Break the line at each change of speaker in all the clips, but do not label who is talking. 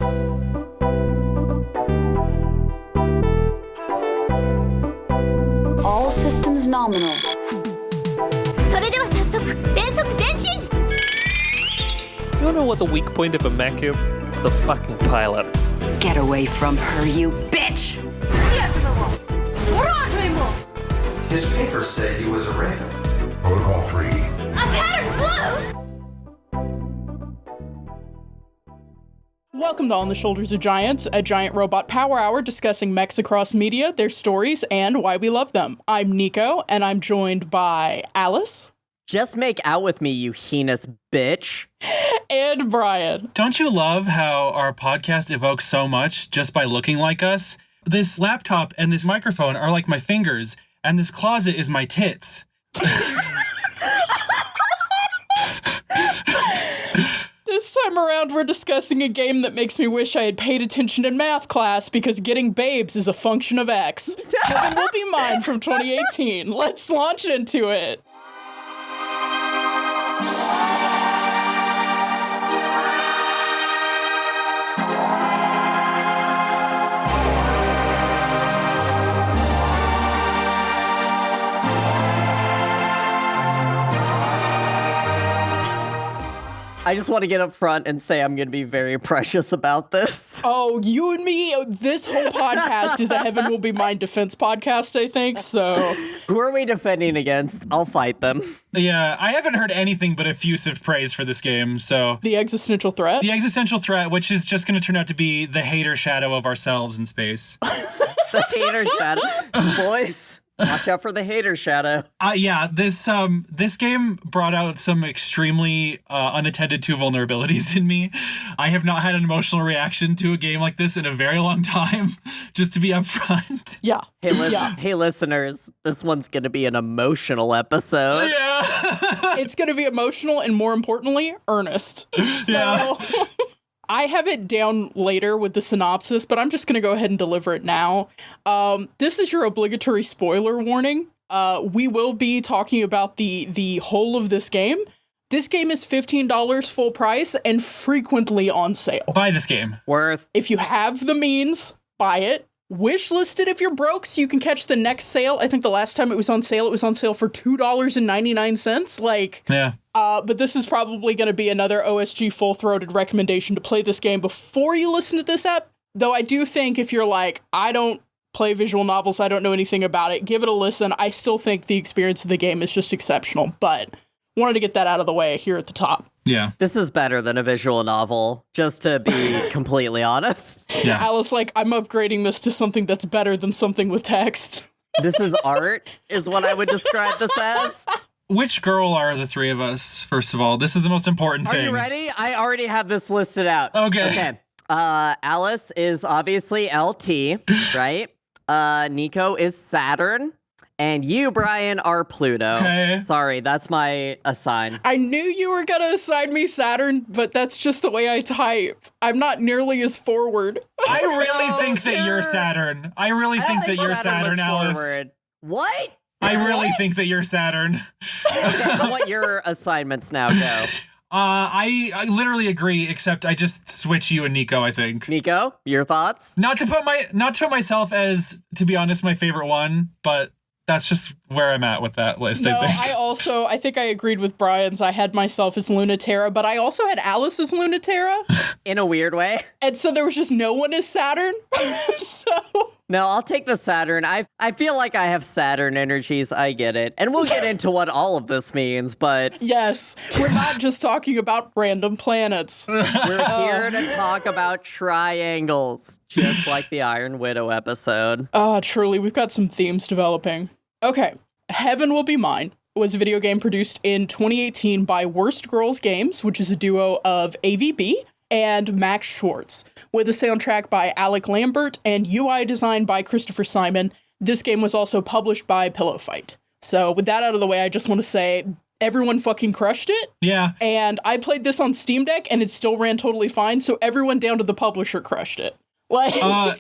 All systems nominal.
それでは早速全速前進
You wanna know what the weak point of a mech is? The fucking pilot.
Get away from her, you bitch!
His papers say he was a raven.
Protocol 3.
A pattern blue!
Welcome to On the Shoulders of Giants, a giant robot power hour discussing mechs across media, their stories, and why we love them. I'm Nico, and I'm joined by Alice.
Just make out with me, you heinous bitch.
And Brian.
Don't you love how our podcast evokes so much just by looking like us? This laptop and this microphone are like my fingers, and this closet is my tits.
This time around, we're discussing a game that makes me wish I had paid attention in math class because getting babes is a function of X. Heaven Will Be Mine from 2018. Let's launch into it.
I just want to get up front and say I'm going to be very precious about this.
Oh, you and me, this whole podcast is a Heaven Will Be Mine defense podcast, I think, so...
Who are we defending against? I'll fight them.
Yeah, I haven't heard anything but effusive praise for this game, so...
The existential threat?
The existential threat, which is just going to turn out to be the hater shadow of ourselves in space.
The hater shadow. Boys, watch out for the hater shadow.
Yeah, this game brought out some extremely unattended to vulnerabilities in me. I have not had an emotional reaction to a game like this in a very long time, just to be upfront.
Yeah.
Hey, listeners, this one's going to be an emotional episode.
Yeah.
It's going to be emotional and, more importantly, earnest. So,
Yeah.
I have it down later with the synopsis, but I'm just going to go ahead and deliver it now. This is your obligatory spoiler warning. We will be talking about the whole of this game. This game is $15 full price and frequently on sale.
Buy this game.
Worth.
If you have the means, buy it. Wish listed if you're broke so you can catch the next sale. I think the last time it was on sale for $2.99. Like,
Yeah.
But this is probably going to be another OSG full-throated recommendation to play this game before you listen to this app. Though I do think if you're like, I don't play visual novels, I don't know anything about it, give it a listen. I still think the experience of the game is just exceptional, but wanted to get that out of the way here at the top.
Yeah.
This is better than a visual novel, just to be completely honest.
Yeah.
Alice, like, I'm upgrading this to something that's better than something with text.
This is art, is what I would describe this as.
Which girl are the three of us, first of all? This is the most important thing.
Are you ready? I already have this listed out.
Okay.
Alice is obviously LT, right? Nico is Saturn. And you, Brian, are Pluto.
Okay.
Sorry, that's my assign.
I knew you were going to assign me Saturn, but that's just the way I type. I'm not nearly as forward.
I really think that you're Saturn. I really think that you're Saturn, Alice.
Forward. What?
I really think that you're Saturn.
Okay, I want your assignments now, go.
I literally agree, except I just switch you and Nico, I think.
Nico, your thoughts?
Not to put myself as, to be honest, my favorite one, but that's just where I'm at with that list,
No,
I think.
I think I agreed with Brian's. I had myself as Lunaterra, but I also had Alice as Lunaterra.
In a weird way.
And so there was just no one as Saturn.
No, I'll take the Saturn. I feel like I have Saturn energies. I get it. And we'll get into what all of this means, but...
Yes, we're not just talking about random planets.
We're here to talk about triangles, just like the Iron Widow episode.
Truly, we've got some themes developing. Okay, Heaven Will Be Mine was a video game produced in 2018 by Worst Girls Games, which is a duo of AVB and Max Schwartz, with a soundtrack by Alec Lambert and UI design by Christopher Simon. This game was also published by Pillow Fight. So with that out of the way, I just want to say everyone fucking crushed it.
Yeah.
And I played this on Steam Deck and it still ran totally fine. So everyone down to the publisher crushed it. Like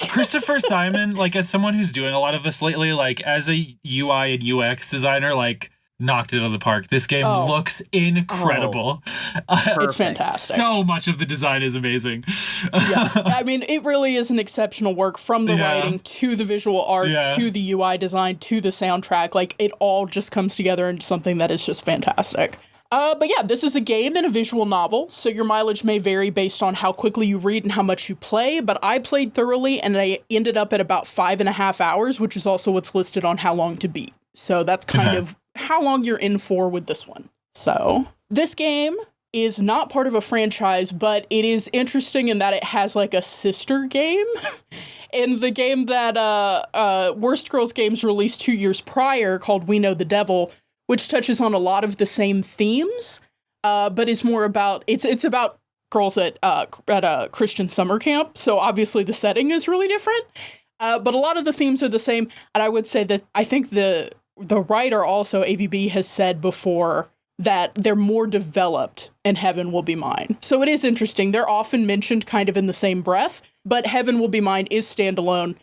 Christopher Simon, like as someone who's doing a lot of this lately, like as a UI and UX designer, like knocked it out of the park. This game looks incredible.
It's fantastic.
So much of the design is amazing.
Yeah, I mean, it really is an exceptional work from the writing to the visual art to the UI design to the soundtrack. Like, it all just comes together into something that is just fantastic. But yeah, this is a game and a visual novel, so your mileage may vary based on how quickly you read and how much you play, but I played thoroughly and I ended up at about 5.5 hours, which is also what's listed on how long to beat. So that's kind of how long you're in for with this one. So this game is not part of a franchise, but it is interesting in that it has like a sister game. In the game that Worst Girls Games released 2 years prior called We Know the Devil, which touches on a lot of the same themes, but is more about, it's about girls at a Christian summer camp. So obviously the setting is really different, but a lot of the themes are the same. And I would say that I think the writer also, AVB, has said before that they're more developed in Heaven Will Be Mine. So it is interesting. They're often mentioned kind of in the same breath, but Heaven Will Be Mine is standalone.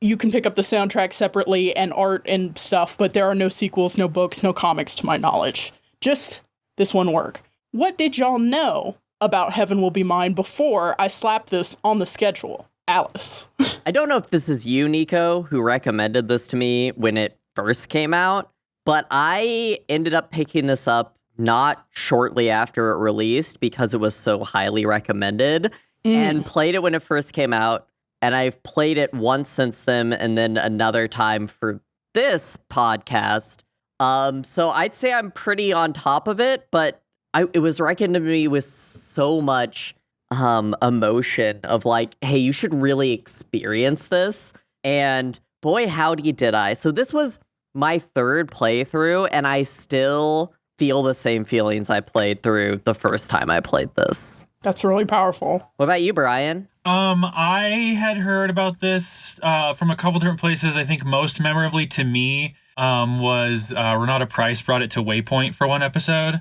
You can pick up the soundtrack separately and art and stuff, but there are no sequels, no books, no comics to my knowledge. Just this one work. What did y'all know about Heaven Will Be Mine before I slapped this on the schedule? Alice.
I don't know if this is you, Nico, who recommended this to me when it first came out, but I ended up picking this up not shortly after it released because it was so highly recommended and played it when it first came out. And I've played it once since then, and then another time for this podcast. So I'd say I'm pretty on top of it, but it was recommended to me with so much emotion of like, hey, you should really experience this. And boy, howdy did I. So this was my third playthrough, and I still feel the same feelings I played through the first time I played this.
That's really powerful.
What about you, Brian?
I had heard about this from a couple different places. I think most memorably to me was Renata Price brought it to Waypoint for one episode.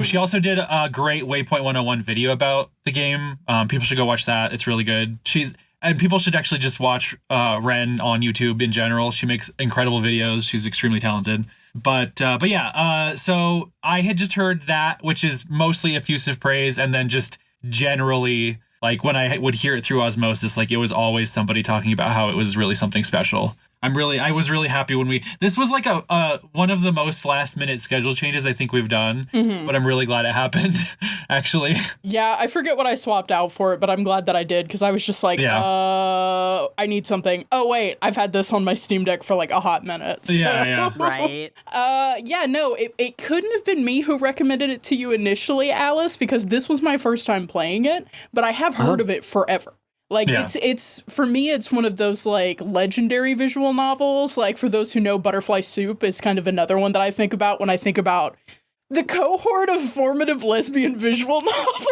She also did a great Waypoint 101 video about the game. People should go watch that. It's really good. And people should actually just watch Ren on YouTube in general. She makes incredible videos. She's extremely talented. But yeah, so I had just heard that, which is mostly effusive praise, and then just generally, like when I would hear it through osmosis, like it was always somebody talking about how it was really something special. I was really happy when this was like a one of the most last minute schedule changes I think we've done, but I'm really glad it happened, actually. Yeah,
I forget what I swapped out for it, but I'm glad that I did, because I was just like, I need something. Oh, wait, I've had this on my Steam Deck for like a hot minute. So.
Yeah. Right.
It couldn't have been me who recommended it to you initially, Alice, because this was my first time playing it, but I have heard of it forever. Like, it's for me, it's one of those, like, legendary visual novels. Like, for those who know, Butterfly Soup is kind of another one that I think about when I think about the cohort of formative lesbian visual novels.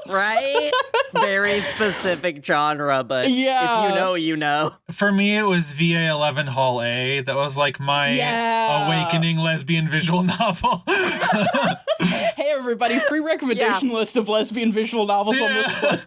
Right? Very specific genre, but if you know, you know.
For me, it was VA11 Hall A. That was, like, my awakening lesbian visual novel.
Hey, everybody, free recommendation list of lesbian visual novels on this one.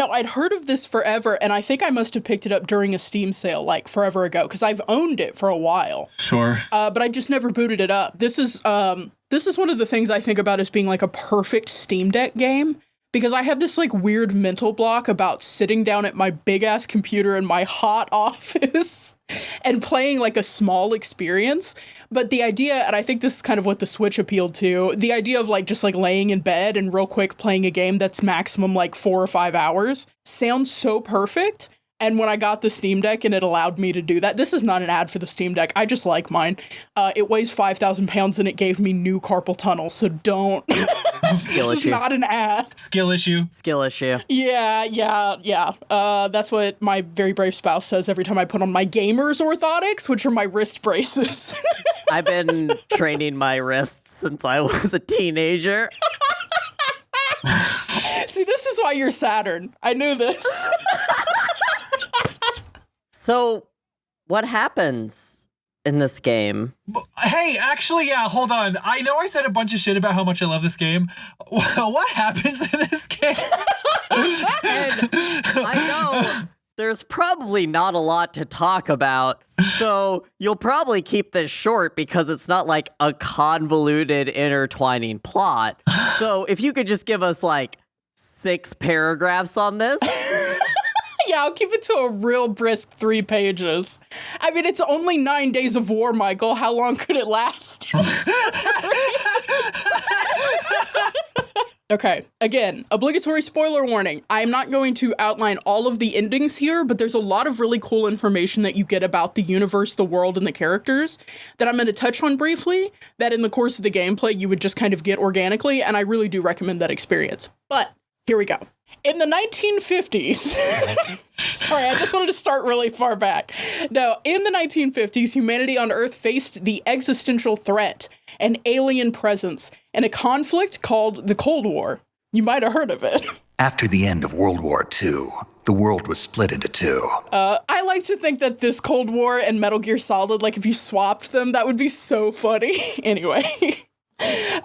I'd heard of this forever, and I think I must have picked it up during a Steam sale, like, forever ago, because I've owned it for a while.
Sure.
But I just never booted it up. This is one of the things I think about as being, like, a perfect Steam Deck game, because I have this, like, weird mental block about sitting down at my big-ass computer in my hot office and playing, like, a small experience. But the idea, and I think this is kind of what the Switch appealed to, the idea of, like, just, like, laying in bed and real quick playing a game that's maximum, like, 4 or 5 hours sounds so perfect. And when I got the Steam Deck and it allowed me to do that, this is not an ad for the Steam Deck. I just like mine. It weighs 5,000 pounds and it gave me new carpal tunnel. So don't.
Skill
this
issue.
is not an ad.
Skill issue.
Yeah. That's what my very brave spouse says every time I put on my gamer's orthotics, which are my wrist braces.
I've been training my wrists since I was a teenager.
See, this is why you're Saturn. I knew this.
So, what happens in this game?
Hey, actually, hold on. I know I said a bunch of shit about how much I love this game. What happens in this game?
And I know there's probably not a lot to talk about. So you'll probably keep this short because it's not like a convoluted, intertwining plot. So if you could just give us like 6 paragraphs on this.
Yeah, I'll keep it to a real brisk 3 pages. I mean, it's only 9 days of war, Michael. How long could it last? Okay, again, obligatory spoiler warning. I'm not going to outline all of the endings here, but there's a lot of really cool information that you get about the universe, the world, and the characters that I'm going to touch on briefly, that in the course of the gameplay you would just kind of get organically, and I really do recommend that experience. But here we go. In the 1950s, sorry, I just wanted to start really far back. No, in the 1950s, humanity on Earth faced the existential threat, an alien presence, in a conflict called the Cold War. You might have heard of it.
After the end of World War II, the world was split into 2.
I like to think that this Cold War and Metal Gear Solid, like if you swapped them, that would be so funny. Anyway.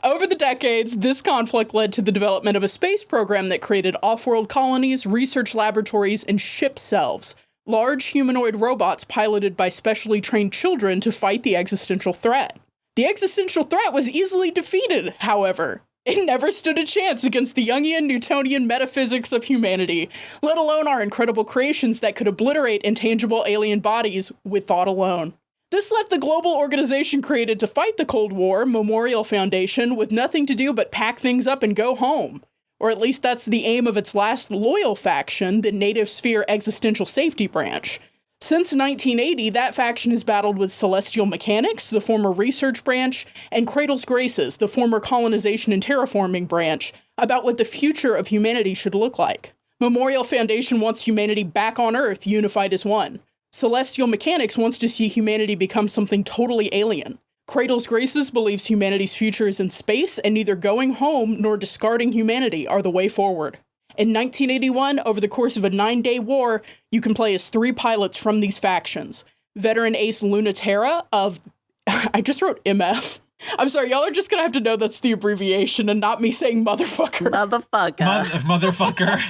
Over the decades, this conflict led to the development of a space program that created off-world colonies, research laboratories, and ship selves, large humanoid robots piloted by specially trained children to fight the existential threat. The existential threat was easily defeated, however. It never stood a chance against the Jungian Newtonian metaphysics of humanity, let alone our incredible creations that could obliterate intangible alien bodies with thought alone. This left the global organization created to fight the Cold War, Memorial Foundation, with nothing to do but pack things up and go home. Or at least that's the aim of its last loyal faction, the Native Sphere Existential Safety Branch. Since 1980, that faction has battled with Celestial Mechanics, the former Research Branch, and Cradle's Graces, the former Colonization and Terraforming Branch, about what the future of humanity should look like. Memorial Foundation wants humanity back on Earth, unified as one. Celestial Mechanics wants to see humanity become something totally alien. Cradle's Graces believes humanity's future is in space, and neither going home nor discarding humanity are the way forward. In 1981, over the course of a 9-day war, you can play as 3 pilots from these factions. Veteran Ace Lunaterra of... I just wrote MF. I'm sorry, y'all are just gonna have to know that's the abbreviation and not me saying motherfucker.
Motherfucker.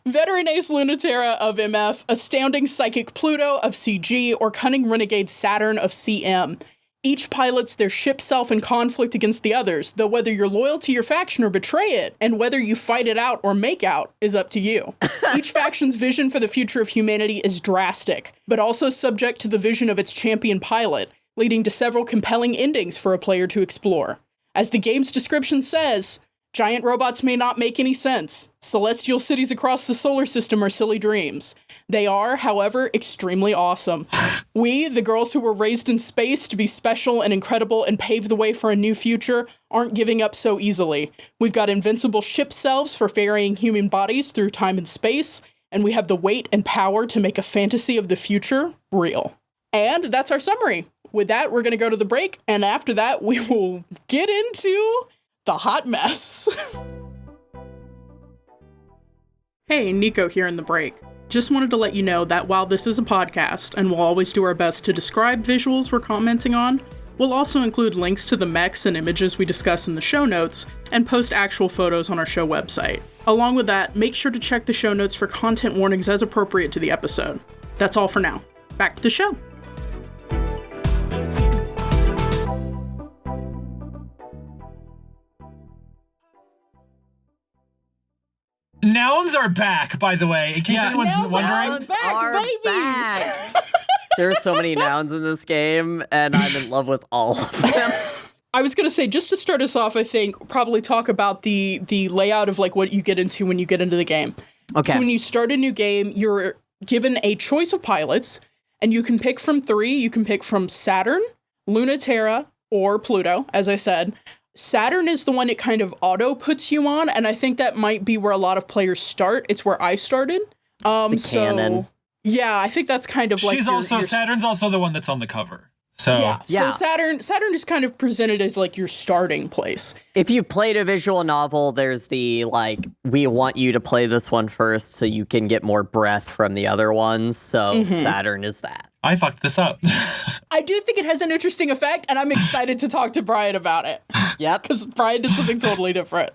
Veteran Ace Lunaterra of MF, Astounding Psychic Pluto of CG, or Cunning Renegade Saturn of CM. Each pilots their ship self in conflict against the others, though whether you're loyal to your faction or betray it, and whether you fight it out or make out, is up to you. Each faction's vision for the future of humanity is drastic, but also subject to the vision of its champion pilot, leading to several compelling endings for a player to explore. As the game's description says, giant robots may not make any sense. Celestial cities across the solar system are silly dreams. They are, however, extremely awesome. We, the girls who were raised in space to be special and incredible and pave the way for a new future, aren't giving up so easily. We've got invincible ship selves for ferrying human bodies through time and space, and we have the weight and power to make a fantasy of the future real. And that's our summary. With that, we're going to go to the break, and after that, we will get into the hot mess. Hey, Nico here in the break. Just wanted to let you know that while this is a podcast, and we'll always do our best to describe visuals we're commenting on, we'll also include links to the mechs and images we discuss in the show notes, and post actual photos on our show website. Along with that, make sure to check the show notes for content warnings as appropriate to the episode. That's all for now. Back to the show.
Nouns are back, by the way, in case anyone's wondering.
Back. There are so many nouns in this game, and I'm in love with all of them.
I was going to say, just to start us off, I think, probably talk about the layout of like what you get into when you get into the game.
Okay.
So when you start a new game, you're given a choice of pilots, and you can pick from 3. You can pick from Saturn, Lunaterra, or Pluto, as I said. Saturn is the one it kind of auto puts you on, and I think that might be where a lot of players start. It's where I started.
Canon.
Yeah, I think that's kind of like
Saturn's also the one that's on the cover. So
So Saturn is kind of presented as like your starting place.
If you played a visual novel, there's the like, we want you to play this one first so you can get more breath from the other ones. So Saturn is that.
I fucked this up.
I do think it has an interesting effect, and I'm excited to talk to Brian about it.
Yep.
Because Brian did something totally different.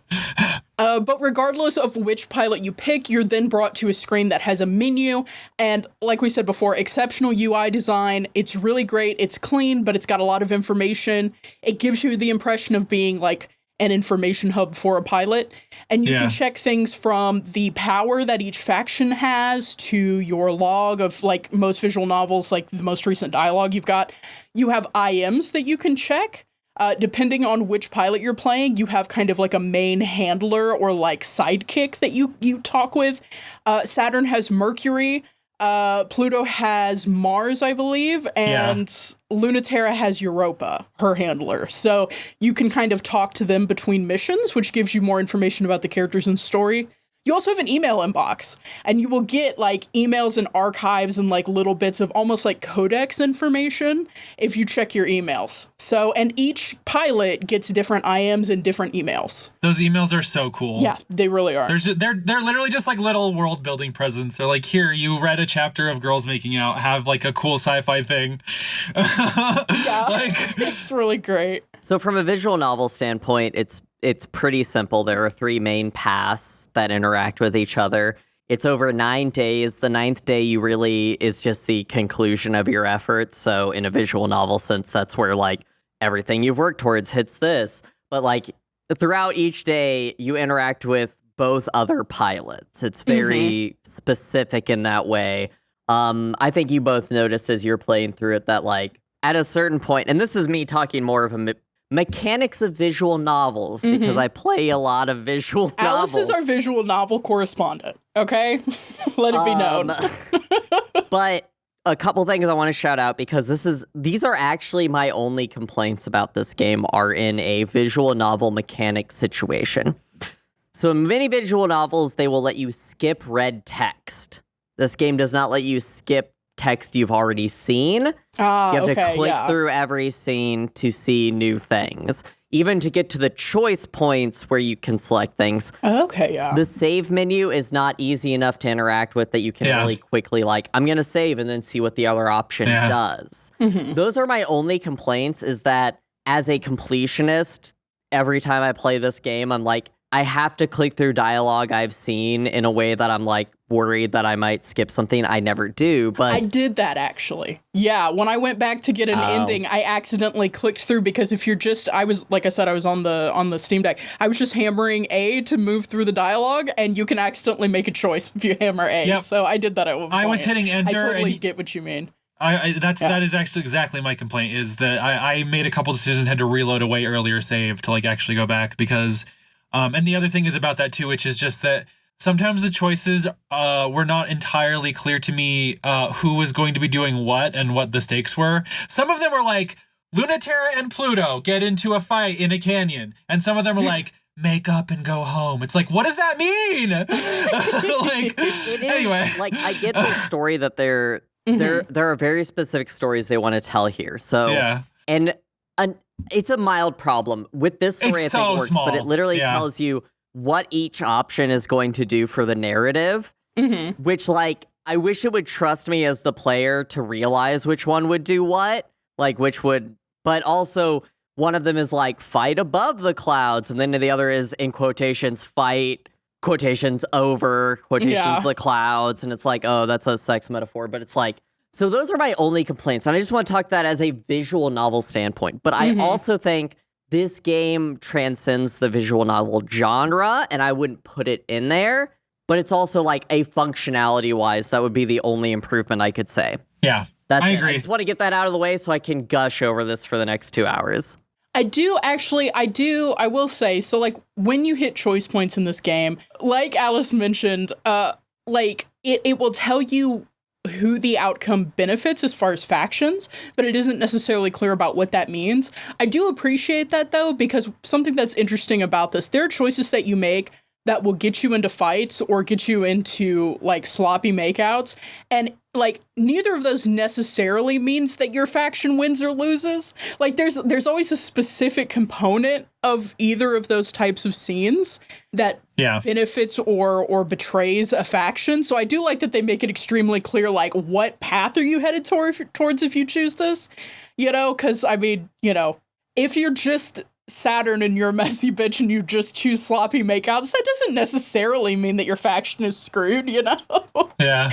But regardless of which pilot you pick, you're then brought to a screen that has a menu. And like we said before, exceptional UI design. It's really great. It's clean, but it's got a lot of information. It gives you the impression of being like an information hub for a pilot. And you can check things from the power that each faction has to your log of like most visual novels, like the most recent dialogue you've got. You have IMs that you can check. Depending on which pilot you're playing, you have kind of like a main handler or like sidekick that you talk with. Saturn has Mercury. Pluto has Mars, I believe. And Lunaterra has Europa, her handler. So you can kind of talk to them between missions, which gives you more information about the characters and story. You also have an email inbox, and you will get like emails and archives and like little bits of almost like codex information if you check your emails. So, and each pilot gets different IMs and different emails.
Those emails are so cool.
Yeah, they really are.
They're literally just like little world building presents. They're like, here, you read a chapter of girls making out, have like a cool sci-fi thing.
It's really great.
So from a visual novel standpoint, it's pretty simple. There are 3 main paths that interact with each other. It's over 9 days. The 9th day is just the conclusion of your efforts. So in a visual novel sense, that's where like everything you've worked towards hits this. But like throughout each day, you interact with both other pilots. It's very specific in that way. I think you both noticed as you're playing through it that like at a certain point, and this is me talking more of a mechanics of visual novels because I play a lot of visual novels.
Alice is our visual novel correspondent, okay? Let it be known.
But a couple things I want to shout out because these are actually my only complaints about this game are in a visual novel mechanic situation. So in many visual novels, they will let you skip red text. This game does not let you skip text you've already seen. You have to click through every scene to see new things. Even to get to the choice points where you can select things. The save menu is not easy enough to interact with that you can really quickly like, I'm going to save and then see what the other option does. Those are my only complaints is that as a completionist, every time I play this game, I'm like, I have to click through dialogue I've seen in a way that I'm like worried that I might skip something. I never do, but
I did that actually. Yeah, when I went back to get an ending, I accidentally clicked through because if you're just, I was like I said, I was on the Steam Deck. I was just hammering A to move through the dialogue, and you can accidentally make a choice if you hammer A. Yep. So I did that at one point.
I was hitting enter.
I totally get what you mean.
That is actually exactly my complaint. Is that I made a couple decisions, had to reload a way earlier save to like actually go back because. And the other thing is about that too, which is just that sometimes the choices were not entirely clear to me who was going to be doing what and what the stakes were. Some of them were like, Lunaterra and Pluto get into a fight in a canyon. And some of them were like, make up and go home. It's like, what does that mean? Anyway.
Like, I get the story that there are very specific stories they want to tell here. So, and it's a mild problem. With this story, I think it works, but it literally tells you what each option is going to do for the narrative, which, like, I wish it would trust me as the player to realize which one would do what, like, but also one of them is, like, fight above the clouds, and then the other is, in quotations, fight, quotations over, quotations the clouds, and it's like, oh, that's a sex metaphor, but it's like, so those are my only complaints, and I just want to talk that as a visual novel standpoint. But I also think this game transcends the visual novel genre, and I wouldn't put it in there. But it's also like a functionality-wise, that would be the only improvement I could say.
Yeah, I agree.
I just want to get that out of the way so I can gush over this for the next 2 hours.
I will say, so like when you hit choice points in this game, like Alice mentioned, like it will tell you who the outcome benefits as far as factions, but it isn't necessarily clear about what that means. I do appreciate that though, because something that's interesting about this, there are choices that you make that will get you into fights or get you into like sloppy makeouts. And like neither of those necessarily means that your faction wins or loses. Like there's always a specific component of either of those types of scenes that benefits or betrays a faction. So I do like that they make it extremely clear, like what path are you headed towards if you choose this, you know? Cause I mean, you know, if you're just Saturn and you're a messy bitch and you just choose sloppy makeouts, that doesn't necessarily mean that your faction is screwed, you know?
Yeah.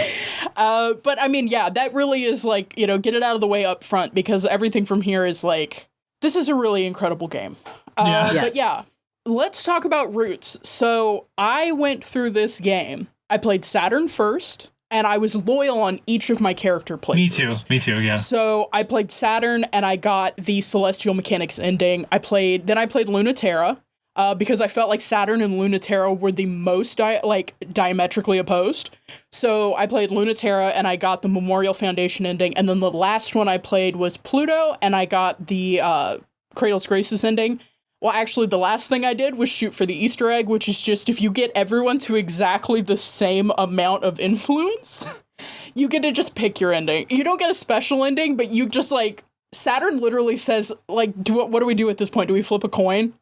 But I mean, yeah, that really is like, you know, get it out of the way up front because everything from here is like, this is a really incredible game.
Yeah.
But yeah, let's talk about roots. So I went through this game. I played Saturn first, and I was loyal on each of my character playthroughs.
Me too, yeah.
So I played Saturn, and I got the Celestial Mechanics ending. Then I played Lunaterra, because I felt like Saturn and Lunaterra were the most diametrically opposed. So I played Lunaterra, and I got the Memorial Foundation ending. And then the last one I played was Pluto, and I got the Cradle's Graces ending. Well, actually, the last thing I did was shoot for the Easter egg, which is just if you get everyone to exactly the same amount of influence, you get to just pick your ending. You don't get a special ending, but you just, like, Saturn literally says, like, what do we do at this point? Do we flip a coin?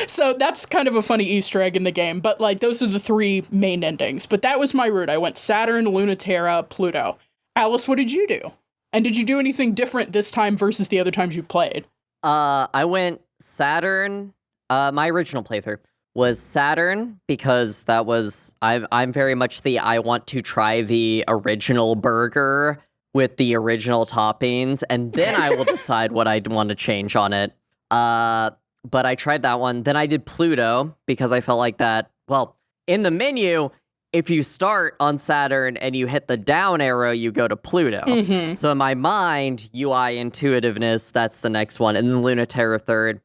So that's kind of a funny Easter egg in the game, but, like, those are the three main endings. But that was my route. I went Saturn, Lunaterra, Pluto. Alice, what did you do? And did you do anything different this time versus the other times you played?
I went Saturn. My original playthrough was Saturn because that was I'm very much I want to try the original burger with the original toppings, and then I will decide what I want to change on it. But I tried that one. Then I did Pluto because I felt like that. Well, in the menu, if you start on Saturn and you hit the down arrow, you go to Pluto. Mm-hmm. So in my mind, UI intuitiveness, that's the next one. And then Lunaterra third.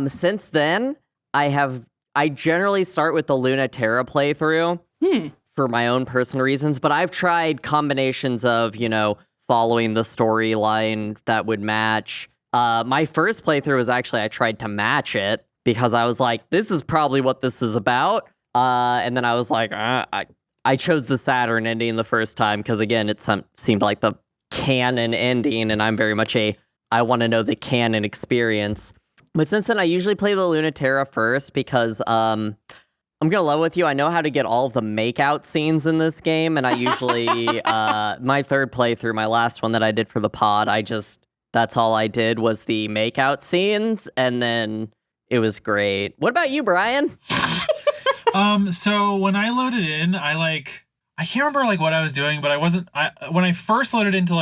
Since then, I generally start with the Lunaterra playthrough for my own personal reasons, but I've tried combinations of, you know, following the storyline that would match. My first playthrough was actually, I tried to match it because I was like, this is probably what this is about. And then I was like, I chose the Saturn ending the first time because, again, it seemed like the canon ending, and I'm very much I want to know the canon experience. But since then, I usually play the Lunaterra first because I'm going to level with you. I know how to get all of the makeout scenes in this game, and I usually, my third playthrough, my last one that I did for the pod, that's all I did was the makeout scenes, and then it was great. What about you, Brian?
So when I loaded in, I can't remember like what I was doing, but when I first loaded into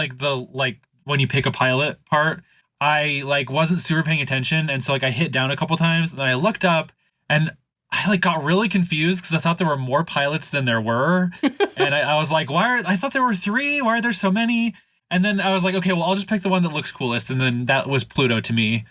when you pick a pilot part, I wasn't super paying attention. And so I hit down a couple times, and then I looked up and I got really confused because I thought there were more pilots than there were. And I was like, I thought there were 3. Why are there so many? And then I was like, okay, well, I'll just pick the one that looks coolest. And then that was Pluto to me.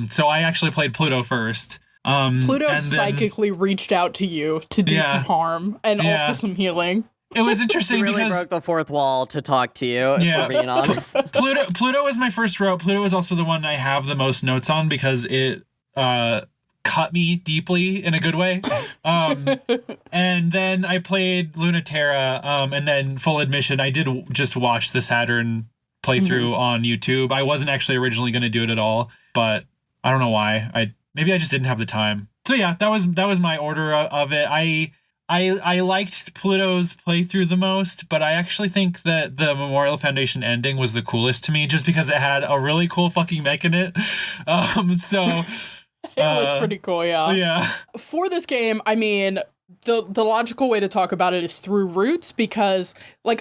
So I actually played Pluto first.
Pluto psychically reached out to you to do some harm and also some healing.
It was interesting
really
because
broke the fourth wall to talk to you, if we're being honest.
Pluto was my first route. Pluto was also the one I have the most notes on because it cut me deeply in a good way. And then I played Lunaterra, and then full admission, I did just watch the Saturn playthrough on YouTube. I wasn't actually originally going to do it at all, but I don't know why. Maybe I just didn't have the time. So yeah, that was my order of it. I liked Pluto's playthrough the most, but I actually think that the Memorial Foundation ending was the coolest to me, just because it had a really cool fucking mech in it.
It was pretty cool, yeah.
Yeah.
For this game, I mean, the logical way to talk about it is through roots, because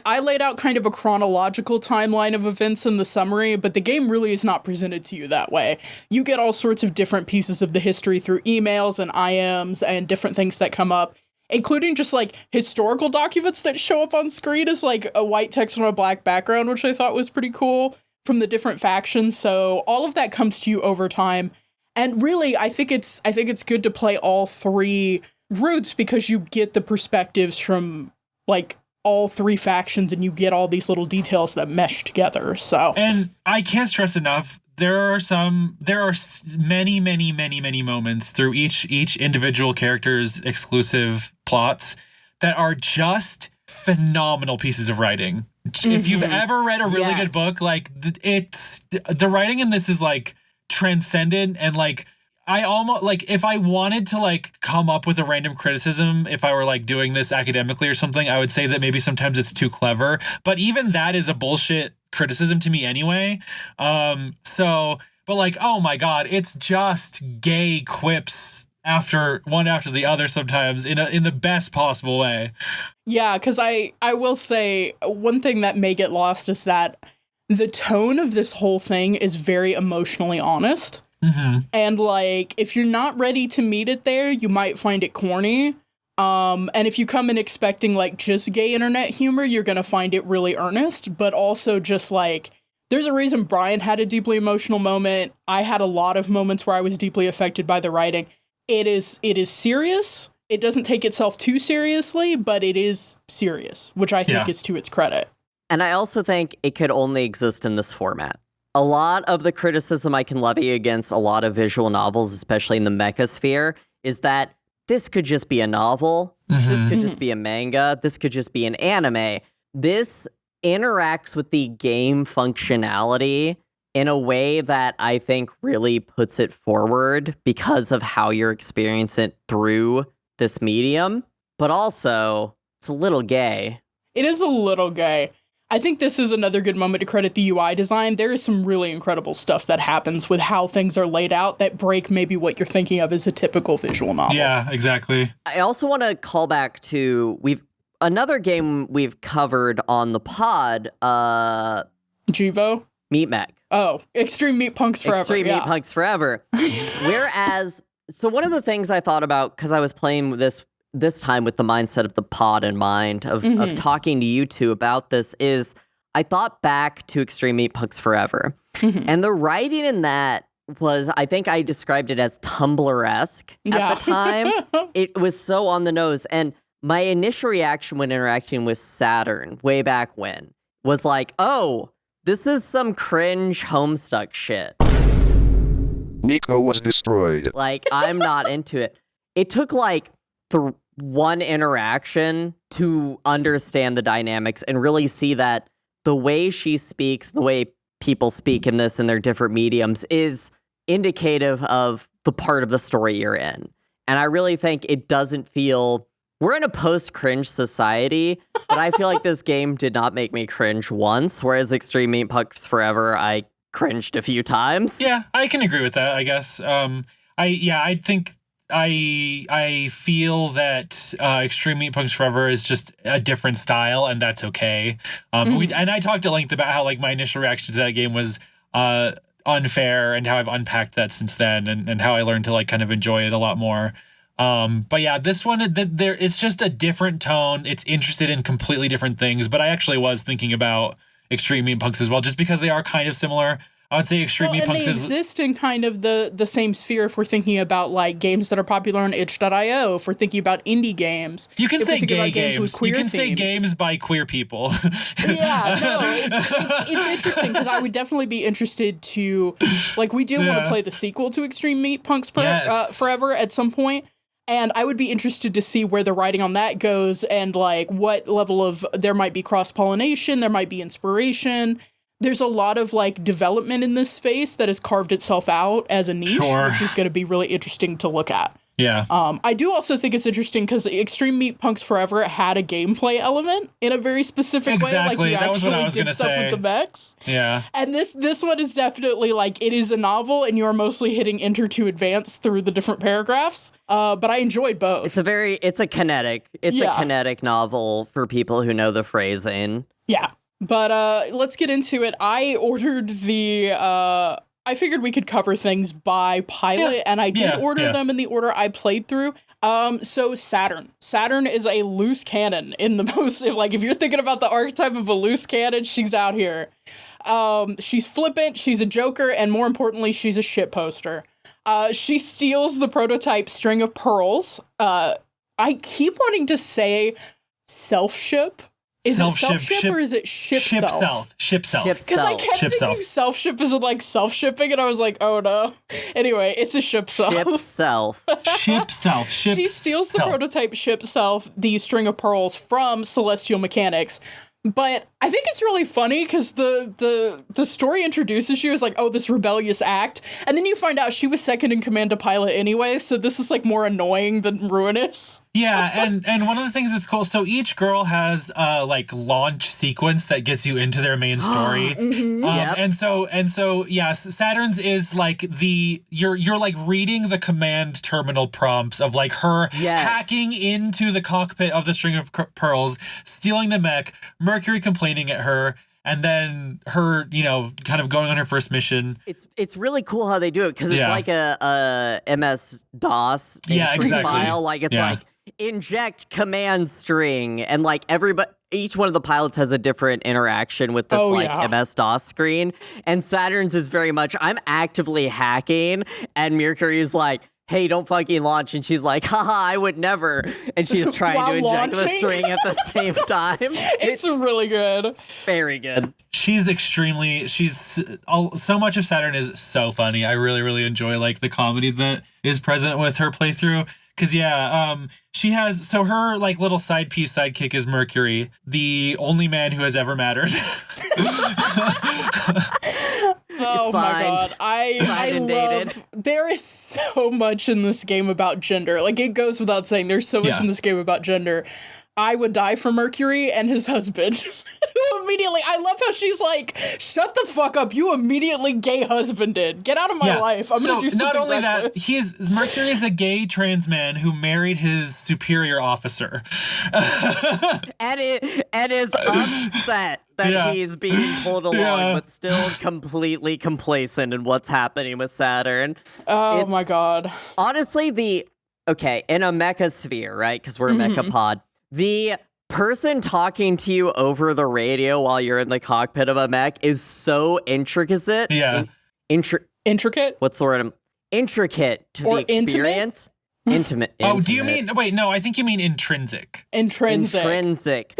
I laid out kind of a chronological timeline of events in the summary, but the game really is not presented to you that way. You get all sorts of different pieces of the history through emails and IMs and different things that come up, including just historical documents that show up on screen as a white text on a black background, which I thought was pretty cool from the different factions. So all of that comes to you over time. And really, I think it's good to play all 3 routes because you get the perspectives from all 3 factions, and you get all these little details that mesh together. So,
and I can't stress enough, there are many moments through each individual character's exclusive plots that are just phenomenal pieces of writing. If you've ever read a really good book, the writing in this is transcendent, and I almost if I wanted to come up with a random criticism, if I were doing this academically or something, I would say that maybe sometimes it's too clever, but even that is a bullshit criticism to me anyway. But but like, oh my god, it's just gay quips after the other sometimes in the best possible way.
Yeah, because I will say one thing that may get lost is that the tone of this whole thing is very emotionally honest.
Mm-hmm.
And like, if you're not ready to meet it there, you might find it corny. And if you come in expecting like just gay internet humor, you're going to find it really earnest, but also just like, there's a reason Brian had a deeply emotional moment. I had a lot of moments where I was deeply affected by the writing. It is serious. It doesn't take itself too seriously, but it is serious, which I think is to its credit.
And I also think it could only exist in this format. A lot of the criticism I can levy against a lot of visual novels, especially in the mecha sphere, is that this could just be a novel. Mm-hmm. This could just be a manga. This could just be an anime. This interacts with the game functionality in a way that I think really puts it forward because of how you're experiencing it through this medium. But also, it's a little gay.
It is a little gay. I think this is another good moment to credit the UI design. There is some really incredible stuff that happens with how things are laid out that break maybe what you're thinking of as a typical visual novel.
Yeah, exactly.
I also want to call back to another game we've covered on the pod.
Jivo?
Meat Mech.
Oh, Extreme Meat Punks Forever.
Extreme Meat Punks Forever. Whereas, so one of the things I thought about, because I was playing this time with the mindset of the pod in mind, of talking to you two about this, is I thought back to Extreme Meat Punks Forever. And the writing in that was, I think I described it as Tumblr-esque at the time. It was so on the nose. And my initial reaction when interacting with Saturn, way back when, was like, oh, this is some cringe Homestuck shit.
Nico was destroyed.
Like, I'm not into it. It took like one interaction to understand the dynamics and really see that the way she speaks, the way people speak in this in their different mediums is indicative of the part of the story you're in. And I really think it doesn't feel... We're in a post-cringe society, but I feel like this game did not make me cringe once, whereas Extreme Meat Punks Forever, I cringed a few times.
Yeah, I can agree with that, I guess. I think I feel that Extreme Meat Punks Forever is just a different style, and that's okay. And I talked at length about how like my initial reaction to that game was unfair, and how I've unpacked that since then, and how I learned to like kind of enjoy it a lot more. But yeah, this one, it's just a different tone. It's interested in completely different things, but I actually was thinking about Extreme Meat Punks as well, just because they are kind of similar. I would say Extreme Meat Punks
exist in kind of the same sphere if we're thinking about like games that are popular on itch.io, if we're thinking about indie games.
You can say gay
games with queer themes.
Say games by queer people.
Yeah, no, it's interesting because I would definitely be interested to, like, we do want to play the sequel to Extreme Meat Punks Forever at some point. And I would be interested to see where the writing on that goes and like what level of, there might be cross-pollination, there might be inspiration. There's a lot of like development in this space that has carved itself out as a niche, which is going to be really interesting to look at.
Yeah.
I do also think it's interesting because Extreme Meat Punks Forever had a gameplay element in a very specific way. Like you actually did stuff with the mechs.
Yeah.
And this one is definitely like, it is a novel and you're mostly hitting enter to advance through the different paragraphs. But I enjoyed both.
It's a kinetic novel for people who know the phrasing.
Yeah. But let's get into it. I ordered I figured we could cover things by pilot, and I did order them in the order I played through. So Saturn. Saturn is a loose cannon in the most, like, if you're thinking about the archetype of a loose cannon, she's out here. She's flippant, she's a joker, and more importantly, she's a shit poster. She steals the prototype string of pearls. I keep wanting to say self-ship. Is it self-ship or is it ship self?
Ship self.
Because I kept thinking self-ship isn't like self-shipping, and I was like, oh no. Anyway, it's a ship self.
Ship self.
Ship self.
She steals the prototype ship self, the string of pearls, from Celestial Mechanics, But I think it's really funny because the story introduces you as like, oh, this rebellious act. And then you find out she was second in command to pilot anyway. So this is like more annoying than ruinous.
Yeah, and one of the things that's cool, so each girl has a like launch sequence that gets you into their main story.
Yep.
And so yes, Saturn's is like you're like reading the command terminal prompts of like her hacking into the cockpit of the String of Pearls, stealing the mech, Mercury complaining at her, and then her, kind of going on her first mission.
It's really cool how they do it because it's like a MS DOS entry file. Like it's like inject command string, and like each one of the pilots has a different interaction with this MS DOS screen. And Saturn's is very much, I'm actively hacking, and Mercury's like, hey, don't fucking launch. And she's like, haha, I would never. And she's trying to inject the string at the same time.
It's really good.
Very good.
So much of Saturn is so funny. I really, really enjoy like the comedy that is present with her playthrough. Cause she has, so her like little sidekick is Mercury, the only man who has ever mattered.
Oh my god. I love, there is so much in this game about gender. Like it goes without saying, there's so much in this game about gender. I would die for Mercury and his husband. Who immediately, I love how she's like, shut the fuck up, you immediately gay husbanded. Get out of my life. I'm gonna do something
not only
reckless.
that, Mercury is a gay trans man who married his superior officer.
and is upset that he's being pulled along, but still completely complacent in what's happening with Saturn.
Oh my god.
Honestly, in a mecha sphere, right? Because we're a mecha pod. The person talking to you over the radio while you're in the cockpit of a mech is so intricate.
Yeah.
Intricate?
What's the word? Intricate to the experience. Intimate.
Oh, do you mean, wait, no, I think you mean intrinsic.
Intrinsic.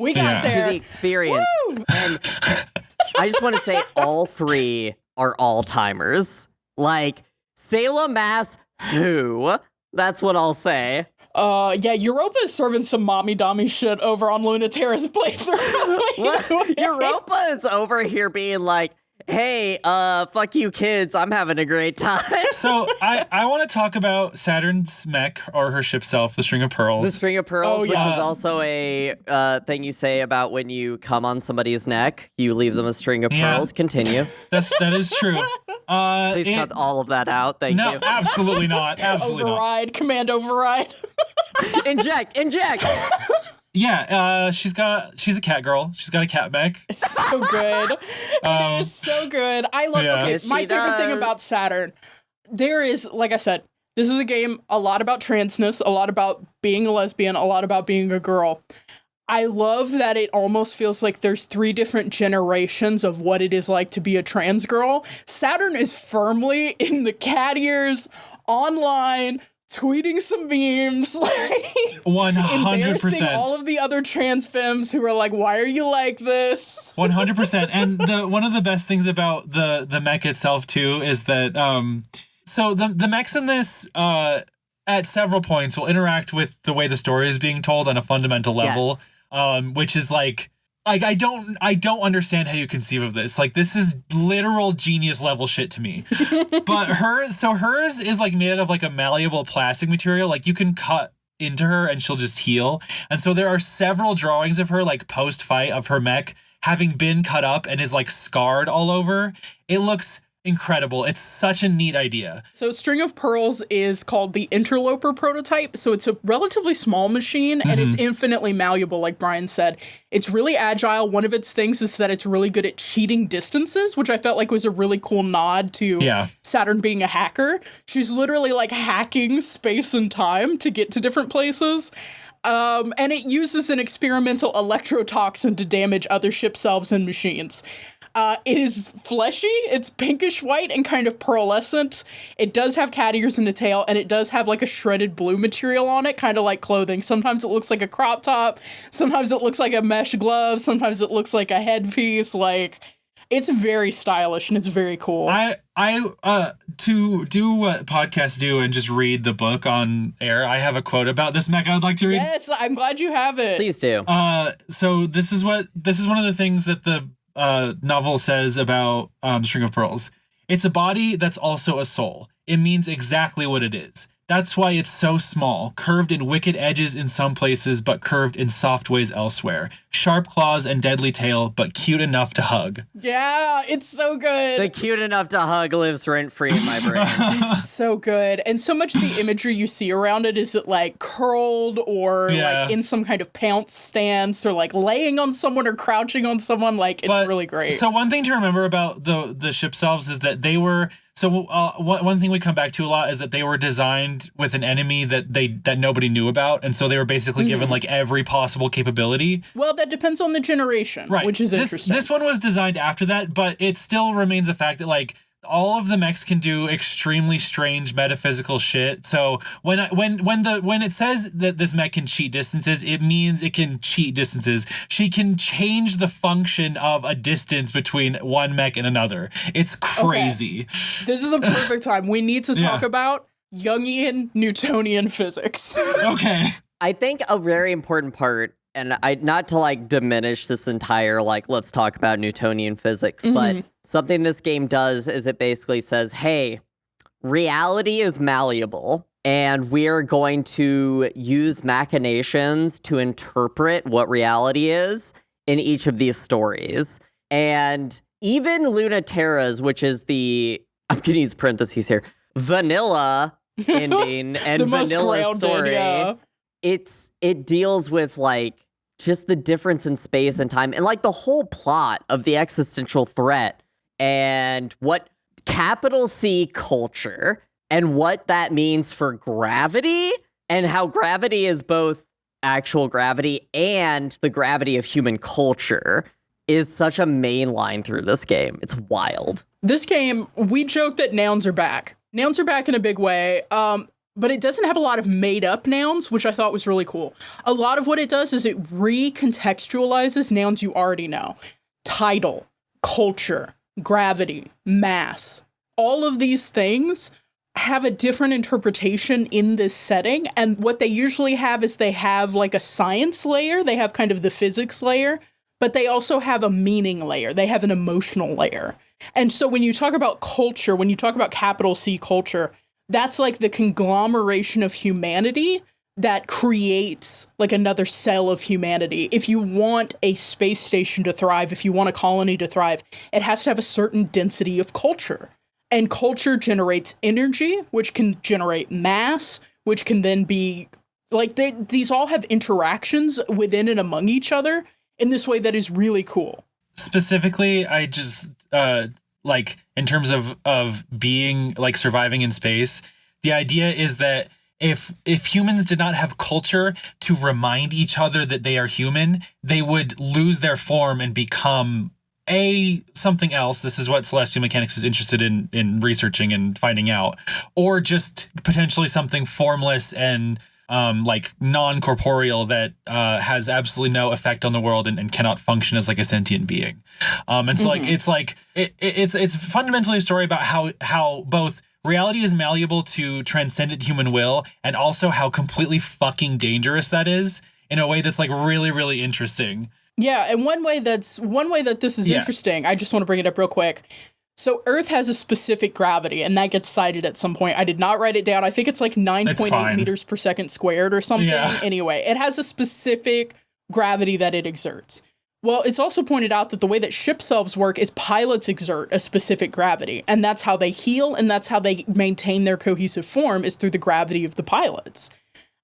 We got there.
To the experience. Woo! And I just want to say all three are all-timers. Like, Sailor Mass, who? That's what I'll say.
Europa is serving some mommy-dommy shit over on Lunaterra's playthrough.
Europa is over here being like, hey, fuck you kids, I'm having a great time.
So I want to talk about Saturn's mech, or her ship self, the String of Pearls.
The String of Pearls, which is also a thing you say about when you come on somebody's neck, you leave them a string of pearls. Continue.
That is true.
Please cut all of that out. Thank you.
No, absolutely not. Absolutely
override, command override.
Inject.
Yeah, she's a cat girl. She's got a cat mech.
It's so good. It is so good. I love. Okay, my favorite thing about Saturn, there is, like I said, this is a game a lot about transness, a lot about being a lesbian, a lot about being a girl. I love that it almost feels like there's 3 different generations of what it is like to be a trans girl. Saturn is firmly in the cat ears, online, tweeting some memes, like
100%.
embarrassing all of the other trans femmes who are like, why are you like this?
100%. And one of the best things about the mech itself too is that so the mechs in this at several points will interact with the way the story is being told on a fundamental level.
Yes.
Which is like I don't understand how you conceive of this. Like, this is literal genius level shit to me. But hers is like made out of like a malleable plastic material. Like, you can cut into her and she'll just heal. And so there are several drawings of her like post fight of her mech having been cut up and is like scarred all over. It looks incredible. It's such a neat idea.
So String of Pearls is called the Interloper prototype. So it's a relatively small machine and it's infinitely malleable, like Brian said. It's really agile. One of its things is that it's really good at cheating distances, which I felt like was a really cool nod to Saturn being a hacker. She's literally like hacking space and time to get to different places. And it uses an experimental electrotoxin to damage other ship selves and machines. It is fleshy, it's pinkish white and kind of pearlescent. It does have cat ears and a tail, and it does have like a shredded blue material on it, kind of like clothing. Sometimes it looks like a crop top, sometimes it looks like a mesh glove, sometimes it looks like a headpiece. Like, It's very stylish and it's very cool.
To do what podcasts do and just read the book on air, I have a quote about this mech I'd like to read.
Yes, I'm glad you have it.
Please do.
So this is one of the things that the novel says about String of Pearls. It's a body that's also a soul. It means exactly what it is. That's why it's so small, curved in wicked edges in some places, but curved in soft ways elsewhere. Sharp claws and deadly tail, but cute enough to hug.
Yeah, it's so good.
The cute enough to hug lives rent-free in my brain.
It's so good. And so much of the imagery you see around it is it like curled or like in some kind of pounce stance or like laying on someone or crouching on someone. Like, it's really great.
So one thing to remember about the ship selves is that they were... So one thing we come back to a lot is that they were designed with an enemy that nobody knew about, and so they were basically given like every possible capability.
Well, that depends on the generation,
right?
Which is interesting.
This one was designed after that, but it still remains a fact that like all of the mechs can do extremely strange metaphysical shit. So when it says that this mech can cheat distances, it means it can cheat distances. She can change the function of a distance between one mech and another. It's crazy.
Okay. This is a perfect time. We need to talk about Jungian Newtonian physics.
Okay.
I think a very important part, and not to like diminish this entire like let's talk about Newtonian physics, but something this game does is it basically says, hey, reality is malleable, and we are going to use machinations to interpret what reality is in each of these stories. And even Lunaterra's, which is I'm gonna use parentheses here, vanilla ending and vanilla story. It deals with like just the difference in space and time and like the whole plot of the existential threat and what capital C culture and what that means for gravity and how gravity is both actual gravity and the gravity of human culture is such a main line through this game. It's wild.
This game, we joke that nouns are back. Nouns are back in a big way. But it doesn't have a lot of made-up nouns, which I thought was really cool. A lot of what it does is it recontextualizes nouns you already know. Title, culture, gravity, mass. All of these things have a different interpretation in this setting, and what they usually have is they have like a science layer, they have kind of the physics layer, but they also have a meaning layer, they have an emotional layer. And so when you talk about culture, when you talk about capital C culture, that's like the conglomeration of humanity that creates like another cell of humanity. If you want a space station to thrive, if you want a colony to thrive, it has to have a certain density of culture. And culture generates energy, which can generate mass, which can then be like these all have interactions within and among each other in this way that is really cool.
Specifically, I just like in terms of being like surviving in space, the idea is that if humans did not have culture to remind each other that they are human, they would lose their form and become something else. This is what Celestial Mechanics is interested in researching and finding out, or just potentially something formless and like non-corporeal that has absolutely no effect on the world and cannot function as like a sentient being. And so it's fundamentally a story about how both reality is malleable to transcendent human will and also how completely fucking dangerous that is in a way that's like really, really interesting.
Yeah, and one way that this is interesting, I just want to bring it up real quick. So Earth has a specific gravity, and that gets cited at some point. I did not write it down. I think it's like 9.8 meters per second squared or something. Yeah. Anyway, it has a specific gravity that it exerts. Well, it's also pointed out that the way that ship selves work is pilots exert a specific gravity, and that's how they heal, and that's how they maintain their cohesive form is through the gravity of the pilots.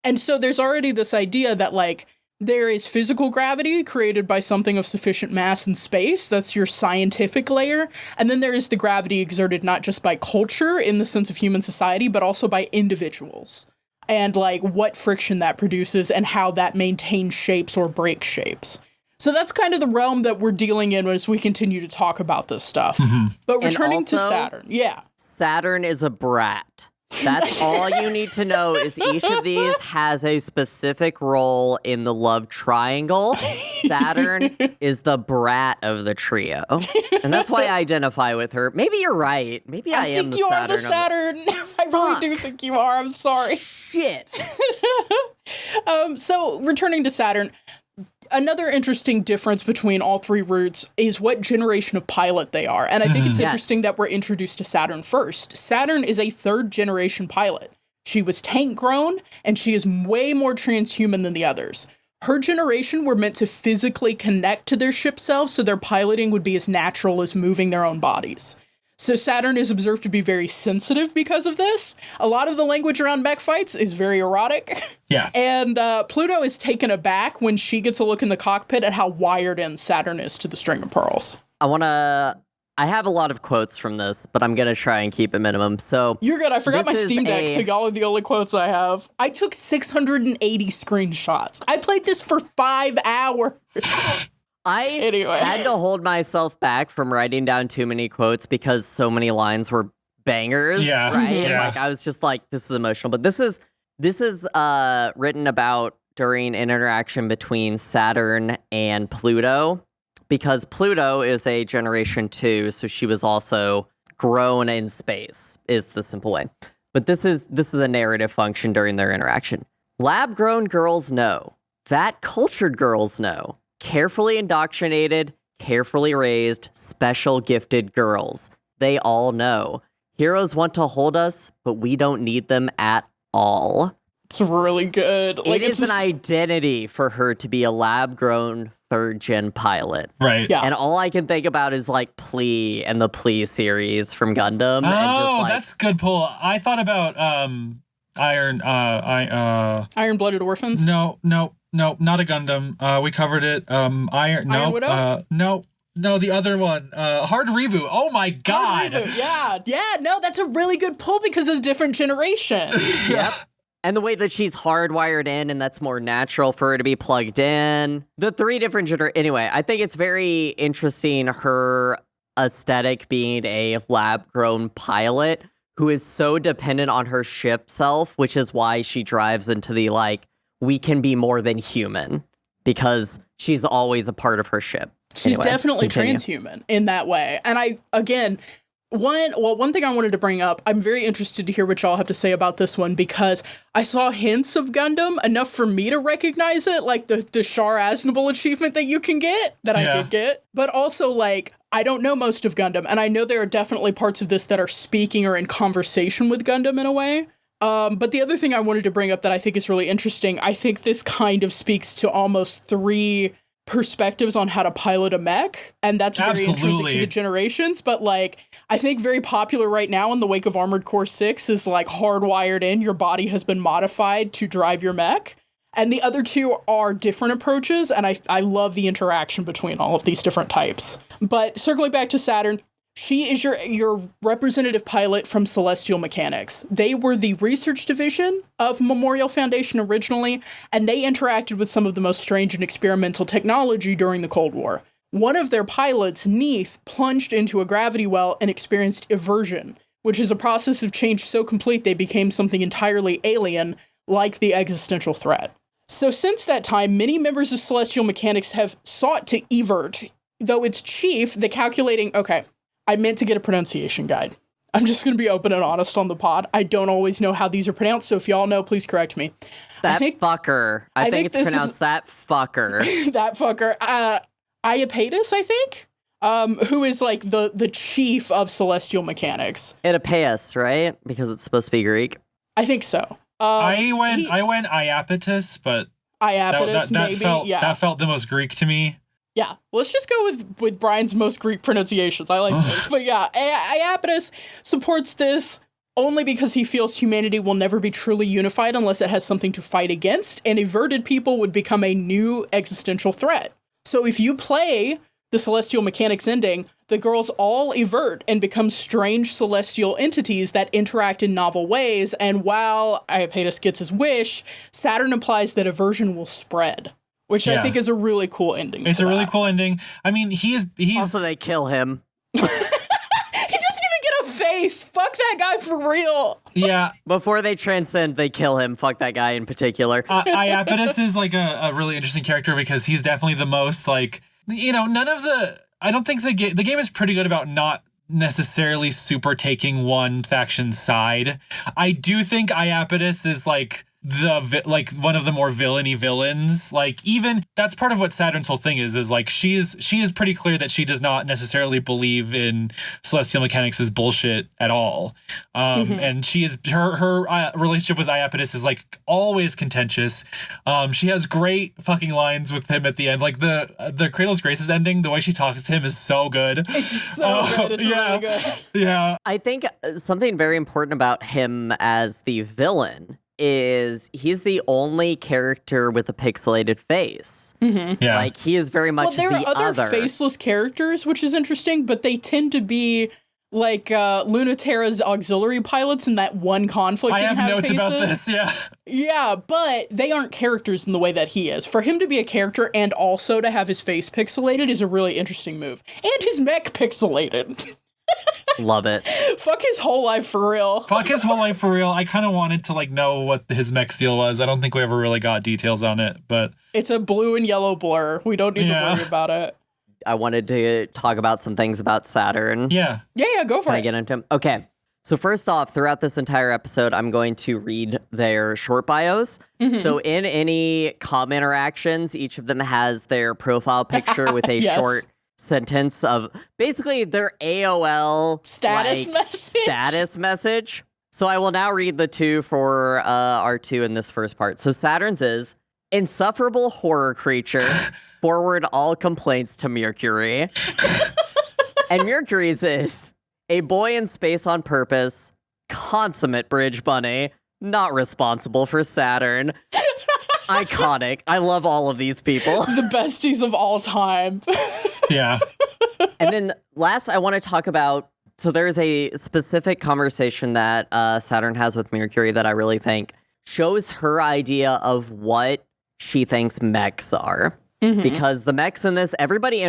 And so there's already this idea that, like, there is physical gravity created by something of sufficient mass and space. That's your scientific layer. And then there is the gravity exerted not just by culture in the sense of human society, but also by individuals. And like what friction that produces and how that maintains shapes or breaks shapes. So that's kind of the realm that we're dealing in as we continue to talk about this stuff. Mm-hmm. But returning to Saturn. Yeah.
Saturn is a brat. That's all you need to know is each of these has a specific role in the love triangle. Saturn is the brat of the trio. And that's why I identify with her. Maybe you're right. Maybe I am the Saturn.
I think you are the Saturn. I really do think you are. I'm sorry.
Shit.
So returning to Saturn, another interesting difference between all three roots is what generation of pilot they are. And I think it's interesting that we're introduced to Saturn first. Saturn is a third generation pilot. She was tank grown, and she is way more transhuman than the others. Her generation were meant to physically connect to their ship selves, so their piloting would be as natural as moving their own bodies. So Saturn is observed to be very sensitive because of this. A lot of the language around mech fights is very erotic.
Yeah.
And Pluto is taken aback when she gets a look in the cockpit at how wired in Saturn is to the string of pearls.
I have a lot of quotes from this, but I'm going to try and keep it minimum. So
you're good. I forgot my Steam Deck, so y'all are the only quotes I have. I took 680 screenshots. I played this for 5 hours.
I had to hold myself back from writing down too many quotes because so many lines were bangers, right?
Yeah.
Like I was just like, this is emotional. But this is written about during an interaction between Saturn and Pluto, because Pluto is a generation 2, so she was also grown in space, is the simple way. But this is a narrative function during their interaction. Lab-grown girls know. That cultured girls know. Carefully indoctrinated, carefully raised, special gifted girls. They all know. Heroes want to hold us, but we don't need them at all.
It's really good.
It is an identity for her to be a lab-grown third-gen pilot.
Right.
Yeah.
And all I can think about is like Plea and the Plea series from Gundam.
Oh,
and just like,
that's a good pull. I thought about
Iron-Blooded Orphans?
No, not a Gundam. We covered it. Iron
Widow?
No, the other one. Hard Reboot. Oh my god.
Yeah, no, that's a really good pull because of the different generation.
Yep. And the way that she's hardwired in, and that's more natural for her to be plugged in. The three different Anyway, I think it's very interesting, her aesthetic being a lab-grown pilot who is so dependent on her ship self, which is why she drives into the, like, we can be more than human, because she's always a part of her ship.
She's definitely
continue.
transhuman in that way. And one thing I wanted to bring up, I'm very interested to hear what y'all have to say about this one, because I saw hints of Gundam, enough for me to recognize it, like the Char Aznable achievement that you can get, that I did get. But also, like, I don't know most of Gundam, and I know there are definitely parts of this that are speaking or in conversation with Gundam in a way. But the other thing I wanted to bring up that I think is really interesting, I think this kind of speaks to almost 3 perspectives on how to pilot a mech, and that's very intrinsic to the generations. But like, I think very popular right now in the wake of Armored Core 6 is like hardwired in, your body has been modified to drive your mech. And the other 2 are different approaches, and I love the interaction between all of these different types. But circling back to Saturn, she is your representative pilot from Celestial Mechanics. They were the research division of Memorial Foundation originally, and they interacted with some of the most strange and experimental technology during the Cold War. One of their pilots, Neith, plunged into a gravity well and experienced eversion, which is a process of change so complete they became something entirely alien, like the existential threat. So since that time, many members of Celestial Mechanics have sought to evert, though its chief, the calculating... Okay, I meant to get a pronunciation guide. I'm just going to be open and honest on the pod. I don't always know how these are pronounced, so if y'all know, please correct me.
That fucker. I think it's pronounced that fucker.
That fucker. Iapetus, I think, who is like the chief of Celestial Mechanics.
Oedipus, right? Because it's supposed to be Greek.
I think so.
I went Iapetus, but
Iapetus, maybe.
That felt the most Greek to me.
Yeah, let's just go with Brian's most Greek pronunciations. I like this. But yeah, Iapetus supports this only because he feels humanity will never be truly unified unless it has something to fight against, and everted people would become a new existential threat. So if you play the Celestial Mechanics ending, the girls all evert and become strange celestial entities that interact in novel ways, and while Iapetus gets his wish, Saturn implies that aversion will spread. Which I think is a really cool ending.
It's a really cool ending. I mean, he's
also they kill him.
He doesn't even get a face. Fuck that guy for real.
Yeah.
Before they transcend, they kill him. Fuck that guy in particular.
Iapetus is like a really interesting character because he's definitely the most like, I don't think the game is pretty good about not necessarily super taking one faction's side. I do think Iapetus is like one of the more villainy villains. Like, even that's part of what Saturn's whole thing is like she is pretty clear that she does not necessarily believe in celestial mechanics' bullshit at all. And she is her relationship with Iapetus is like always contentious. She has great fucking lines with him at the end. Like the Cradle's Graces ending, the way she talks to him is so good.
It's so good. It's really good.
Yeah.
I think something very important about him as the villain is he's the only character with a pixelated face.
Yeah.
Like, he is very much
there
the
are other faceless characters, which is interesting, but they tend to be like Lunaterra's auxiliary pilots in that one conflict.
I have notes
faces.
about this, yeah.
Yeah, but they aren't characters in the way that he is. For him to be a character and also to have his face pixelated is a really interesting move. And his mech pixelated.
Love it.
Fuck his whole life for real.
Fuck his whole life for real. I kind of wanted to like know what his mech deal was. I don't think we ever really got details on it, but
it's a blue and yellow blur. We don't need to worry about it.
I wanted to talk about some things about Saturn.
Yeah,
go for
Can
it.
I get into him? Okay. So first off, throughout this entire episode, I'm going to read their short bios. So in any comm interactions, each of them has their profile picture with a
Yes.
short sentence of basically their AOL status message. So I will now read the two for our two in this first part. So Saturn's is insufferable horror creature. Forward all complaints to Mercury. And Mercury's is a boy in space on purpose, consummate bridge bunny, not responsible for Saturn. Iconic. I love all of these people.
The besties of all time.
yeah.
And then last, I want to talk about, so there's a specific conversation that Saturn has with Mercury that I really think shows her idea of what she thinks mechs are. Because the mechs in this, everybody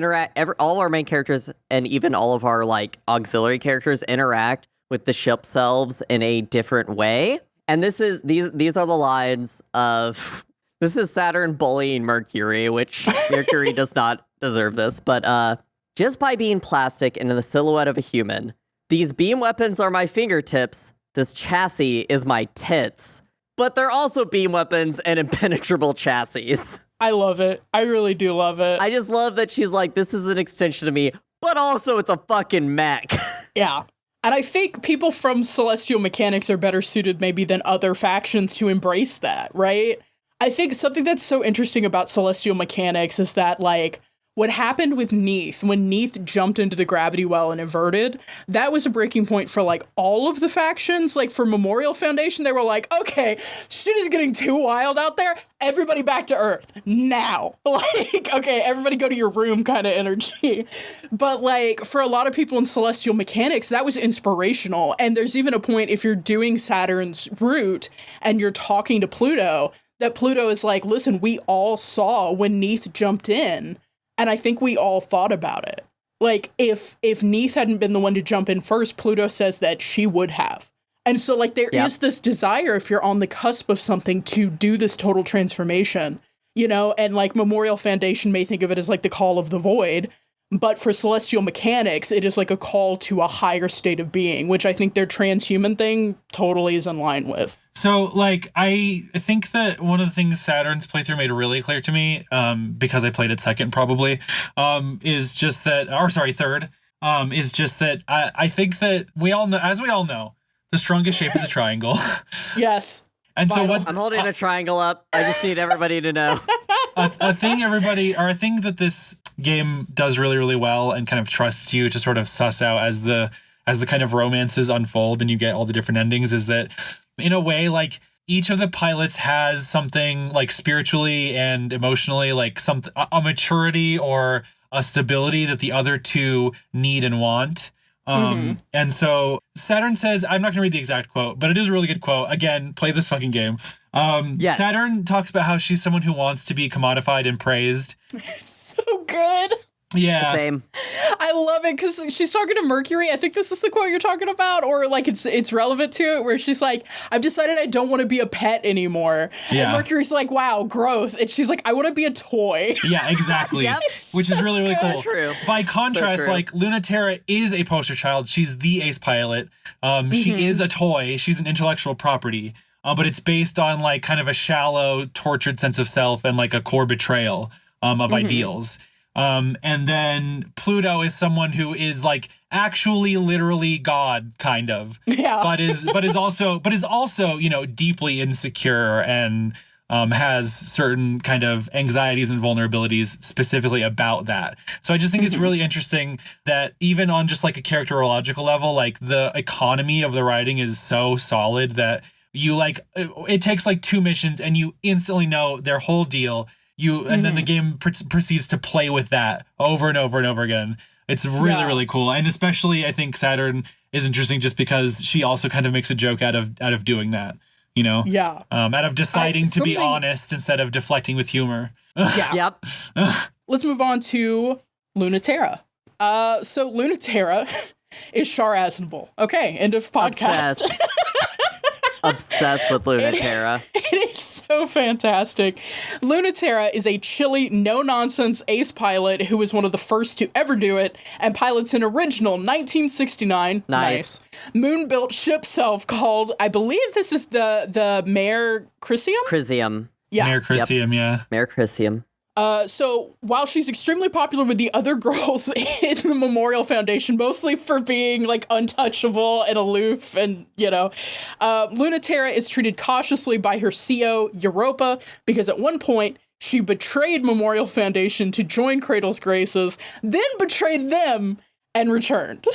all our main characters and even all of our like auxiliary characters interact with the ship selves in a different way. And these are the lines of, this is Saturn bullying Mercury, which Mercury does not deserve this, but just by being plastic into the silhouette of a human, these beam weapons are my fingertips, this chassis is my tits, but they're also beam weapons and impenetrable chassis.
I love it. I really do love it.
I just love that she's like, this is an extension of me, but also it's a fucking mech.
Yeah. And I think people from Celestial Mechanics are better suited maybe than other factions to embrace that, right? I think something that's so interesting about Celestial Mechanics is that, like, what happened with Neath, when Neath jumped into the gravity well and inverted, that was a breaking point for, like, all of the factions. Like, for Memorial Foundation, they were like, okay, shit is getting too wild out there. Everybody back to Earth. Now. Like, okay, everybody go to your room kind of energy. But, like, for a lot of people in Celestial Mechanics, that was inspirational. And there's even a point, if you're doing Saturn's route and you're talking to Pluto, that Pluto is like, listen, we all saw when Neath jumped in. And I think we all thought about it. Like, if Neath hadn't been the one to jump in first, Pluto says that she would have. And so, like, there is this desire, if you're on the cusp of something, to do this total transformation, you know? And, like, Memorial Foundation may think of it as, like, the call of the void. But for Celestial Mechanics, it is, like, a call to a higher state of being, which I think their transhuman thing totally is in line with.
So, like, I think that one of the things Saturn's playthrough made really clear to me, because I played it second probably, is just that, or sorry, third, is just that I think that we all know, the strongest shape is a triangle.
Yes.
And so what
I'm holding a triangle up. I just need everybody to know.
a thing that this game does really, really well and kind of trusts you to sort of suss out as the kind of romances unfold and you get all the different endings is that, in a way, like, each of the pilots has something, like, spiritually and emotionally, like, a maturity or a stability that the other two need and want. And so Saturn says, I'm not gonna read the exact quote, but it is a really good quote. Again, play this fucking game.
Yes.
Saturn talks about how she's someone who wants to be commodified and praised.
So good.
Yeah.
Same.
I love it because she's talking to Mercury. I think this is the quote you're talking about, or like it's relevant to it, where she's like, I've decided I don't want to be a pet anymore.
Yeah.
And Mercury's like, wow, growth. And she's like, I want to be a toy.
Yeah, exactly.
Yep.
Which is really, really cool.
True.
By contrast,
true.
like Lunaterra is a poster child. She's the ace pilot. She is a toy. She's an intellectual property. But it's based on like kind of a shallow, tortured sense of self and like a core betrayal of ideals. And then Pluto is someone who is like actually literally God, kind of.
Yeah.
But is also, you know, deeply insecure and has certain kind of anxieties and vulnerabilities specifically about that. So I just think it's really interesting that even on just like a characterological level, like the economy of the writing is so solid that you like, it takes like 2 missions and you instantly know their whole deal. And then the game proceeds to play with that over and over and over again. It's really, really cool. And especially I think Saturn is interesting just because she also kind of makes a joke out of doing that, you know?
Yeah.
Out of deciding to be honest instead of deflecting with humor.
Yeah.
Yep.
Let's move on to Lunaterra. So Lunaterra is Char Aznavour. Okay, end of podcast.
Obsessed. Obsessed with Lunaterra.
It is so fantastic. Lunaterra is a chilly, no-nonsense ace pilot who was one of the first to ever do it and pilots an original 1969
Nice.
moon-built ship self called, I believe this is the Mare Crisium?
Crisium.
Yeah.
Mare Crisium, yeah.
Mare Crisium.
So while she's extremely popular with the other girls in the Memorial Foundation, mostly for being like untouchable and aloof and, you know, Lunaterra is treated cautiously by her CO, Europa, because at one point she betrayed Memorial Foundation to join Cradle's Graces, then betrayed them and returned.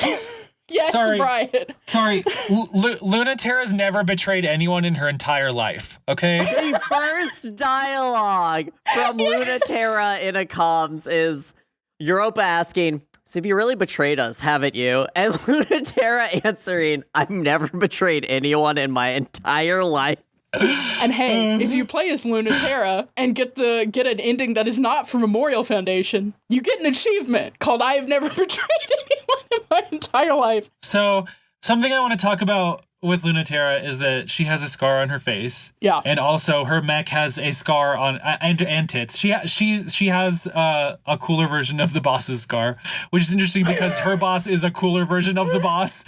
Yes,
Sorry.
Brian.
Sorry, Lunaterra's never betrayed anyone in her entire life, okay?
The first dialogue from Lunaterra in a comms is Europa asking, so have you really betrayed us, haven't you? And Lunaterra answering, I've never betrayed anyone in my entire life.
And hey, if you play as Lunaterra and get an ending that is not for Memorial Foundation, you get an achievement called I have never betrayed anyone in my entire life.
So something I want to talk about with Lunaterra is that she has a scar on her face.
Yeah.
And also her mech has a scar on and tits. She has a cooler version of the boss's scar, which is interesting because her boss is a cooler version of the boss.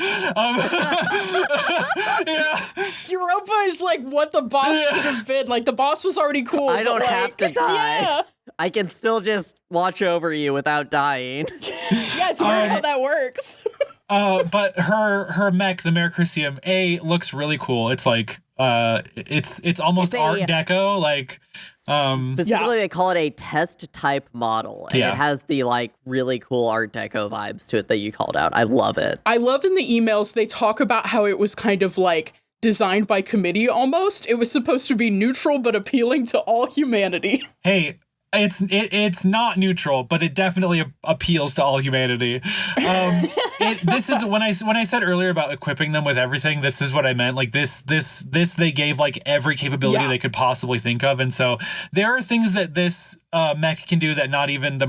Yeah.
Europa is like what the boss should have been. Like the boss was already cool.
I don't
but, like,
have to die.
Yeah.
I can still just watch over you without dying.
Yeah, it's weird how that works.
But her mech, the Mare Crisium, looks really cool. It's like it's almost
It's a-
Art Deco, like
Specifically, they call it a test type model. And
Yeah.
it has the like really cool Art Deco vibes to it that you called out. I love it.
I love in the emails they talk about how it was kind of like designed by committee almost. It was supposed to be neutral but appealing to all humanity.
hey, it's not neutral, but it definitely appeals to all humanity. This is when I said earlier about equipping them with everything. This is what I meant. Like this they gave like every capability they could possibly think of, and so there are things that this mech can do that not even the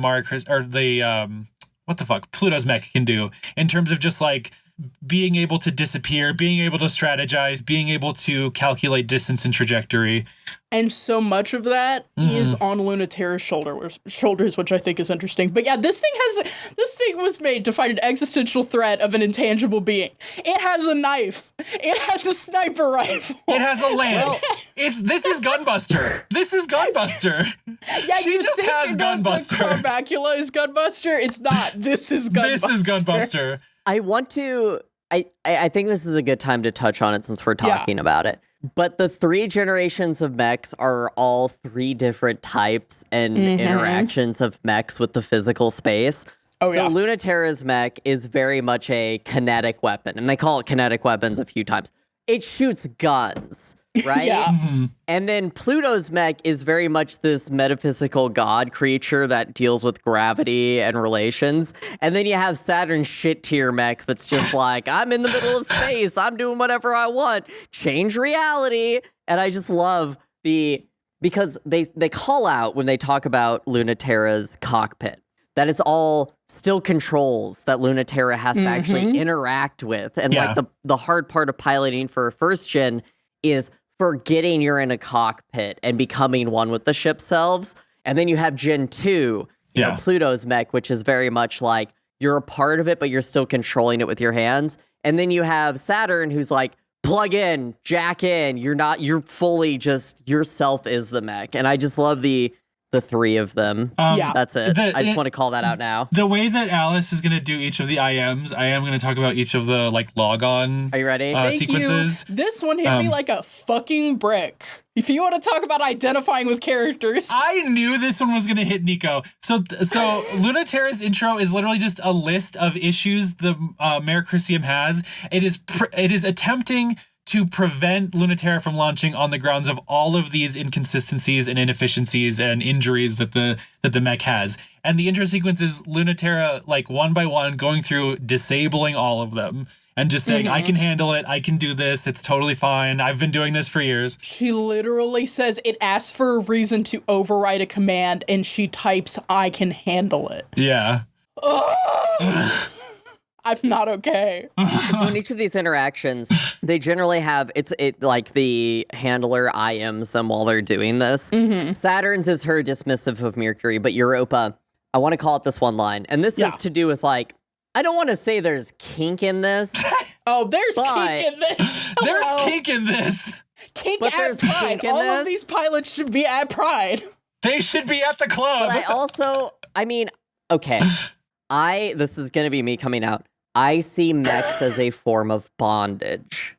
Pluto's mech can do in terms of just like being able to disappear, being able to strategize, being able to calculate distance and trajectory.
And so much of that is on Lunaterra's shoulders, which I think is interesting. But yeah, this thing was made to fight an existential threat of an intangible being. It has a knife. It has a sniper rifle.
It has a lance. This is Gunbuster. This is Gunbuster.
Yeah,
She just has Gunbuster.
Carbacula is Gunbuster. It's not. This is Gunbuster.
This is Gunbuster.
I want to. I think this is a good time to touch on it since we're talking about it. But the 3 generations of mechs are all 3 different types and interactions of mechs with the physical space. So Lunaterra's mech is very much a kinetic weapon, and they call it kinetic weapons a few times. It shoots guns, right? And then Pluto's mech is very much this metaphysical god creature that deals with gravity and relations. And then you have Saturn's shit tier mech that's just like, I'm in the middle of space. I'm doing whatever I want. Change reality. And I just love because they call out when they talk about Lunaterra's cockpit. that it's all still controls that Lunaterra has to actually interact with. And like the hard part of piloting for first gen is forgetting you're in a cockpit and becoming one with the ship selves. And then you have Gen 2, you know, Pluto's mech, which is very much like you're a part of it, but you're still controlling it with your hands. And then you have Saturn, who's like, plug in, jack in. You're fully just, yourself is the mech. And I just love the three of them. That's it. I just want to call that out now.
The way that Alice is going to do each of the IMs, I am going to talk about each of the like logon.
Are you ready?
Sequences.
You. This one hit me like a fucking brick. If you want to talk about identifying with characters.
I knew this one was going to hit Nico. So Lunaterra's intro is literally just a list of issues the Mare has. It is attempting to prevent Lunaterra from launching on the grounds of all of these inconsistencies and inefficiencies and injuries that the mech has. And the intro sequence is Lunaterra, like, one by one, going through disabling all of them and just saying, I can handle it, I can do this, it's totally fine, I've been doing this for years.
She literally says it asks for a reason to override a command, and she types, I can handle it.
Yeah.
I'm not okay.
So in each of these interactions, they generally have, it like the handler IMs them while they're doing this. Saturn's is her dismissive of Mercury, but Europa, I want to call it this one line. And this is to do with like, I don't want to say there's kink in this.
There's kink in this.
There's kink in this.
Kink at Pride. All of these pilots should be at Pride.
They should be at the club.
But this is going to be me coming out. I see mechs as a form of bondage.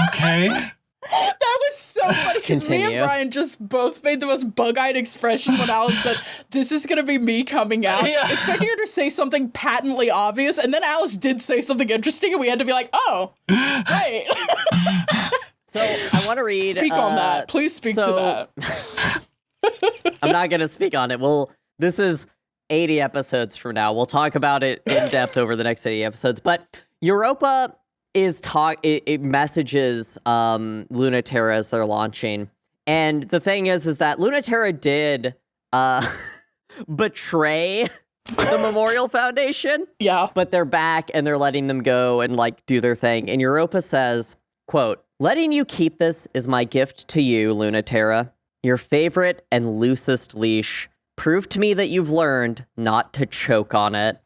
Okay.
That was so funny because me and Brian just both made the most bug-eyed expression when Alice said, this is going to be me coming out.
Yeah.
Expecting her to say something patently obvious, and then Alice did say something interesting, and we had to be like, oh, right.
So I want to read...
Speak on that. Please speak to that.
I'm not going to speak on it. Well, this is 80 episodes from now. We'll talk about it in depth over the next 80 episodes. But Europa is it messages Lunaterra as they're launching. And the thing is that Lunaterra did betray the Memorial Foundation.
Yeah.
But they're back and they're letting them go and like do their thing. And Europa says, quote, letting you keep this is my gift to you, Lunaterra. Your favorite and loosest leash. Prove to me that you've learned not to choke on it.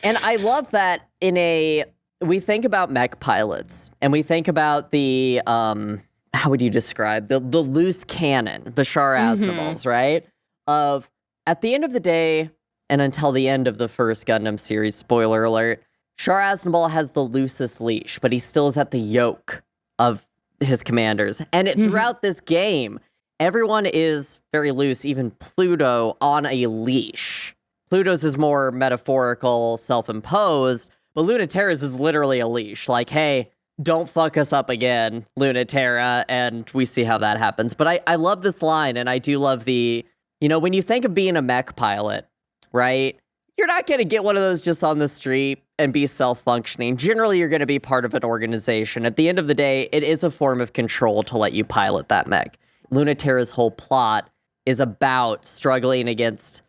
And I love that we think about mech pilots and we think about the, how would you describe the loose cannon, the Char Aznavours, right? Of at the end of the day and until the end of the first Gundam series, spoiler alert, Char Aznavour has the loosest leash, but he still is at the yoke of his commanders. And throughout this game, everyone is very loose, even Pluto on a leash. Pluto's is more metaphorical, self-imposed, but Lunaterra's is literally a leash. Like, hey, don't fuck us up again, Lunaterra, and we see how that happens. But I love this line, and I do love when you think of being a mech pilot, right? You're not going to get one of those just on the street and be self-functioning. Generally, you're going to be part of an organization. At the end of the day, it is a form of control to let you pilot that mech. Lunaterra's whole plot is about struggling against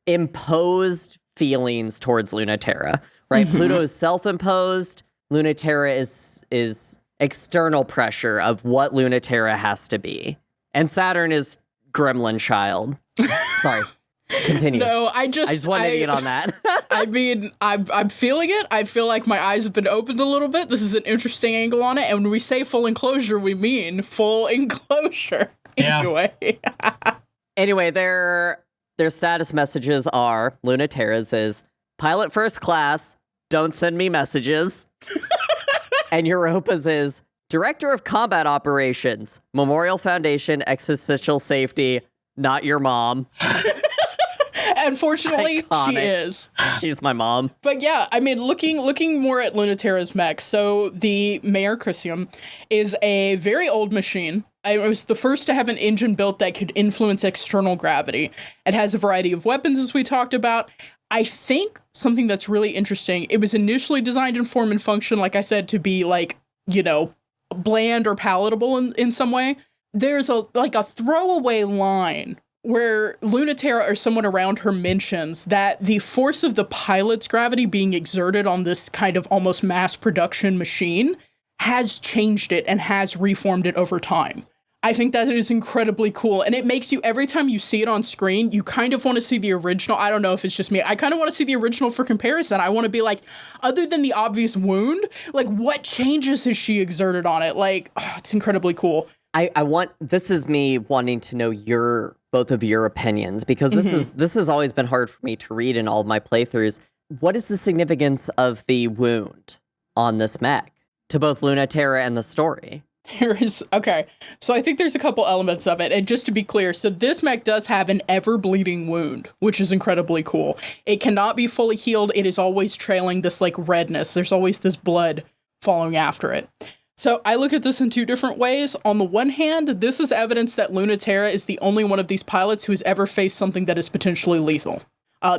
imposed feelings towards Lunaterra, right? Pluto is self-imposed. Lunaterra is external pressure of what Lunaterra has to be. And Saturn is gremlin child. Sorry. Continue.
No, I just
wanted to get on that.
I mean, I'm feeling it. I feel like my eyes have been opened a little bit. This is an interesting angle on it. And when we say full enclosure, we mean full enclosure.
Yeah.
Anyway,
their status messages are, Lunaterra's is, pilot first class, don't send me messages. And Europa's is, director of combat operations, Memorial Foundation, existential safety, not your mom.
Unfortunately,
Iconic.
she is.
She's my mom.
But yeah, I mean, looking more at Lunaterra's mech, so the Mare is a very old machine. It was the first to have an engine built that could influence external gravity. It has a variety of weapons, as we talked about. I think something that's really interesting, it was initially designed in form and function, like I said, to be like, bland or palatable in some way. There's a throwaway line where Lunaterra or someone around her mentions that the force of the pilot's gravity being exerted on this kind of almost mass production machine has changed it and has reformed it over time. I think that is incredibly cool. And it makes you, every time you see it on screen, you kind of want to see the original. I don't know if it's just me. I kind of want to see the original for comparison. I want to be like, other than the obvious wound, like what changes has she exerted on it? Like, it's incredibly cool.
This is me wanting to know both of your opinions, because this has always been hard for me to read in all of my playthroughs. What is the significance of the wound on this mech to both Lunaterra and the story?
Okay, so I think there's a couple elements of it. And just to be clear, so this mech does have an ever-bleeding wound, which is incredibly cool. It cannot be fully healed. It is always trailing this, like, redness. There's always this blood following after it. So I look at this in two different ways. On the one hand, this is evidence that Lunaterra is the only one of these pilots who has ever faced something that is potentially lethal.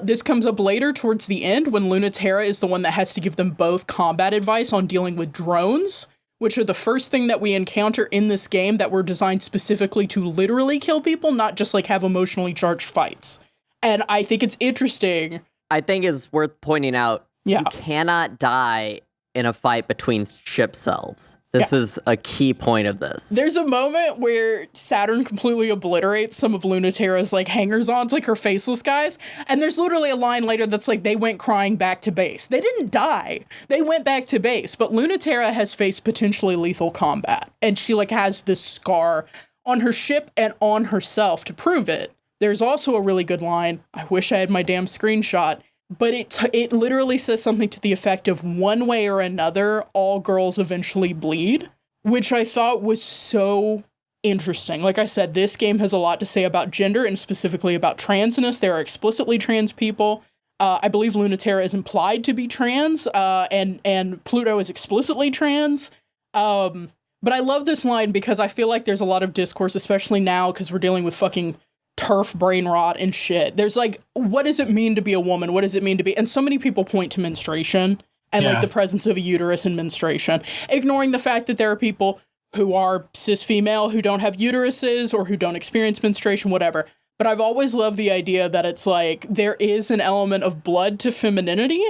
This comes up later towards the end when Lunaterra is the one that has to give them both combat advice on dealing with drones, which are the first thing that we encounter in this game that were designed specifically to literally kill people, not just like have emotionally charged fights. And I think it's interesting.
I think it's worth pointing out, you cannot die in a fight between ship selves. This is a key point of this.
There's a moment where Saturn completely obliterates some of Lunaterra's like hangers-ons, like her faceless guys. And there's literally a line later that's like, they went crying back to base. They didn't die. They went back to base. But Lunaterra has faced potentially lethal combat. And she like has this scar on her ship and on herself to prove it. There's also a really good line. I wish I had my damn screenshot. But it literally says something to the effect of one way or another, all girls eventually bleed, which I thought was so interesting. Like I said, this game has a lot to say about gender and specifically about transness. There are explicitly trans people. I believe Lunaterra is implied to be trans, and Pluto is explicitly trans. But I love this line because I feel like there's a lot of discourse, especially now because we're dealing with fucking turf brain rot and shit. There's like, what does it mean to be a woman? What does it mean to be? And so many people point to menstruation and like the presence of a uterus in menstruation, ignoring the fact that there are people who are cis female who don't have uteruses or who don't experience menstruation, whatever. But I've always loved the idea that it's like there is an element of blood to femininity.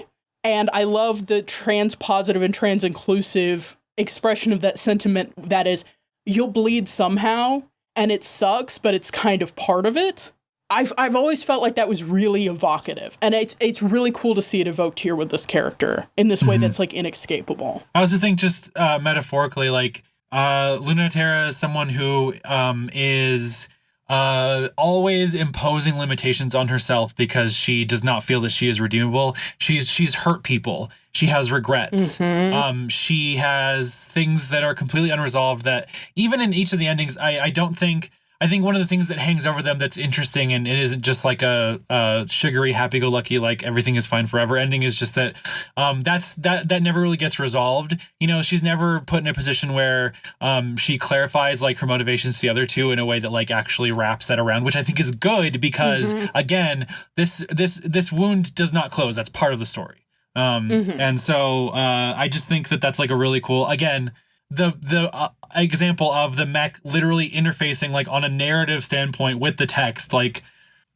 And I love the trans positive and trans inclusive expression of that sentiment that is, you'll bleed somehow. And it sucks, but it's kind of part of it. I've always felt like that was really evocative. And it's really cool to see it evoked here with this character in this way that's like inescapable.
I also think just metaphorically, like Lunaterra is someone who is always imposing limitations on herself because she does not feel that she is redeemable. She's hurt people. She has regrets. She has things that are completely unresolved that even in each of the endings, I think one of the things that hangs over them that's interesting, and it isn't just like a sugary, happy-go-lucky, like everything is fine forever ending, is just that that never really gets resolved. You know, she's never put in a position where she clarifies like her motivations to the other two in a way that like actually wraps that around, which I think is good because again, this wound does not close. That's part of the story. And so I just think that that's like a really cool, again, the example of the mech literally interfacing like on a narrative standpoint with the text. Like,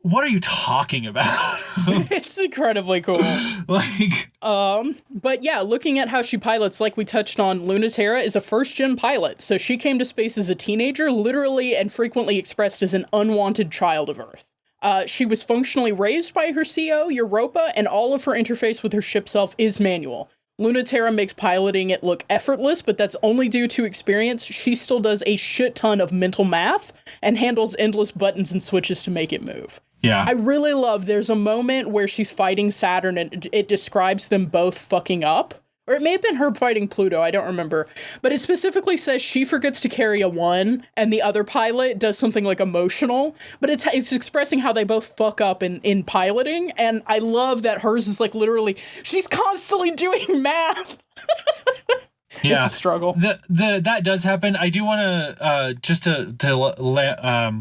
what are you talking about?
It's incredibly cool. But yeah, looking at how she pilots, like we touched on, Lunaterra is a first-gen pilot. So she came to space as a teenager, literally and frequently expressed as an unwanted child of Earth. She was functionally raised by her CO, Europa, and all of her interface with her ship self is manual. Lunaterra makes piloting it look effortless, but that's only due to experience. She still does a shit ton of mental math and handles endless buttons and switches to make it move.
Yeah.
I really love, there's a moment where she's fighting Saturn and it describes them both fucking up. Or it may have been her fighting Pluto, I don't remember. But it specifically says she forgets to carry a 1, and the other pilot does something like emotional. But it's expressing how they both fuck up in piloting, and I love that hers is like literally, she's constantly doing math.
Yeah.
It's a struggle.
That does happen. I do want to just to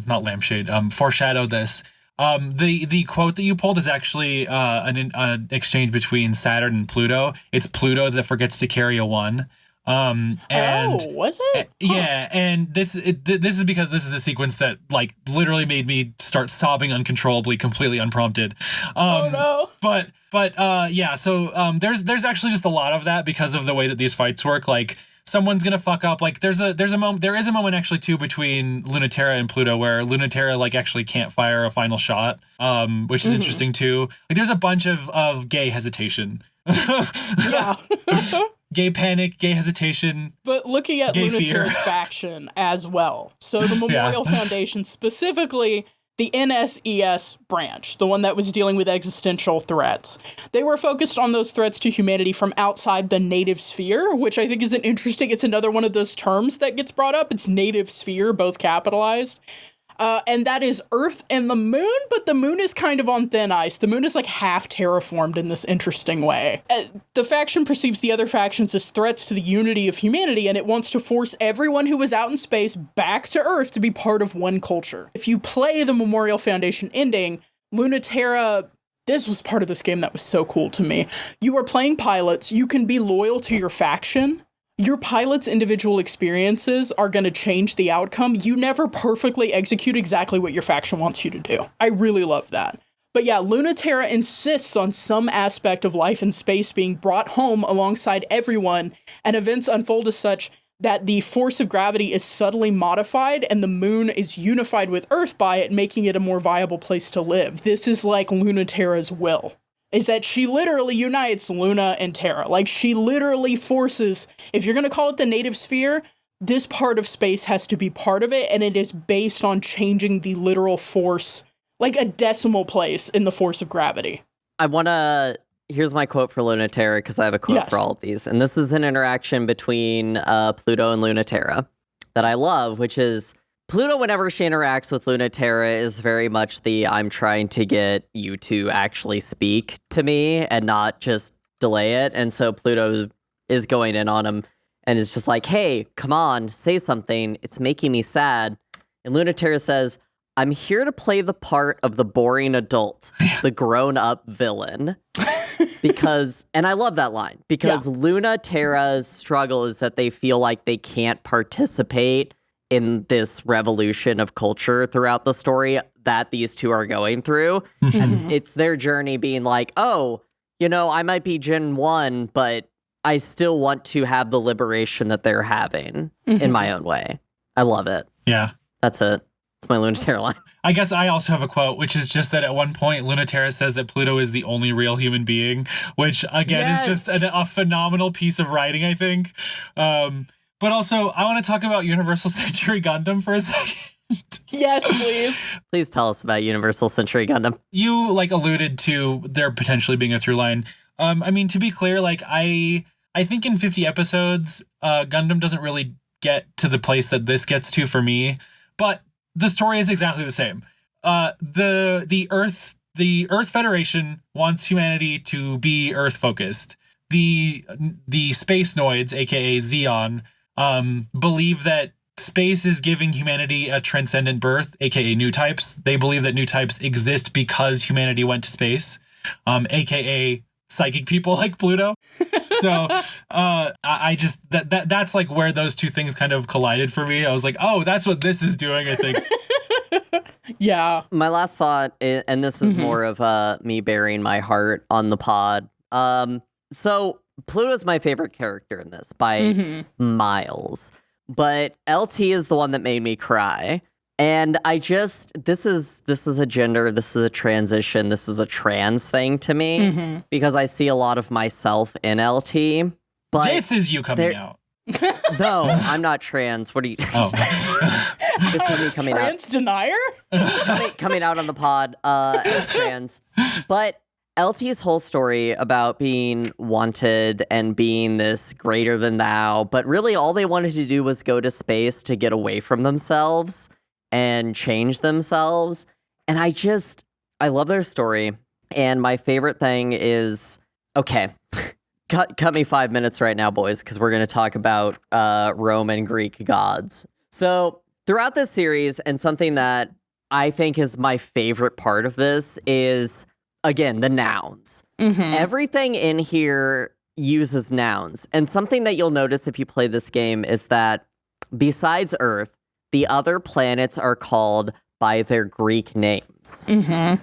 not lampshade, foreshadow this. The quote that you pulled is actually an exchange between Saturn and Pluto. It's Pluto that forgets to carry a 1. And
was it?
Yeah, and this is because this is the sequence that like literally made me start sobbing uncontrollably, completely unprompted.
Oh no!
But yeah. So there's actually just a lot of that because of the way that these fights work. Like someone's gonna fuck up. Like there is a moment actually too between Lunaterra and Pluto where Lunaterra like actually can't fire a final shot, which is interesting too. Like there's a bunch of gay hesitation.
Yeah.
Gay panic, gay hesitation.
But looking at Lunaterra's faction as well. So the Memorial Foundation, specifically the NSES branch, the one that was dealing with existential threats. They were focused on those threats to humanity from outside the native sphere, which I think is it's another one of those terms that gets brought up. It's native sphere, both capitalized. And that is Earth and the moon, but the moon is kind of on thin ice. The moon is like half terraformed in this interesting way. The faction perceives the other factions as threats to the unity of humanity, and it wants to force everyone who is out in space back to Earth to be part of one culture. If you play the Memorial Foundation ending, Lunaterra, this was part of this game that was so cool to me. You are playing pilots, you can be loyal to your faction. Your pilot's individual experiences are going to change the outcome. You never perfectly execute exactly what your faction wants you to do. I really love that. But yeah, Lunaterra insists on some aspect of life in space being brought home alongside everyone, and events unfold as such that the force of gravity is subtly modified and the moon is unified with Earth by it, making it a more viable place to live. This is like Lunaterra's will. Is that she literally unites Luna and Terra. Like, she literally forces, if you're going to call it the native sphere, this part of space has to be part of it, and it is based on changing the literal force, like a decimal place in the force of gravity.
Here's my quote for Lunaterra, because I have a quote for all of these, and this is an interaction between Pluto and Lunaterra that I love, which is, Pluto, whenever she interacts with Lunaterra, is very much I'm trying to get you to actually speak to me and not just delay it. And so Pluto is going in on him and is just like, hey, come on, say something. It's making me sad. And Lunaterra says, I'm here to play the part of the boring adult, the grown-up villain. And I love that line, because Lunaterra's struggle is that they feel like they can't participate in this revolution of culture throughout the story that these two are going through. And it's their journey being like, oh, I might be Gen 1, but I still want to have the liberation that they're having in my own way. I love it.
Yeah.
That's it. It's my Lunaterra line.
I guess I also have a quote, which is just that at one point, Lunaterra says that Pluto is the only real human being, which, again, is just a phenomenal piece of writing, I think. But also, I want to talk about Universal Century Gundam for a second.
Yes, please.
Please tell us about Universal Century Gundam.
You alluded to there potentially being a through line. I mean, to be clear, I think in 50 episodes, Gundam doesn't really get to the place that this gets to for me. But the story is exactly the same. The Earth Federation wants humanity to be Earth focused. The space noids, aka Xeon, believe that space is giving humanity a transcendent birth, aka new types. They believe that new types exist because humanity went to space, aka psychic people like Pluto. So I just that's like where those two things kind of collided for me. I was like, oh, that's what this is doing, I think.
Yeah.
My last thought, and this is more of me bearing my heart on the pod. So Pluto's my favorite character in this by miles, but LT is the one that made me cry. And this is a gender, this is a transition, this is a trans thing to me, because I see a lot of myself in LT. But
this is you coming out.
No, I'm not trans. What are you? Oh. This is me coming out.
Trans denier?
coming out on the pod as trans. But LT's whole story about being wanted and being this greater than thou, but really all they wanted to do was go to space to get away from themselves and change themselves. And I love their story. And my favorite thing is, okay, cut me 5 minutes right now, boys, because we're going to talk about Roman Greek gods. So throughout this series, and something that I think is my favorite part of this is, again, the nouns. Everything in here uses nouns. And something that you'll notice if you play this game is that besides Earth, the other planets are called by their Greek names,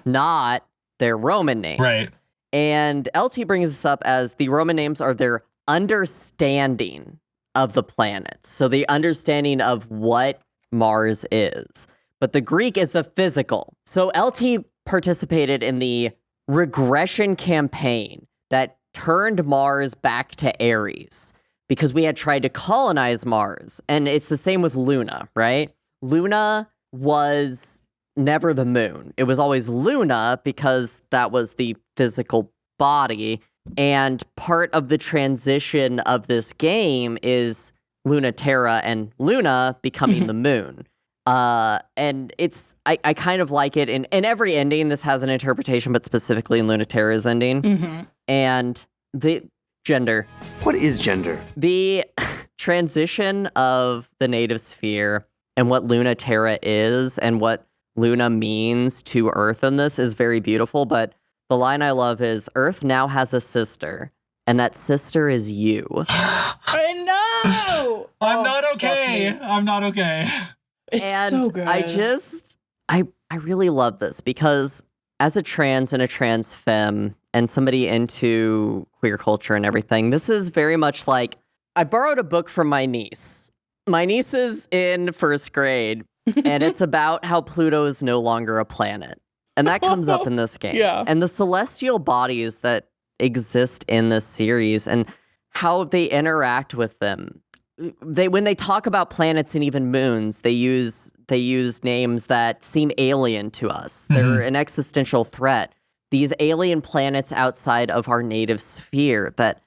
not their Roman names.
Right.
And LT brings this up as the Roman names are their understanding of the planets. So the understanding of what Mars is. But the Greek is the physical. So LT participated in the regression campaign that turned Mars back to Aries because we had tried to colonize Mars. And it's the same with Luna, right? Luna was never the moon. It was always Luna because that was the physical body. And part of the transition of this game is Lunaterra and Luna becoming the moon. And I kind of like it in every ending. This has an interpretation, but specifically in Lunaterra's ending. And the gender.
What is gender?
The transition of the native sphere and what Lunaterra is and what Luna means to Earth in this is very beautiful. But the line I love is, Earth now has a sister, and that sister is you.
I know!
I'm not okay. I'm not okay.
It's so good.
I really love this because as a trans and a trans femme and somebody into queer culture and everything, this is very much like, I borrowed a book from my niece. My niece is in first grade, and it's about how Pluto is no longer a planet. And that comes up in this game.
Yeah.
And the celestial bodies that exist in this series and how they interact with them. When they talk about planets and even moons, they use names that seem alien to us. They're an existential threat. These alien planets outside of our native sphere that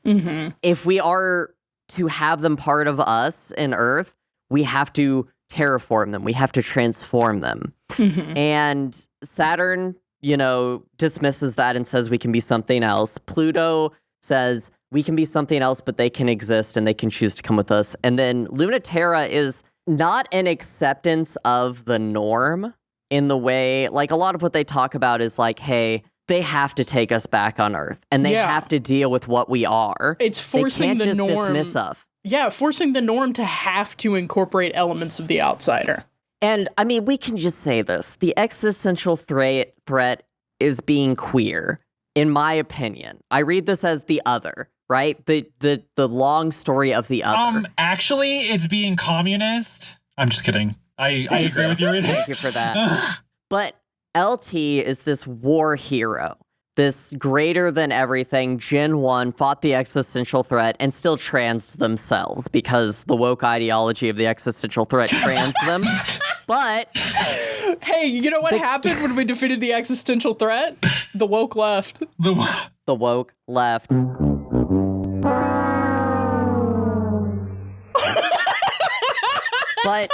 if we are to have them part of us in Earth, we have to terraform them. We have to transform them. And Saturn, dismisses that and says we can be something else. Pluto says we can be something else, but they can exist and they can choose to come with us. And then Lunaterra is not an acceptance of the norm in the way, like a lot of what they talk about is like, hey, they have to take us back on Earth and they have to deal with what we are.
It's forcing
they can't
the
just
norm.
dismiss us.
Yeah, forcing the norm to have to incorporate elements of the outsider.
And I mean, we can just say this. The existential threat is being queer, in my opinion. I read this as the other, right? The long story of the other.
Actually, it's being communist. I'm just kidding. I agree with your reading.
Thank you for that. But LT is this war hero, this greater than everything. Gen 1 fought the existential threat and still trans themselves because the woke ideology of the existential threat trans them. But
hey, you know what happened when we defeated the existential threat? The woke left.
The woke left. But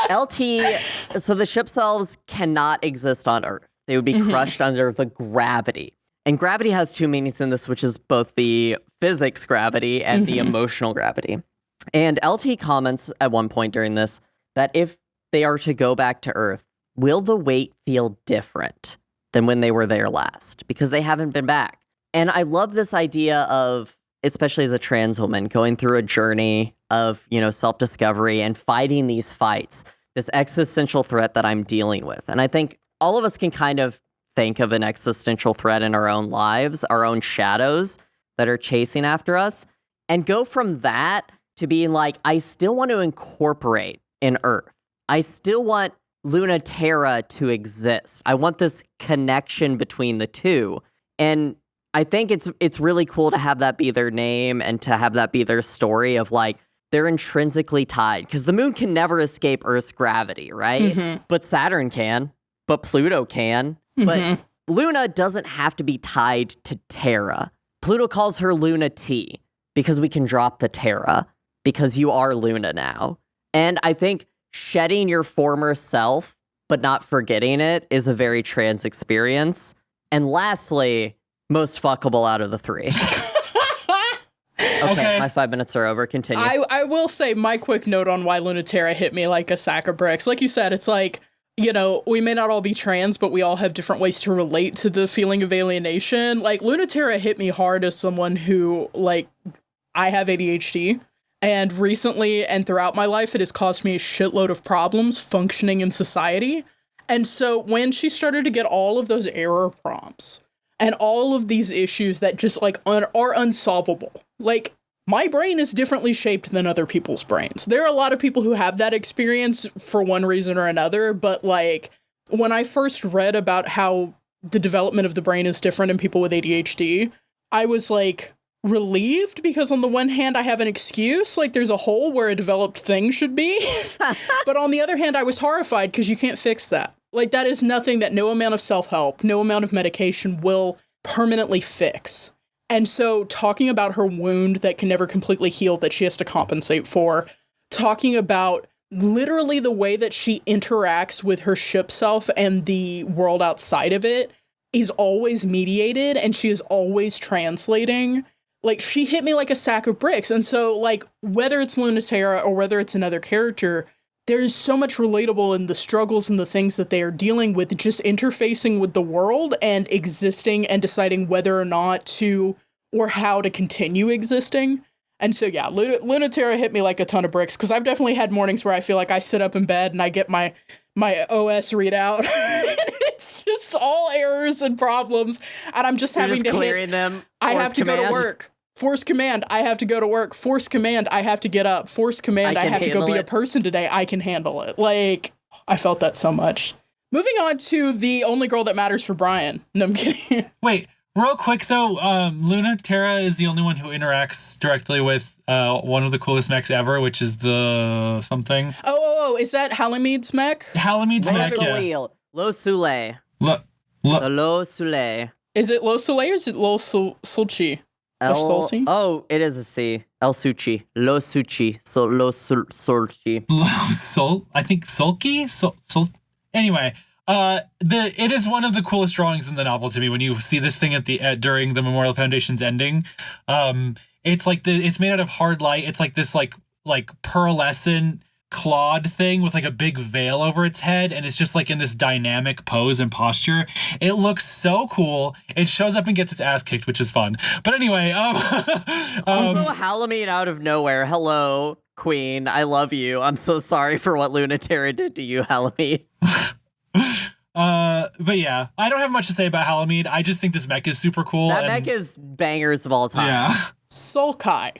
LT, so the ship selves cannot exist on Earth. They would be crushed under the gravity. And gravity has two meanings in this, which is both the physics gravity and the emotional gravity. And LT comments at one point during this that if they are to go back to Earth, will the weight feel different than when they were there last? Because they haven't been back. And I love this idea of, especially as a trans woman, going through a journey of, self-discovery and fighting these fights, this existential threat that I'm dealing with. And I think all of us can kind of think of an existential threat in our own lives, our own shadows that are chasing after us, and go from that to being like, I still want to incorporate in Earth. I still want Lunaterra to exist. I want this connection between the two. And I think it's really cool to have that be their name and to have that be their story of like, they're intrinsically tied because the moon can never escape Earth's gravity, right? But Saturn can, but Pluto can, but Luna doesn't have to be tied to Terra. Pluto calls her Luna T because we can drop the Terra because you are Luna now. And I think shedding your former self, but not forgetting it is a very trans experience. And lastly, most fuckable out of the three. Okay, my 5 minutes are over. Continue.
I will say my quick note on why Lunaterra hit me like a sack of bricks. Like you said, it's like, you know, we may not all be trans, but we all have different ways to relate to the feeling of alienation. Like, Lunaterra hit me hard as someone who, like, I have ADHD. And recently and throughout my life, it has caused me a shitload of problems functioning in society. And so when she started to get all of those error prompts and all of these issues that just, like, are unsolvable, like, my brain is differently shaped than other people's brains. There are a lot of people who have that experience for one reason or another, but, like, when I first read about how the development of the brain is different in people with ADHD, I was, like, relieved because on the one hand, I have an excuse, like, there's a hole where a developed thing should be. But on the other hand, I was horrified because you can't fix that. Like, that is nothing that no amount of self-help, no amount of medication will permanently fix. And so talking about her wound that can never completely heal that she has to compensate for, talking about literally the way that she interacts with her ship self and the world outside of it is always mediated and she is always translating. Like, she hit me like a sack of bricks. And so, like, whether it's Lunaterra or whether it's another character, there is so much relatable in the struggles and the things that they are dealing with, just interfacing with the world and existing and deciding whether or not to or how to continue existing. And so, yeah, Lunaterra hit me like a ton of bricks because I've definitely had mornings where I feel like I sit up in bed and I get my OS readout. It's just all errors and problems. And I'm just having to
clearing them.
I have to go to work. Force command, I have to go to work. Force command, I have to get up. Force command, I have to go be a person today. I can handle it. Like, I felt that so much. Moving on to the only girl that matters for Brian. No, I'm kidding.
Wait, real quick though, Lunaterra is the only one who interacts directly with one of the coolest mechs ever, which is the something.
Oh, is that Halamede's mech?
Halamede's mech, yeah.
Lo Soleil. Lo Soleil.
Is it Lo Soleil or is it Lo Sulci?
It is a C. El Suchi. Lo Suchi. So Lo Sulci.
I think Sulky? Anyway, it is one of the coolest drawings in the novel to me when you see this thing at the during the Memorial Foundation's ending. It's like it's made out of hard light. It's like this like pearlescent clawed thing with like a big veil over its head, and it's just like in this dynamic pose and posture. It looks so cool. It shows up and gets its ass kicked, which is fun. But anyway,
also Halamede out of nowhere. Hello, Queen. I love you. I'm so sorry for what Lunaterra did to you, Halamede.
But yeah, I don't have much to say about Halamede. I just think this mech is super cool.
That mech is bangers of all time.
Yeah.
Sulkai.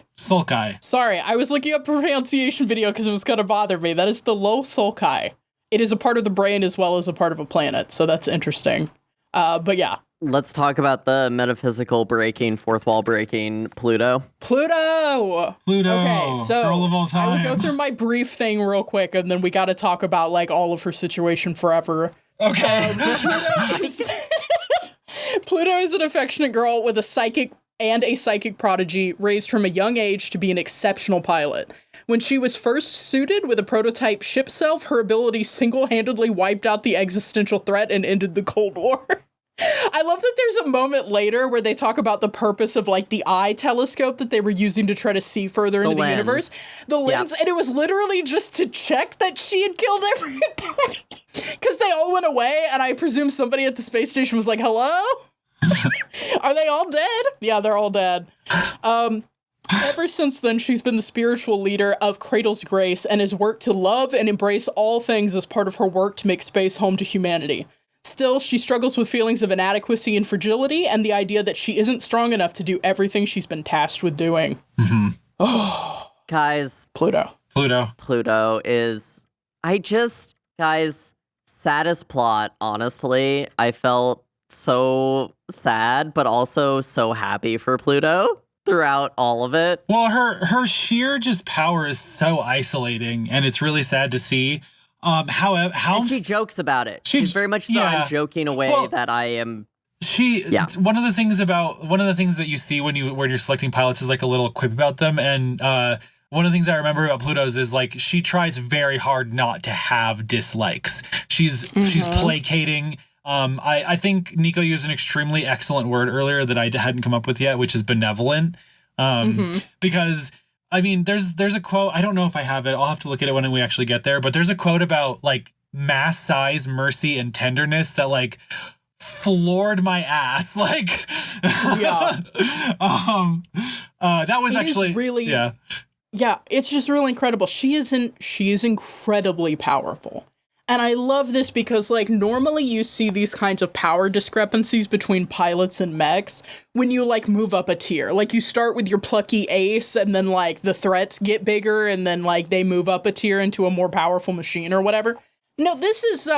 Sorry, I was looking up a pronunciation video because it was going to bother me. That is the Lo Sulkai. It is a part of the brain as well as a part of a planet, so that's interesting. But yeah.
Let's talk about the metaphysical breaking, fourth wall breaking Pluto.
Pluto! Okay, so
girl of all time.
I will go through my brief thing real quick, and then we got to talk about, like, all of her situation forever.
Okay.
Pluto is an affectionate girl with a psychic prodigy, raised from a young age to be an exceptional pilot. When she was first suited with a prototype ship self, her abilities single-handedly wiped out the existential threat and ended the Cold War. I love that there's a moment later where they talk about the purpose of, like, the eye telescope that they were using to try to see further into the universe. The lens, and it was literally just to check that she had killed everybody. Because they all went away, and I presume somebody at the space station was like, hello? Are they all dead? Yeah, they're all dead. Ever since then, she's been the spiritual leader of Cradle's Grace and has worked to love and embrace all things as part of her work to make space home to humanity. Still, she struggles with feelings of inadequacy and fragility and the idea that she isn't strong enough to do everything she's been tasked with doing.
Mm-hmm.
Oh,
guys.
Pluto is... Guys,
saddest plot, honestly. I felt so sad, but also so happy for Pluto throughout all of it.
Well, her sheer just power is so isolating, and it's really sad to see. And
she jokes about it. She's very much so I'm joking away that I am.
One of the things that you see when you're selecting pilots is like a little quip about them, and one of the things I remember about Pluto's is like she tries very hard not to have dislikes. She's placating. I think Nico used an extremely excellent word earlier that I hadn't come up with yet, which is benevolent. Because I mean, there's a quote. I don't know if I have it. I'll have to look at it when we actually get there. But there's a quote about like mass size, mercy, and tenderness that like floored my ass. Like,
Yeah.
That was
It is
actually
really-
yeah.
Yeah, it's just really incredible. She is incredibly powerful. And I love this because, like, normally you see these kinds of power discrepancies between pilots and mechs when you, like, move up a tier. Like, you start with your plucky ace, and then, like, the threats get bigger, and then, like, they move up a tier into a more powerful machine or whatever. No, this is,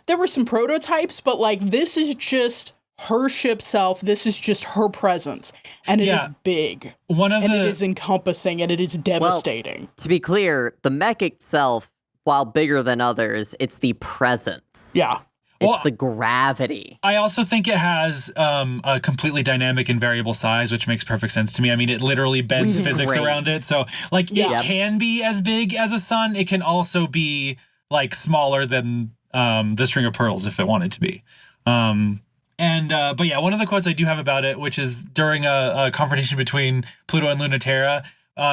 there were some prototypes, but, like, this is just her ship self. This is just her presence. And it is big. And it is encompassing, and it is devastating.
To be clear, the mech itself, while bigger than others, it's the presence.
Yeah.
It's the gravity.
I also think it has a completely dynamic and variable size, which makes perfect sense to me. I mean, it literally bends physics around it. So, like, it can be as big as a sun. It can also be, like, smaller than the string of pearls if it wanted to be. But yeah, one of the quotes I do have about it, which is during a confrontation between Pluto and Lunaterra,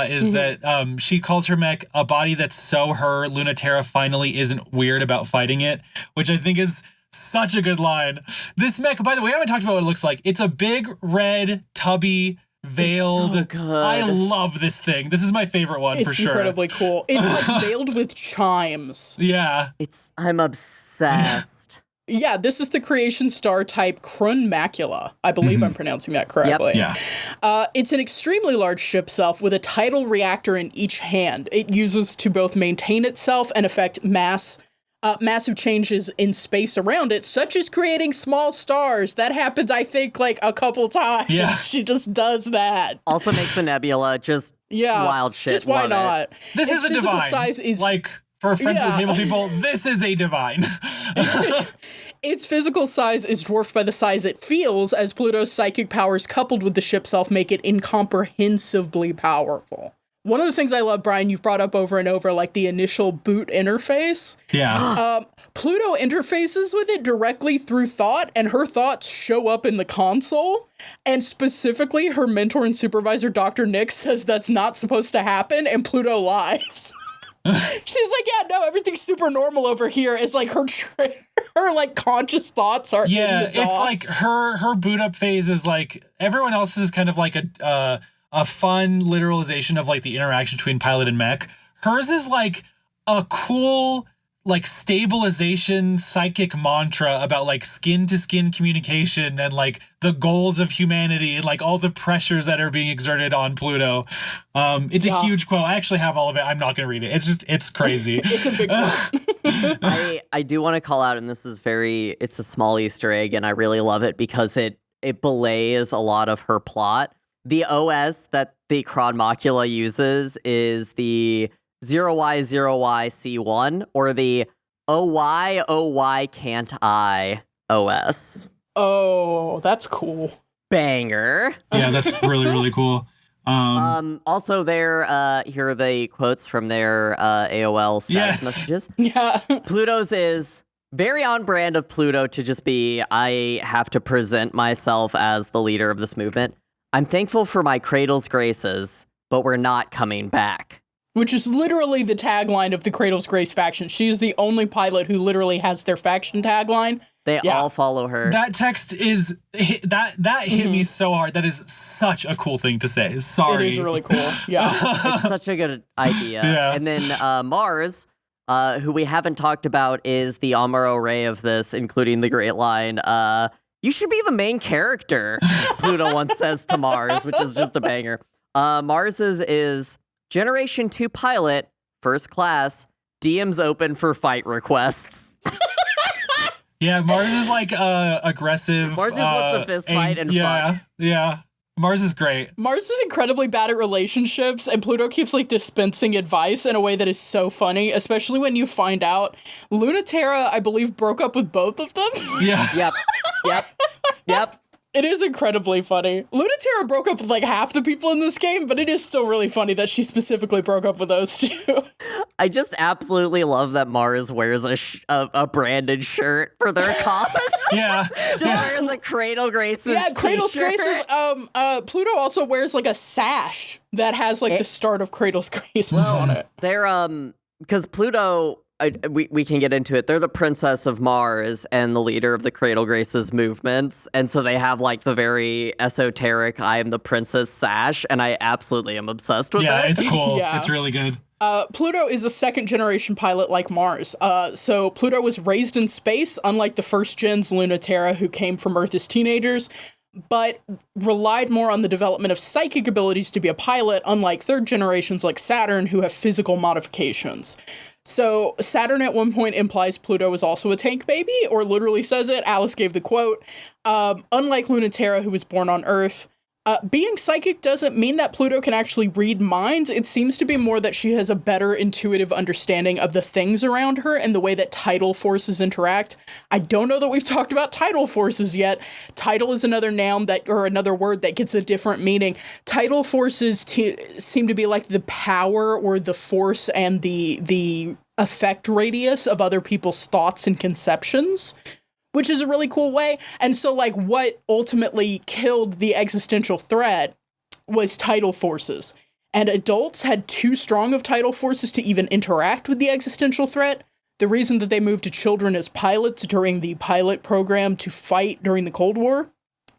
is that she calls her mech a body that's so her. Lunaterra finally isn't weird about fighting it, which I think is such a good line. This mech, by the way, I haven't talked about what it looks like. It's a big, red, tubby, veiled.
It's so good.
I love this thing. This is my favorite one for sure.
It's incredibly cool. It's like veiled with chimes.
Yeah.
I'm obsessed.
Yeah, this is the creation star type Krun Macula. I believe I'm pronouncing that correctly.
Yeah.
It's an extremely large ship self with a tidal reactor in each hand. It uses to both maintain itself and affect massive changes in space around it, such as creating small stars. That happens, I think, like a couple times.
Yeah.
She just does that.
Also makes a nebula, just wild shit.
Just why
Love
not?
it.
This is a
physical
divine.
size is
like, for Friends of the Table people, this is a divine.
Its physical size is dwarfed by the size it feels, as Pluto's psychic powers coupled with the ship self make it incomprehensibly powerful. One of the things I love, Brian, you've brought up over and over, like the initial boot interface.
Yeah.
Pluto interfaces with it directly through thought, and her thoughts show up in the console. And specifically, her mentor and supervisor, Dr. Nick, says that's not supposed to happen, and Pluto lies. She's like, yeah, no, everything's super normal over here. It's like her like conscious thoughts are in the
it's
DOS.
like her boot up phase is like everyone else is kind of like a fun literalization of like the interaction between pilot and mech. Hers is like a cool like stabilization psychic mantra about like skin to skin communication and like the goals of humanity and like all the pressures that are being exerted on Pluto. It's a huge quote. I actually have all of it. I'm not going to read it. It's crazy.
It's a big quote.
I do want to call out, and this is it's a small Easter egg, and I really love it because it belays a lot of her plot. The OS that the Kron Macula uses is the 0Y0YC1 or the OY can't I OS.
Oh, that's cool.
Banger.
Yeah, that's really, really cool.
Also here are the quotes from their AOL status messages.
Yeah.
Pluto's is very on brand of Pluto to just be, I have to present myself as the leader of this movement. I'm thankful for my cradle's graces, but we're not coming back.
Which is literally the tagline of the Cradle's Grace faction. She is the only pilot who literally has their faction tagline.
They all follow her.
That text is that hit me so hard. That is such a cool thing to say. Sorry.
It is really cool. Yeah.
It's such a good idea.
Yeah.
And then Mars, who we haven't talked about, is the Amuro Ray of this, including the great line, you should be the main character, Pluto once says to Mars, which is just a banger. Mars's is Generation 2 pilot, first class, DMs open for fight requests.
Yeah, Mars is like aggressive.
Mars just wants a fist fight and fuck.
Yeah. Mars is great.
Mars is incredibly bad at relationships, and Pluto keeps like dispensing advice in a way that is so funny, especially when you find out Lunaterra, I believe, broke up with both of them.
Yeah.
Yep.
It is incredibly funny. Lunaterra broke up with like half the people in this game, but it is still really funny that she specifically broke up with those two.
I just absolutely love that Mars wears a branded shirt for their cause.
Yeah.
Just wears a Cradle Graces
Cradle's
t-shirt.
Graces. Pluto also wears like a sash that has like the start of Cradle's Graces on it.
They're because Pluto we can get into it. They're the princess of Mars and the leader of the Cradle Graces movements. And so they have like the very esoteric, I am the princess sash. And I absolutely am obsessed with it.
Yeah, it's cool.
Yeah.
It's really good.
Pluto is a second-generation pilot like Mars. So Pluto was raised in space, unlike the first-gens Lunaterra, who came from Earth as teenagers, but relied more on the development of psychic abilities to be a pilot, unlike third generations like Saturn, who have physical modifications. So Saturn at one point implies Pluto is also a tank baby, or literally says it. Alice gave the quote. Unlike Lunaterra, who was born on Earth, being psychic doesn't mean that Pluto can actually read minds. It seems to be more that she has a better intuitive understanding of the things around her and the way that tidal forces interact. I don't know that we've talked about tidal forces yet. Tidal is another noun or another word that gets a different meaning. Tidal forces seem to be like the power or the force and the effect radius of other people's thoughts and conceptions, which is a really cool way. And so, like, what ultimately killed the existential threat was tidal forces. And adults had too strong of tidal forces to even interact with the existential threat. The reason that they moved to children as pilots during the pilot program to fight during the Cold War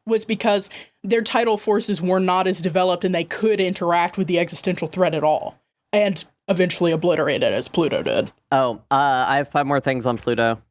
was because their tidal forces were not as developed and they could interact with the existential threat at all. And eventually obliterate it, as Pluto did.
I have 5 more things on Pluto.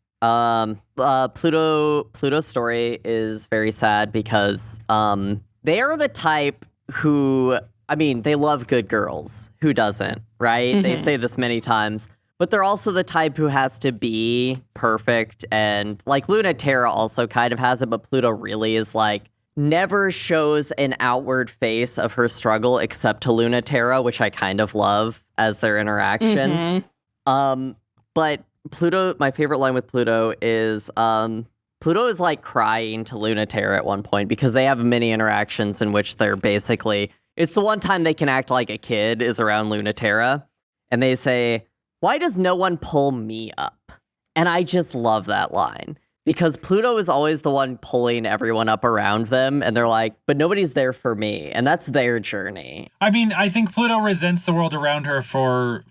Pluto's story is very sad because they are the type who, I mean, they love good girls. Who doesn't, right? Mm-hmm. They say this many times, but they're also the type who has to be perfect. And like Lunaterra also kind of has it, but Pluto really is like never shows an outward face of her struggle except to Lunaterra, which I kind of love as their interaction. Mm-hmm. But Pluto, my favorite line with Pluto is Pluto is like crying to Lunaterra at one point because they have many interactions in which they're basically, it's the one time they can act like a kid is around Lunaterra. And they say, why does no one pull me up? And I just love that line because Pluto is always the one pulling everyone up around them. And they're like, but nobody's there for me. And that's their journey.
I mean, I think Pluto resents the world around her for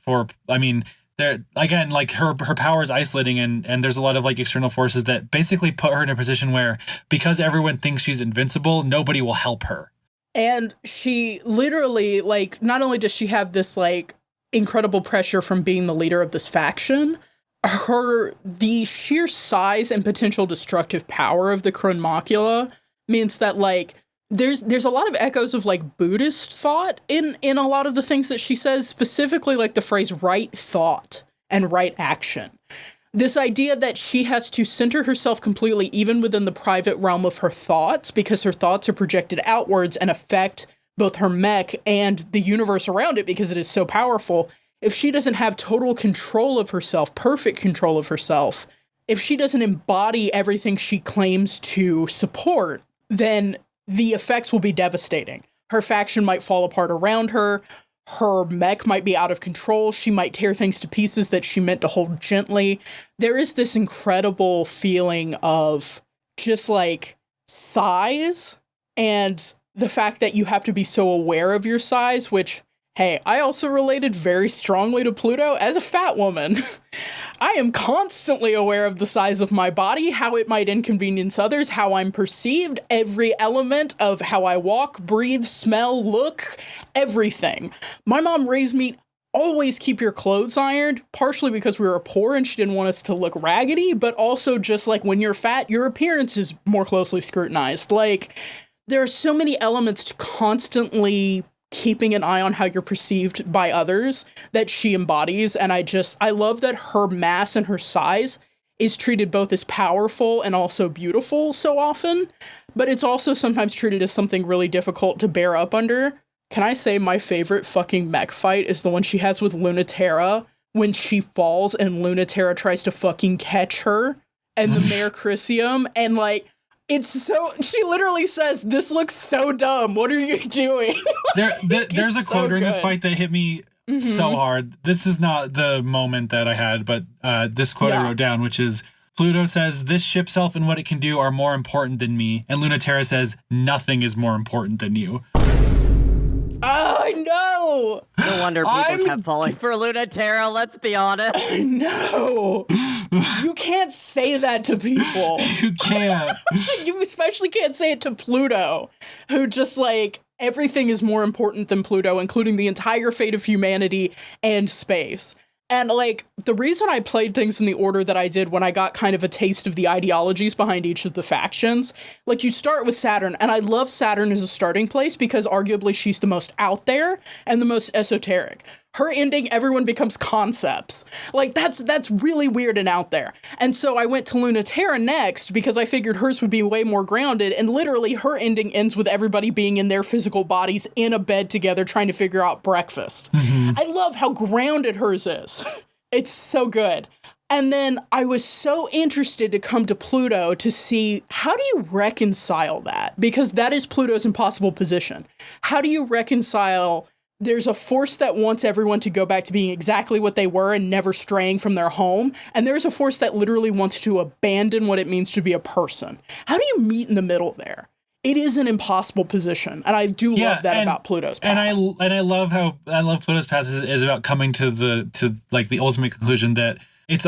I mean, there again, like her power is isolating, and there's a lot of like external forces that basically put her in a position where because everyone thinks she's invincible, nobody will help her.
And she literally, like, not only does she have this like incredible pressure from being the leader of this faction, the sheer size and potential destructive power of the Crown Macula means that like there's a lot of echoes of like Buddhist thought in a lot of the things that she says, specifically like the phrase right thought and right action. This idea that she has to center herself completely even within the private realm of her thoughts because her thoughts are projected outwards and affect both her mech and the universe around it because it is so powerful. If she doesn't have total control of herself, perfect control of herself, if she doesn't embody everything she claims to support, then the effects will be devastating. Her faction might fall apart around her. Her mech might be out of control. She might tear things to pieces that she meant to hold gently. There is this incredible feeling of just like size and the fact that you have to be so aware of your size, which, hey, I also related very strongly to Pluto as a fat woman. I am constantly aware of the size of my body, how it might inconvenience others, how I'm perceived, every element of how I walk, breathe, smell, look, everything. My mom raised me, always keep your clothes ironed, partially because we were poor and she didn't want us to look raggedy, but also just like when you're fat, your appearance is more closely scrutinized. Like, there are so many elements to constantly keeping an eye on how you're perceived by others that she embodies. And I love that her mass and her size is treated both as powerful and also beautiful so often, but it's also sometimes treated as something really difficult to bear up under. Can I say my favorite fucking mech fight is the one she has with Lunaterra when she falls and Lunaterra tries to fucking catch her and the Mare Crisium, and like, she literally says, this looks so dumb. What are you doing?
There's a quote during this fight that hit me so hard. This is not the moment that I had, but this quote I wrote down, which is, Pluto says, this ship self and what it can do are more important than me. And Lunaterra says, nothing is more important than you.
I know.
No wonder people kept falling for Lunaterra, let's be honest.
No. You can't say that to people.
You can't.
You especially can't say it to Pluto, who just like everything is more important than Pluto, including the entire fate of humanity and space. And like the reason I played things in the order that I did when I got kind of a taste of the ideologies behind each of the factions, like you start with Saturn, and I love Saturn as a starting place because arguably she's the most out there and the most esoteric. Her ending, everyone becomes concepts. Like that's really weird and out there. And so I went to Lunaterra next because I figured hers would be way more grounded, and literally her ending ends with everybody being in their physical bodies in a bed together trying to figure out breakfast. I love how grounded hers is. It's so good. And then I was so interested to come to Pluto to see, how do you reconcile that? Because that is Pluto's impossible position. How do you reconcile there's a force that wants everyone to go back to being exactly what they were and never straying from their home, and there's a force that literally wants to abandon what it means to be a person. How do you meet in the middle there? It is an impossible position, and I do love that about Pluto's path.
And I love Pluto's path is about coming to the ultimate conclusion that it's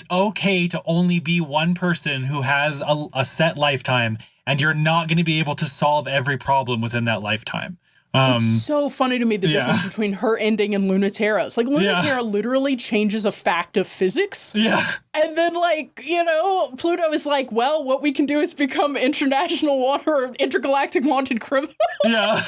okay to only be one person who has a set lifetime, and you're not going to be able to solve every problem within that lifetime.
It's so funny to me, the difference between her ending and Lunaterra's. Like, Lunaterra literally changes a fact of physics. Yeah. And then, like, you know, Pluto is like, well, what we can do is become intergalactic wanted criminals. Yeah.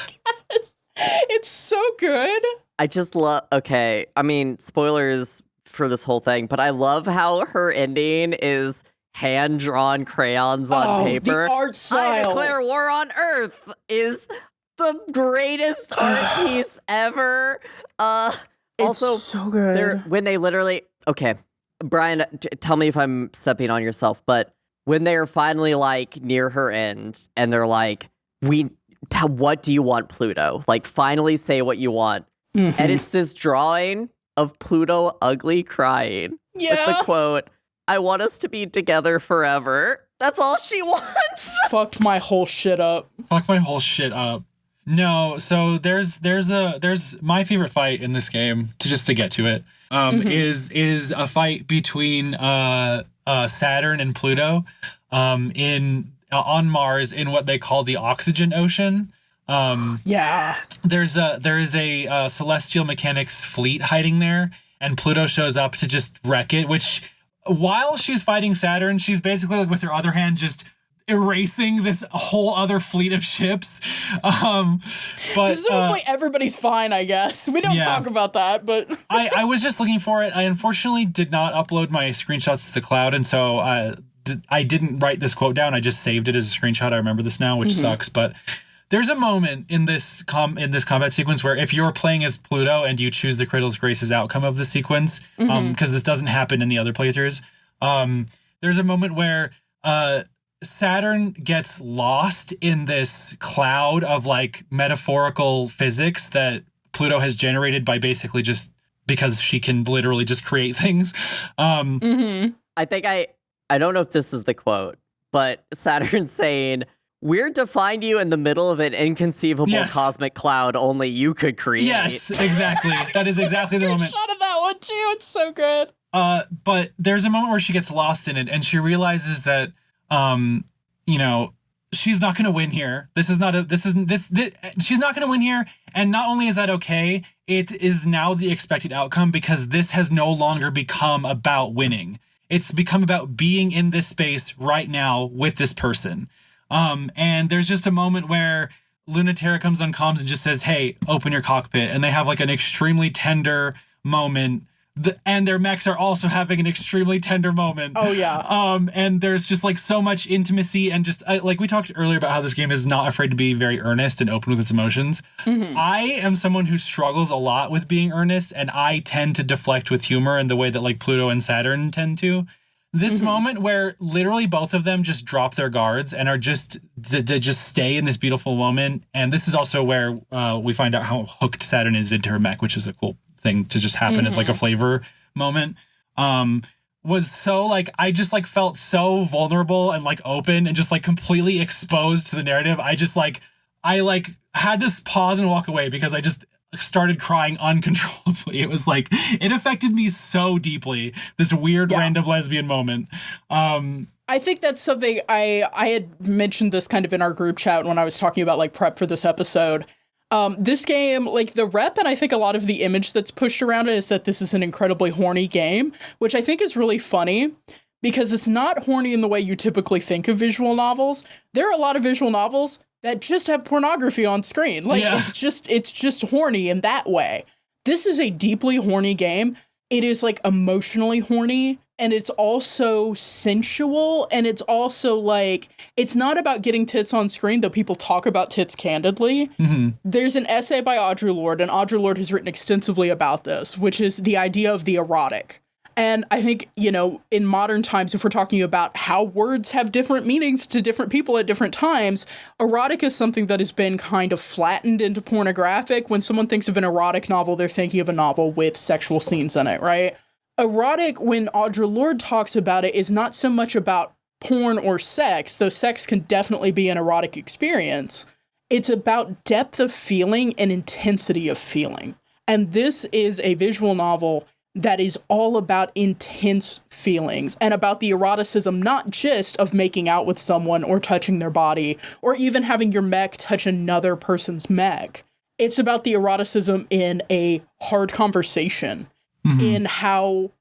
It's so good.
I just love, okay, I mean, spoilers for this whole thing, but I love how her ending is hand-drawn crayons on paper.
The art style.
I declare war on Earth is the greatest art piece ever. Also,
so good.
When they literally, okay, Brian, tell me if I'm stepping on yourself, but when they're finally like near her end and they're like, what do you want, Pluto? Like, finally say what you want. And it's this drawing of Pluto ugly crying with the quote, I want us to be together forever. That's all she wants.
Fucked my whole shit up.
Fuck my whole shit up. No, so there's my favorite fight in this game, to get to it, is a fight between Saturn and Pluto on Mars in what they call the oxygen ocean.
Yes.
There is a celestial mechanics fleet hiding there, and Pluto shows up to just wreck it, which while she's fighting Saturn, she's basically like, with her other hand just erasing this whole other fleet of ships. But
this is the point everybody's fine, I guess. We don't talk about that, but
I was just looking for it. I unfortunately did not upload my screenshots to the cloud, and so I didn't write this quote down. I just saved it as a screenshot. I remember this now, which sucks, but there's a moment in this combat sequence where if you're playing as Pluto and you choose the Cradle's Grace's outcome of the sequence, because this doesn't happen in the other playthroughs, there's a moment where Saturn gets lost in this cloud of like metaphorical physics that Pluto has generated by basically just because she can literally just create things.
I think I don't know if this is the quote, but Saturn's saying, we're to find you in the middle of an inconceivable cosmic cloud only you could create.
Yes, exactly. That is exactly the moment.
Shot of that one too. It's so good.
But there's a moment where she gets lost in it, and she realizes that she's not going to win here. She's not going to win here. And not only is that okay, it is now the expected outcome because this has no longer become about winning. It's become about being in this space right now with this person. And there's just a moment where Lunaterra comes on comms and just says, hey, open your cockpit. And they have like an extremely tender moment. And their mechs are also having an extremely tender moment.
Oh, yeah.
And there's just like so much intimacy and just like we talked earlier about how this game is not afraid to be very earnest and open with its emotions. I am someone who struggles a lot with being earnest, and I tend to deflect with humor in the way that like Pluto and Saturn tend to. This moment where literally both of them just drop their guards and are just to just stay in this beautiful moment. And this is also where we find out how hooked Saturn is into her mech, which is a cool thing to just happen as like a flavor moment. Was so like I just like felt so vulnerable and like open and just like completely exposed to the narrative. I just like I like had to pause and walk away because I just started crying uncontrollably. It was like, it affected me so deeply, this weird random lesbian moment.
I think that's something I had mentioned this kind of in our group chat when I was talking about like prep for this episode. This game, like the rep, and I think a lot of the image that's pushed around it is that this is an incredibly horny game, which I think is really funny because it's not horny in the way you typically think of visual novels. There are a lot of visual novels that just have pornography on screen. Like it's just horny in that way. This is a deeply horny game. It is like emotionally horny, and it's also sensual, and it's also like, it's not about getting tits on screen, though people talk about tits candidly. Mm-hmm. There's an essay by Audre Lorde, and Audre Lorde has written extensively about this, which is the idea of the erotic. And I think, you know, in modern times, if we're talking about how words have different meanings to different people at different times, erotic is something that has been kind of flattened into pornographic. When someone thinks of an erotic novel, they're thinking of a novel with sexual scenes in it, right? Erotic, when Audre Lorde talks about it, is not so much about porn or sex, though sex can definitely be an erotic experience. It's about depth of feeling and intensity of feeling. And this is a visual novel that is all about intense feelings and about the eroticism, not just of making out with someone or touching their body or even having your mech touch another person's mech. It's about the eroticism in a hard conversation, in how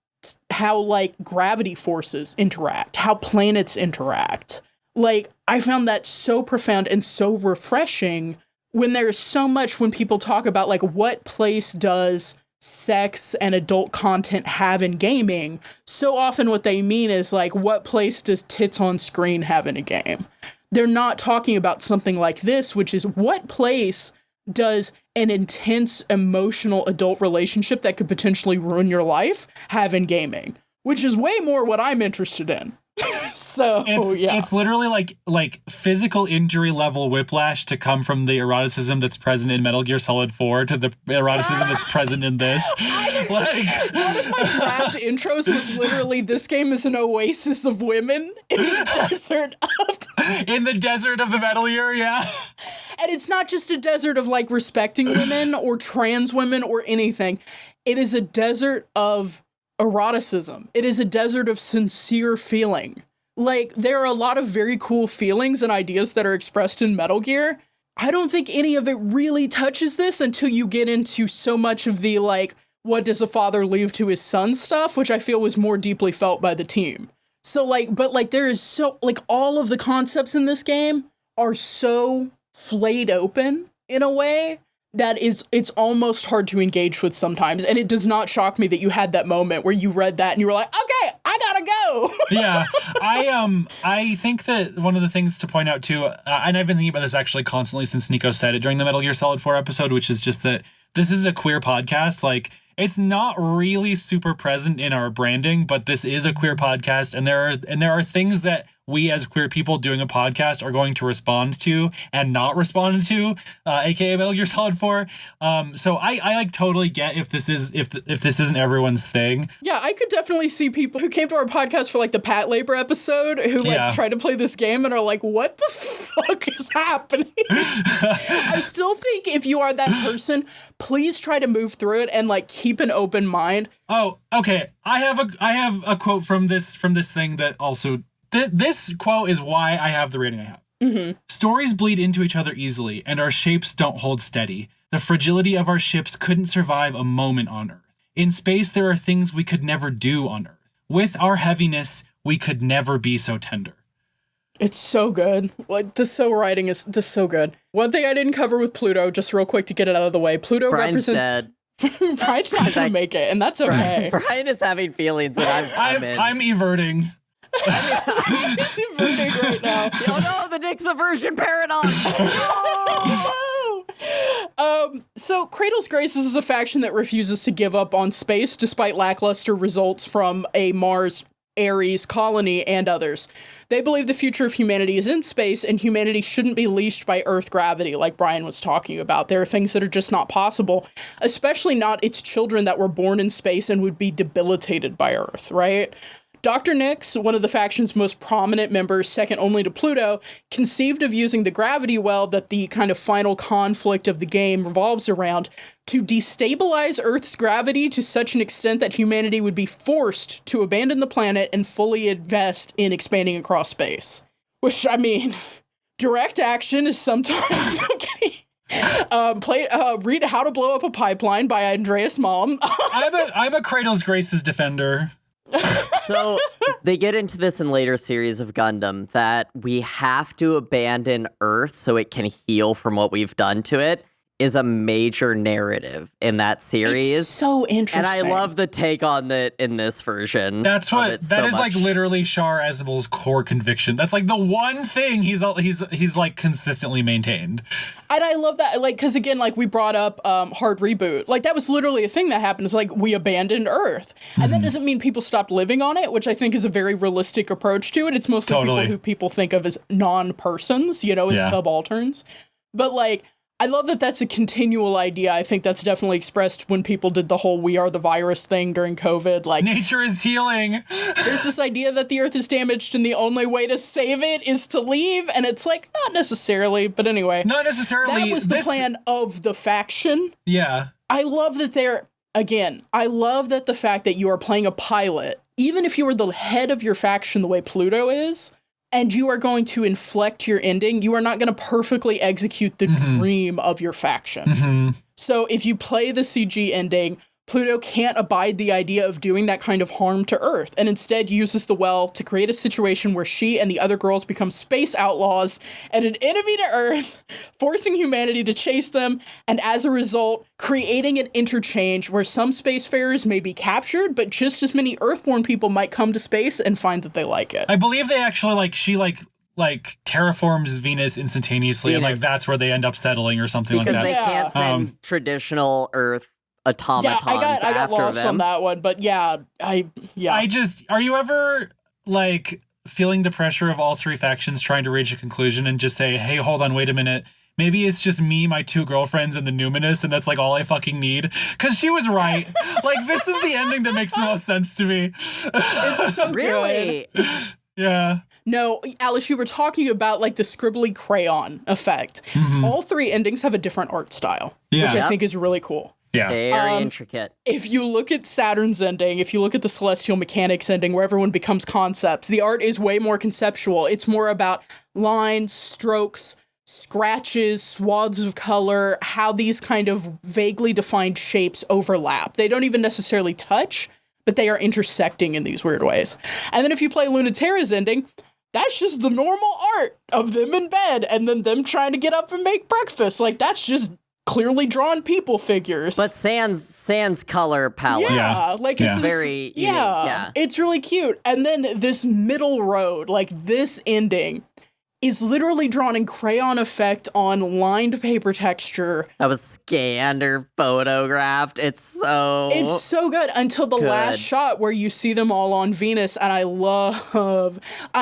like gravity forces interact, how planets interact. Like, I found that so profound and so refreshing when there's so much when people talk about like what place does sex and adult content have in gaming. So often what they mean is like, what place does tits on screen have in a game? They're not talking about something like this, which is what place does an intense emotional adult relationship that could potentially ruin your life have in gaming, which is way more what I'm interested in. So
it's literally like physical injury level whiplash to come from the eroticism that's present in Metal Gear Solid 4 to the eroticism that's present in this.
One of my draft intros was literally, this game is an oasis of women in the desert
in the desert of the Metal Gear, yeah.
And it's not just a desert of like respecting women or trans women or anything. It is a desert of eroticism. It is a desert of sincere feeling. Like, there are a lot of very cool feelings and ideas that are expressed in Metal Gear. I don't think any of it really touches this until you get into so much of the, like, what does a father leave to his son stuff, which I feel was more deeply felt by the team. So, like, but, like, there is so, like, all of the concepts in this game are so flayed open in a way that it's almost hard to engage with sometimes. And it does not shock me that you had that moment where you read that and you were like, okay, I gotta go.
Yeah. I think that one of the things to point out too, and I've been thinking about this actually constantly since Nico said it during the Metal Gear Solid 4 episode, which is just that this is a queer podcast. Like, it's not really super present in our branding, but this is a queer podcast, and there are things that we as queer people doing a podcast are going to respond to and not respond to, aka Metal Gear Solid 4. So I like totally get if this isn't everyone's thing.
Yeah, I could definitely see people who came to our podcast for like the Pat Labor episode who like try to play this game and are like, what the fuck is happening? I still think if you are that person, please try to move through it and like keep an open mind.
Oh, okay. I have a quote from this thing that also. This quote is why I have the rating I have. Mm-hmm. Stories bleed into each other easily, and our shapes don't hold steady. The fragility of our ships couldn't survive a moment on Earth. In space, there are things we could never do on Earth. With our heaviness, we could never be so tender.
It's so good. Like, this writing is so good. One thing I didn't cover with Pluto, just real quick to get it out of the way. Pluto
Brian's
represents...
dead.
Brian's not going to make it, and that's okay.
Brian is having feelings, and I'm in.
I'm everting.
He's inverting right now.
Oh no, the Nick's aversion paradox.
So Kratos Graces is a faction that refuses to give up on space despite lackluster results from a Mars Ares colony and others. They believe the future of humanity is in space and humanity shouldn't be leashed by Earth gravity like Brian was talking about. There are things that are just not possible, especially not its children that were born in space and would be debilitated by Earth, right? Dr. Nyx, one of the faction's most prominent members, second only to Pluto, conceived of using the gravity well that the kind of final conflict of the game revolves around to destabilize Earth's gravity to such an extent that humanity would be forced to abandon the planet and fully invest in expanding across space. Which, I mean, direct action is sometimes okay. Read How to Blow Up a Pipeline by Andreas Malm.
I'm a Kratos Grace's defender.
So they get into this in later series of Gundam that we have to abandon Earth so it can heal from what we've done to it is a major narrative in that series.
It's so interesting.
And I love the take on it in this version.
That is like literally Shar Azabel's core conviction. That's like the one thing he's like consistently maintained.
And I love that, like, because again, like we brought up Hard Reboot. Like that was literally a thing that happened. It's like we abandoned Earth. And that doesn't mean people stopped living on it, which I think is a very realistic approach to it. It's mostly people who people think of as non-persons, as subalterns. But like, I love that that's a continual idea. I think that's definitely expressed when people did the whole "we are the virus" thing during COVID. Like,
nature is healing.
There's this idea that the Earth is damaged and the only way to save it is to leave. And it's like, not necessarily. But anyway.
Not necessarily.
That was the plan of the faction.
Yeah.
I love that I love that the fact that you are playing a pilot, even if you were the head of your faction the way Pluto is, and you are going to inflect your ending, you are not going to perfectly execute the dream of your faction. So if you play the CG ending, Pluto can't abide the idea of doing that kind of harm to Earth, and instead uses the well to create a situation where she and the other girls become space outlaws and an enemy to Earth, forcing humanity to chase them, and as a result, creating an interchange where some spacefarers may be captured, but just as many Earthborn people might come to space and find that they like it.
I believe they actually, she terraforms Venus instantaneously, and that's where they end up settling or something like that.
Because they can't send traditional Earth automatons
I got lost
them.
on that one, but I
just, are you ever feeling the pressure of all three factions trying to reach a conclusion and just say, hey, hold on, wait a minute, maybe it's just me, my two girlfriends, and the Numinous, and that's like all I fucking need? Because she was right. Like, this is the ending that makes the most sense to me.
It's so
really
good.
Yeah.
No, Alice, you were talking about like the scribbly crayon effect. All three endings have a different art style, which I think is really cool.
Yeah.
Very intricate.
If you look at Saturn's ending, if you look at the Celestial Mechanics ending, where everyone becomes concepts, the art is way more conceptual. It's more about lines, strokes, scratches, swaths of color, how these kind of vaguely defined shapes overlap. They don't even necessarily touch, but they are intersecting in these weird ways. And then if you play Lunaterra's ending, that's just the normal art of them in bed and then them trying to get up and make breakfast. Like, that's just clearly drawn people figures.
But sans color palette.
Yeah, like it's
very
it's really cute. And then this middle road, like this ending, is literally drawn in crayon effect on lined paper texture.
That was scanned or photographed. It's so
good until the last shot where you see them all on Venus, and I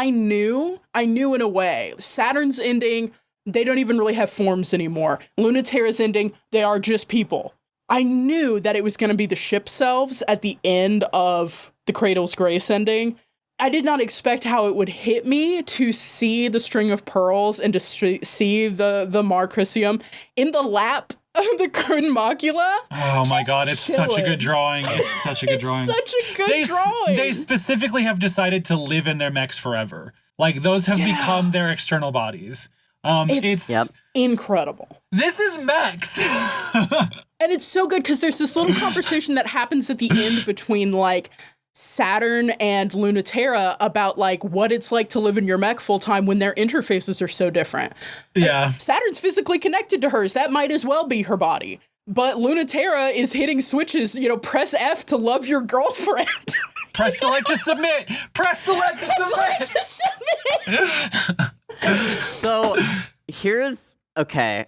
knew in a way. Saturn's ending, they don't even really have forms anymore. Lunaterra's ending, they are just people. I knew that it was going to be the ship selves at the end of the Cradle's Grace ending. I did not expect how it would hit me to see the string of pearls and to see the Marcrisium in the lap of the Cruden Macula.
Oh my god, it's
chilling.
Such a good drawing. It's such a good drawing.
Such a good drawing.
They specifically have decided to live in their mechs forever. Like, those have become their external bodies. It's
incredible.
This is mechs.
And it's so good because there's this little conversation that happens at the end between like Saturn and Lunaterra about like what it's like to live in your mech full time when their interfaces are so different.
Yeah.
Saturn's physically connected to hers. That might as well be her body. But Lunaterra is hitting switches, press F to love your girlfriend.
Press select to submit. Press select to submit.
So here's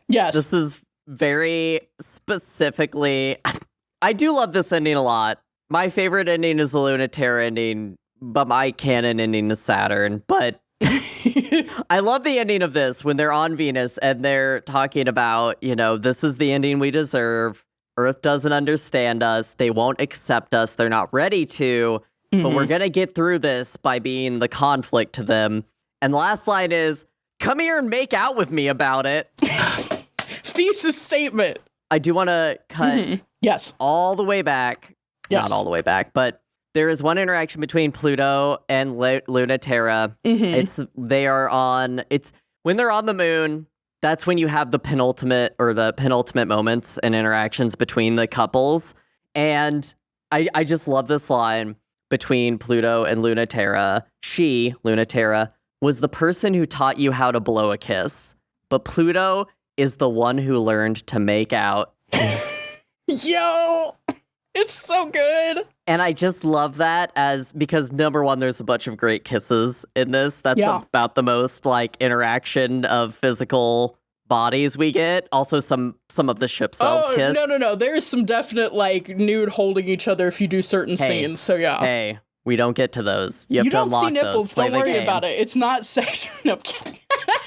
Yes.
This is very specifically. I do love this ending a lot. My favorite ending is the Lunaterra ending, but my canon ending is Saturn. But I love the ending of this when they're on Venus and they're talking about, this is the ending we deserve. Earth doesn't understand us. They won't accept us. They're not ready to. but we're going to get through this by being the conflict to them. And the last line is, come here and make out with me about it.
Thesis statement.
I do want to cut
Yes.
all the way back.
Yes.
Not all the way back, but there is one interaction between Pluto and Lunaterra. It's when they're on the moon. That's when you have the penultimate moments and interactions between the couples. And I just love this line between Pluto and Lunaterra. She, Lunaterra, was the person who taught you how to blow a kiss, but Pluto is the one who learned to make out.
Yo, it's so good.
And I just love that because number one, there's a bunch of great kisses in this. That's about the most like interaction of physical bodies we get. Also some of the ship cells kiss.
No. There is some definite like nude holding each other if you do certain scenes. So yeah.
Hey, we don't get to those. You have to
don't
unlock
see nipples.
those. Play
Don't
the
worry
game.
about it. It's not sexual. No, I'm kidding.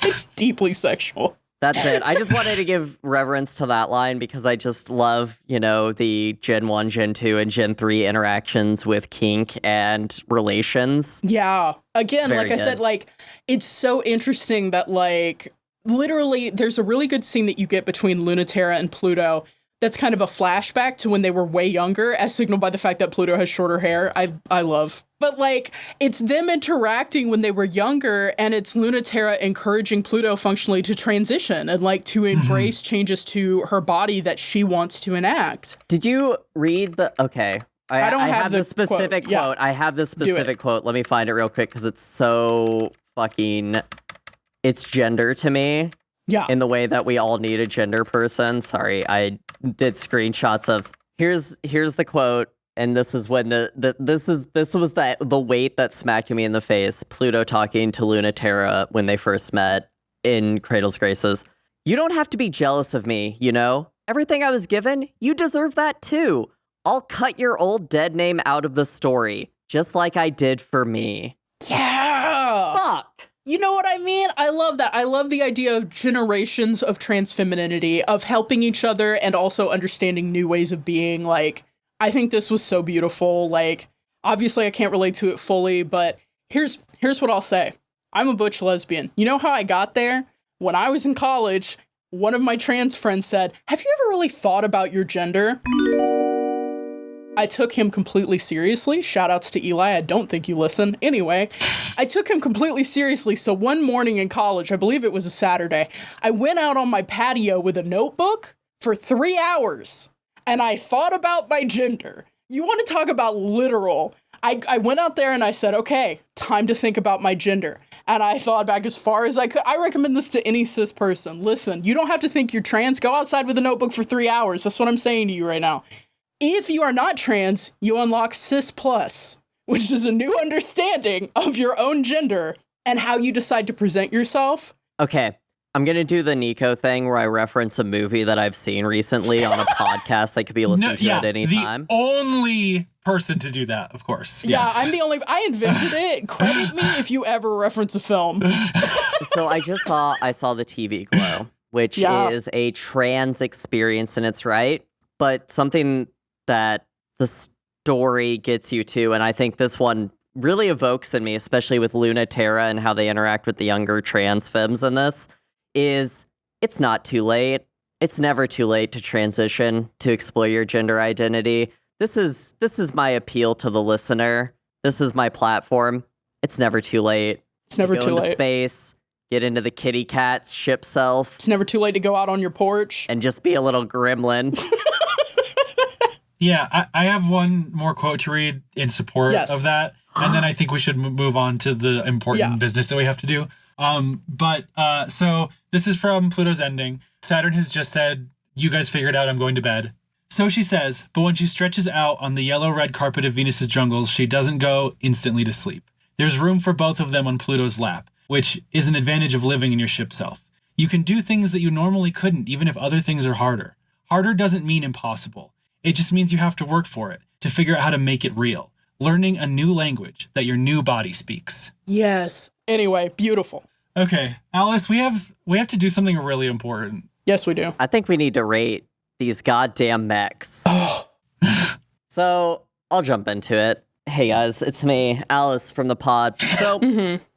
It's deeply sexual.
That's it. I just wanted to give reverence to that line because I just love, the Gen 1, Gen 2, and Gen 3 interactions with kink and relations.
Yeah. Again,
Very
like I said,
good.
like, it's so interesting that, like, literally, there's a really good scene that you get between Lunaterra and Pluto that's kind of a flashback to when they were way younger, as signaled by the fact that Pluto has shorter hair. I love. But, like, it's them interacting when they were younger, and it's Lunaterra encouraging Pluto functionally to transition and, like, to embrace changes to her body that she wants to enact.
Did you read the... Okay. I
don't have the
the specific
quote. Yeah.
quote. I have the specific quote. Let me find it real quick because it's so fucking... It's gender to me.
Yeah.
In the way that we all need a gender person. Sorry, I did screenshots of... Here's the quote. And this is when this was the weight that smacked me in the face. Pluto talking to Lunaterra when they first met in Cradle's Graces. You don't have to be jealous of me, Everything I was given, you deserve that too. I'll cut your old dead name out of the story, just like I did for me.
Yeah!
Fuck!
You know what I mean? I love that. I love the idea of generations of trans femininity, of helping each other and also understanding new ways of being, like... I think this was so beautiful. Like, obviously I can't relate to it fully, but here's what I'll say. I'm a butch lesbian. You know how I got there? When I was in college, one of my trans friends said, "Have you ever really thought about your gender?" I took him completely seriously. Shout outs to Eli. I don't think you listen. Anyway, I took him completely seriously. So one morning in college, I believe it was a Saturday, I went out on my patio with a notebook for 3 hours. And I thought about my gender. You want to talk about literal. I went out there and I said, okay, time to think about my gender. And I thought back as far as I could. I recommend this to any cis person. Listen, you don't have to think you're trans. Go outside with a notebook for 3 hours. That's what I'm saying to you right now. If you are not trans, you unlock cis plus, which is a new understanding of your own gender and how you decide to present yourself.
Okay. I'm going to do the Nico thing where I reference a movie that I've seen recently on a podcast that could be listened to at any time.
The only person to do that, of course.
Yeah,
Yes.
I'm the only... I invented it. Credit me if you ever reference a film.
So I saw the TV Glow, which is a trans experience in its right, but something that the story gets you to, and I think this one really evokes in me, especially with Lunaterra and how they interact with the younger trans femmes in this, is it's not too late. It's never too late to transition, to explore your gender identity. This is my appeal to the listener. This is my platform. It's never too late.
It's never
to
too
go into
late.
space, get into the kitty cat ship self,
It's never too late to go out on your porch.
and just be a little gremlin.
Yeah, I have one more quote to read in support
Yes.
of that. And then I think we should move on to the important business that we have to do. So this is from Pluto's ending. Saturn has just said, "You guys figured out I'm going to bed." So she says, but when she stretches out on the yellow-red carpet of Venus's jungles, she doesn't go instantly to sleep. There's room for both of them on Pluto's lap, which is an advantage of living in your ship self. You can do things that you normally couldn't, even if other things are harder. Harder doesn't mean impossible. It just means you have to work for it, to figure out how to make it real. Learning a new language that your new body speaks.
Yes. Anyway, beautiful.
Okay, Alice, we have to do something really important.
Yes, we do.
I think we need to rate these goddamn mechs. So I'll jump into it. Hey guys, it's me, Alice from the pod. So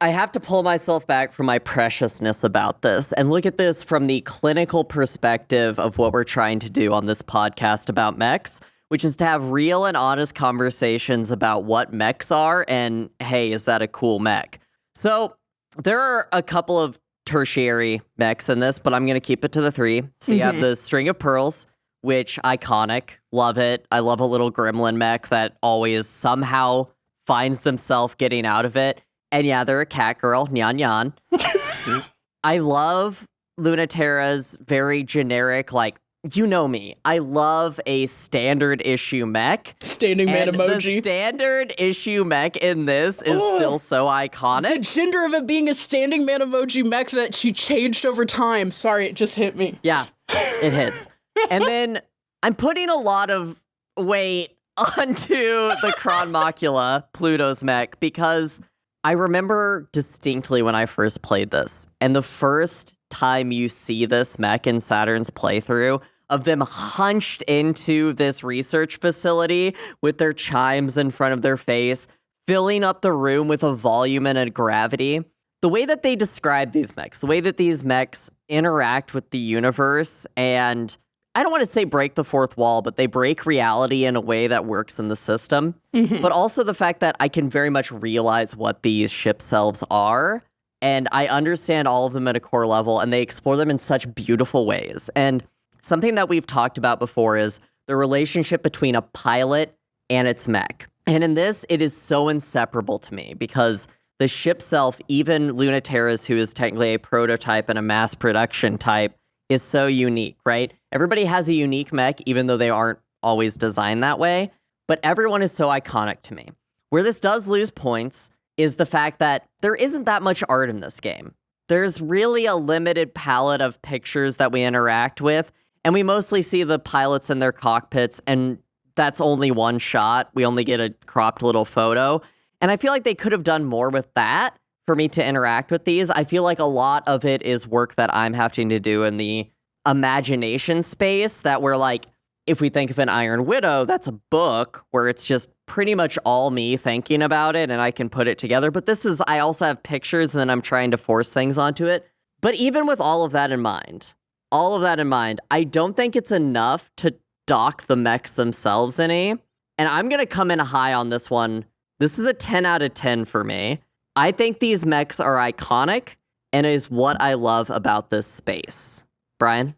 I have to pull myself back from my preciousness about this and look at this from the clinical perspective of what we're trying to do on this podcast about mechs, which is to have real and honest conversations about what mechs are and, hey, is that a cool mech? So there are a couple of tertiary mechs in this, but I'm going to keep it to the three. So you have the String of Pearls, which iconic, love it. I love a little gremlin mech that always somehow finds themselves getting out of it. And yeah, they're a cat girl, nyan nyan. I love Lunaterra's very generic, like, you know me. I love a standard issue mech.
Standing man
and
emoji.
The standard issue mech in this is still so iconic.
The gender of it being a standing man emoji mech that she changed over time. Sorry, it just hit me.
Yeah, it hits. And then I'm putting a lot of weight onto the Kron Macula, Pluto's mech, because I remember distinctly when I first played this, and the first time you see this mech in Saturn's playthrough of them hunched into this research facility with their chimes in front of their face, filling up the room with a volume and a gravity. The way that they describe these mechs, the way that these mechs interact with the universe, and I don't want to say break the fourth wall, but they break reality in a way that works in the system. But also the fact that I can very much realize what these ship selves are, and I understand all of them at a core level, and they explore them in such beautiful ways. And something that we've talked about before is the relationship between a pilot and its mech. And in this, it is so inseparable to me because the ship self, even Lunaterra's, who is technically a prototype and a mass production type, is so unique, right? Everybody has a unique mech, even though they aren't always designed that way, but everyone is so iconic to me. Where this does lose points is the fact that there isn't that much art in this game. There's really a limited palette of pictures that we interact with, and we mostly see the pilots in their cockpits, and that's only one shot. We only get a cropped little photo, and I feel like they could have done more with that for me to interact with these. I feel like a lot of it is work that I'm having to do in the imagination space that we're like, if we think of an Iron Widow, that's a book where it's just pretty much all me thinking about it and I can put it together. But this is, I also have pictures and then I'm trying to force things onto it. But even with all of that in mind, I don't think it's enough to dock the mechs themselves any. And I'm going to come in high on this one. This is a 10 out of 10 for me. I think these mechs are iconic and is what I love about this space. Brian?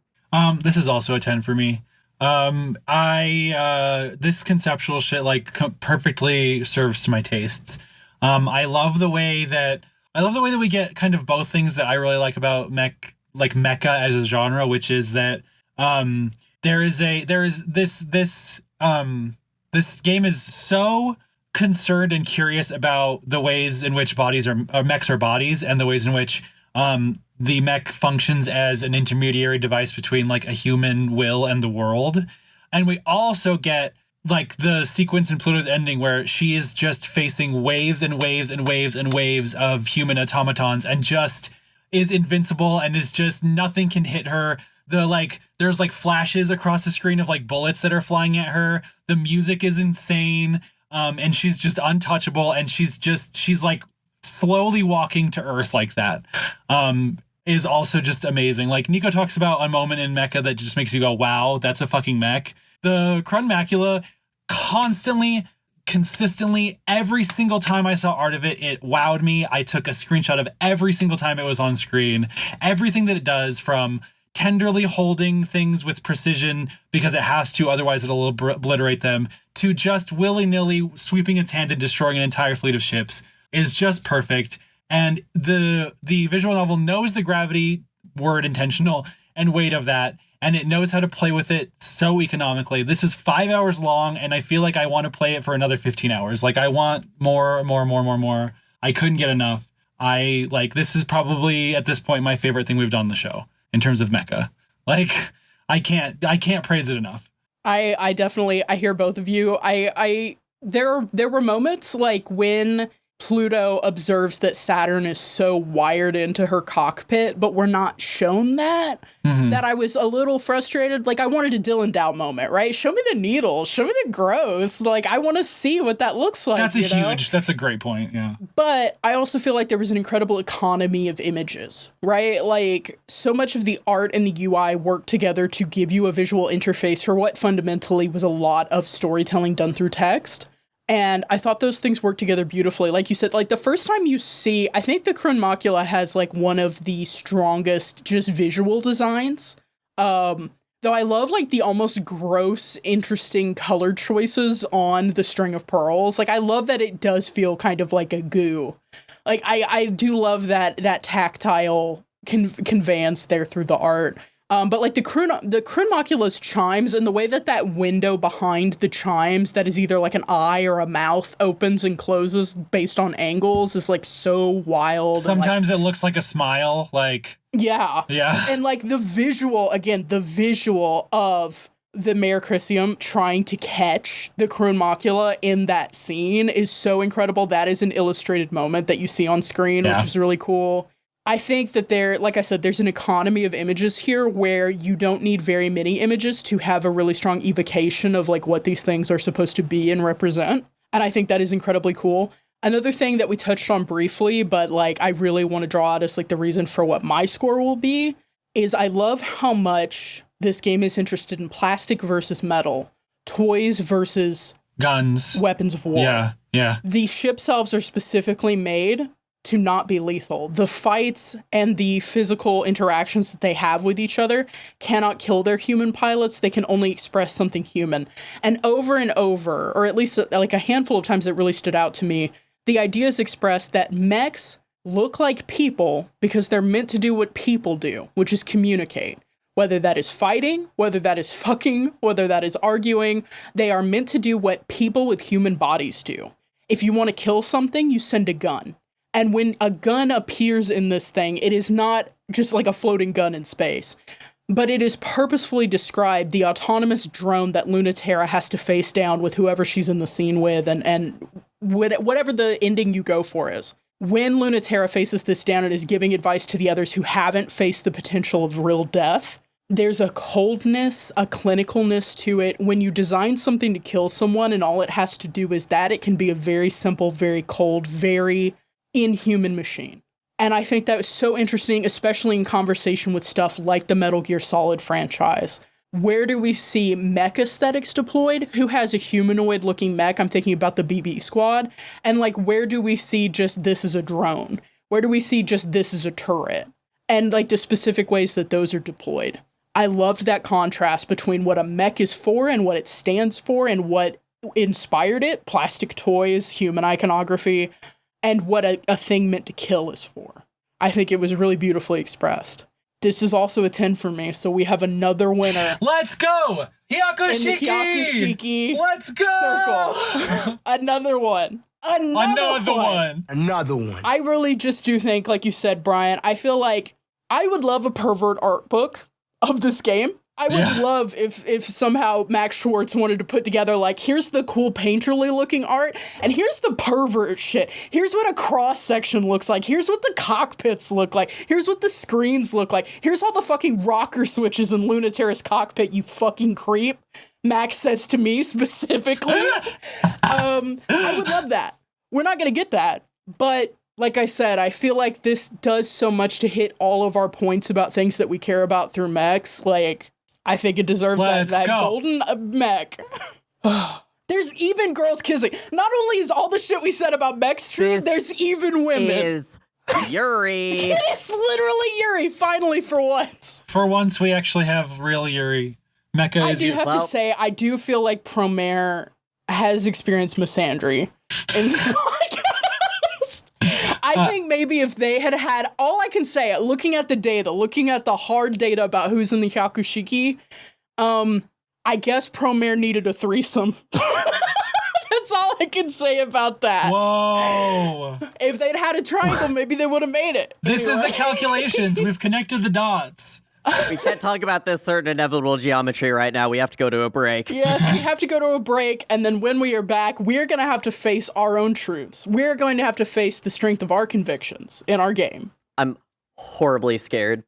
This is also a 10 for me. This conceptual shit perfectly serves to my tastes. I love the way that we get kind of both things that I really like about mecha as a genre, which is that this game is so concerned and curious about the ways in which mechs are bodies, and the ways in which the mech functions as an intermediary device between like a human will and the world. And we also get like the sequence in Pluto's ending where she is just facing waves and waves and waves and waves of human automatons and just is invincible and is just nothing can hit her. There's like flashes across the screen of like bullets that are flying at her. The music is insane. And she's just untouchable, and she's like slowly walking to Earth like that. Is also just amazing. Like Nico talks about a moment in mecha that just makes you go, wow, that's a fucking mech. The Kron Macula consistently, every single time I saw art of it, it wowed me. I took a screenshot of every single time it was on screen. Everything that it does, from tenderly holding things with precision because it has to, otherwise it'll obliterate them, to just willy-nilly sweeping its hand and destroying an entire fleet of ships, is just perfect. And the visual novel knows the gravity, word intentional, and weight of that, and it knows how to play with it so economically. This is 5 hours long, and I feel like I want to play it for another 15 hours. Like, I want more. I couldn't get enough. This is probably, at this point, my favorite thing we've done on the show in terms of mecha. Like, I can't praise it enough.
I definitely, I hear both of you. There were moments like when Pluto observes that Saturn is so wired into her cockpit, but we're not shown that, that I was a little frustrated. Like, I wanted a Dylan Dow moment, right? Show me the needle. Show me the gross. Like, I want to see what that looks like.
That's a great point, yeah.
But I also feel like there was an incredible economy of images, right? Like, so much of the art and the UI worked together to give you a visual interface for what fundamentally was a lot of storytelling done through text. And I thought those things worked together beautifully. Like you said, like the first time you see, I think the Kryn Macula has like one of the strongest just visual designs. Though I love like the almost gross, interesting color choices on the string of pearls. Like I love that it does feel kind of like a goo. Like I do love that tactile conveyance there through the art. But like the Kryn Macula's chimes and the way that window behind the chimes that is either like an eye or a mouth opens and closes based on angles is like so wild.
Sometimes it looks like a smile, like...
Yeah.
Yeah.
And like the visual of the Mayor Chrysium trying to catch the Kryn Macula in that scene is so incredible. That is an illustrated moment that you see on screen, which is really cool. I think that like I said, there's an economy of images here where you don't need very many images to have a really strong evocation of like what these things are supposed to be and represent. And I think that is incredibly cool. Another thing that we touched on briefly, but like I really want to draw out as like the reason for what my score will be, is I love how much this game is interested in plastic versus metal, toys versus
guns,
weapons of war.
Yeah.
The ship selves are specifically made to not be lethal. The fights and the physical interactions that they have with each other cannot kill their human pilots. They can only express something human. And over, or at least like a handful of times that really stood out to me, the idea is expressed that mechs look like people because they're meant to do what people do, which is communicate. Whether that is fighting, whether that is fucking, whether that is arguing, they are meant to do what people with human bodies do. If you want to kill something, you send a gun. And when a gun appears in this thing, it is not just like a floating gun in space, but it is purposefully described the autonomous drone that Lunaterra has to face down with whoever she's in the scene with and whatever the ending you go for is. When Lunaterra faces this down and is giving advice to the others who haven't faced the potential of real death, there's a coldness, a clinicalness to it. When you design something to kill someone and all it has to do is that, it can be a very simple, very cold, very inhuman machine. And I think that was so interesting, especially in conversation with stuff like the Metal Gear Solid franchise. Where do we see mech aesthetics deployed? Who has a humanoid looking mech? I'm thinking about the BB Squad. And like, where do we see just this is a drone? Where do we see just this is a turret? And like the specific ways that those are deployed. I loved that contrast between what a mech is for and what it stands for and what inspired it, plastic toys, human iconography, and what a thing meant to kill is for. I think it was really beautifully expressed. This is also a 10 for me, so we have another winner.
Let's go! Hyakushiki!
In the Hyakushiki
Let's go!
circle. Another one. Another one. I really just do think, like you said, Brian, I feel like I would love a pervert art book of this game. I would love if somehow Max Schwartz wanted to put together, like, here's the cool painterly looking art, and here's the pervert shit. Here's what a cross section looks like. Here's what the cockpits look like. Here's what the screens look like. Here's all the fucking rocker switches in Lunaterra's cockpit, you fucking creep. Max says to me specifically. I would love that. We're not going to get that, but like I said, I feel like this does so much to hit all of our points about things that we care about through mechs. Like, I think it deserves that golden mech. There's even girls kissing. Not only is all the shit we said about mechs true, there's even women.
Is Yuri.
It is literally Yuri, finally, for once.
For once, we actually have real Yuri. Mecha is
I do have to say, I do feel like Promare has experienced misandry in this podcast. I think maybe if they had all I can say, looking at the data, looking at the hard data about who's in the Hyakushiki, I guess Promare needed a threesome. That's all I can say about that.
Whoa.
If they'd had a triangle, maybe they would have made it.
This is the calculations. We've connected the dots.
We can't talk about this certain inevitable geometry right now. We have to go to a break.
Yes, we have to go to a break, and then when we are back, we're going to have to face our own truths. We're going to have to face the strength of our convictions in our game.
I'm horribly scared.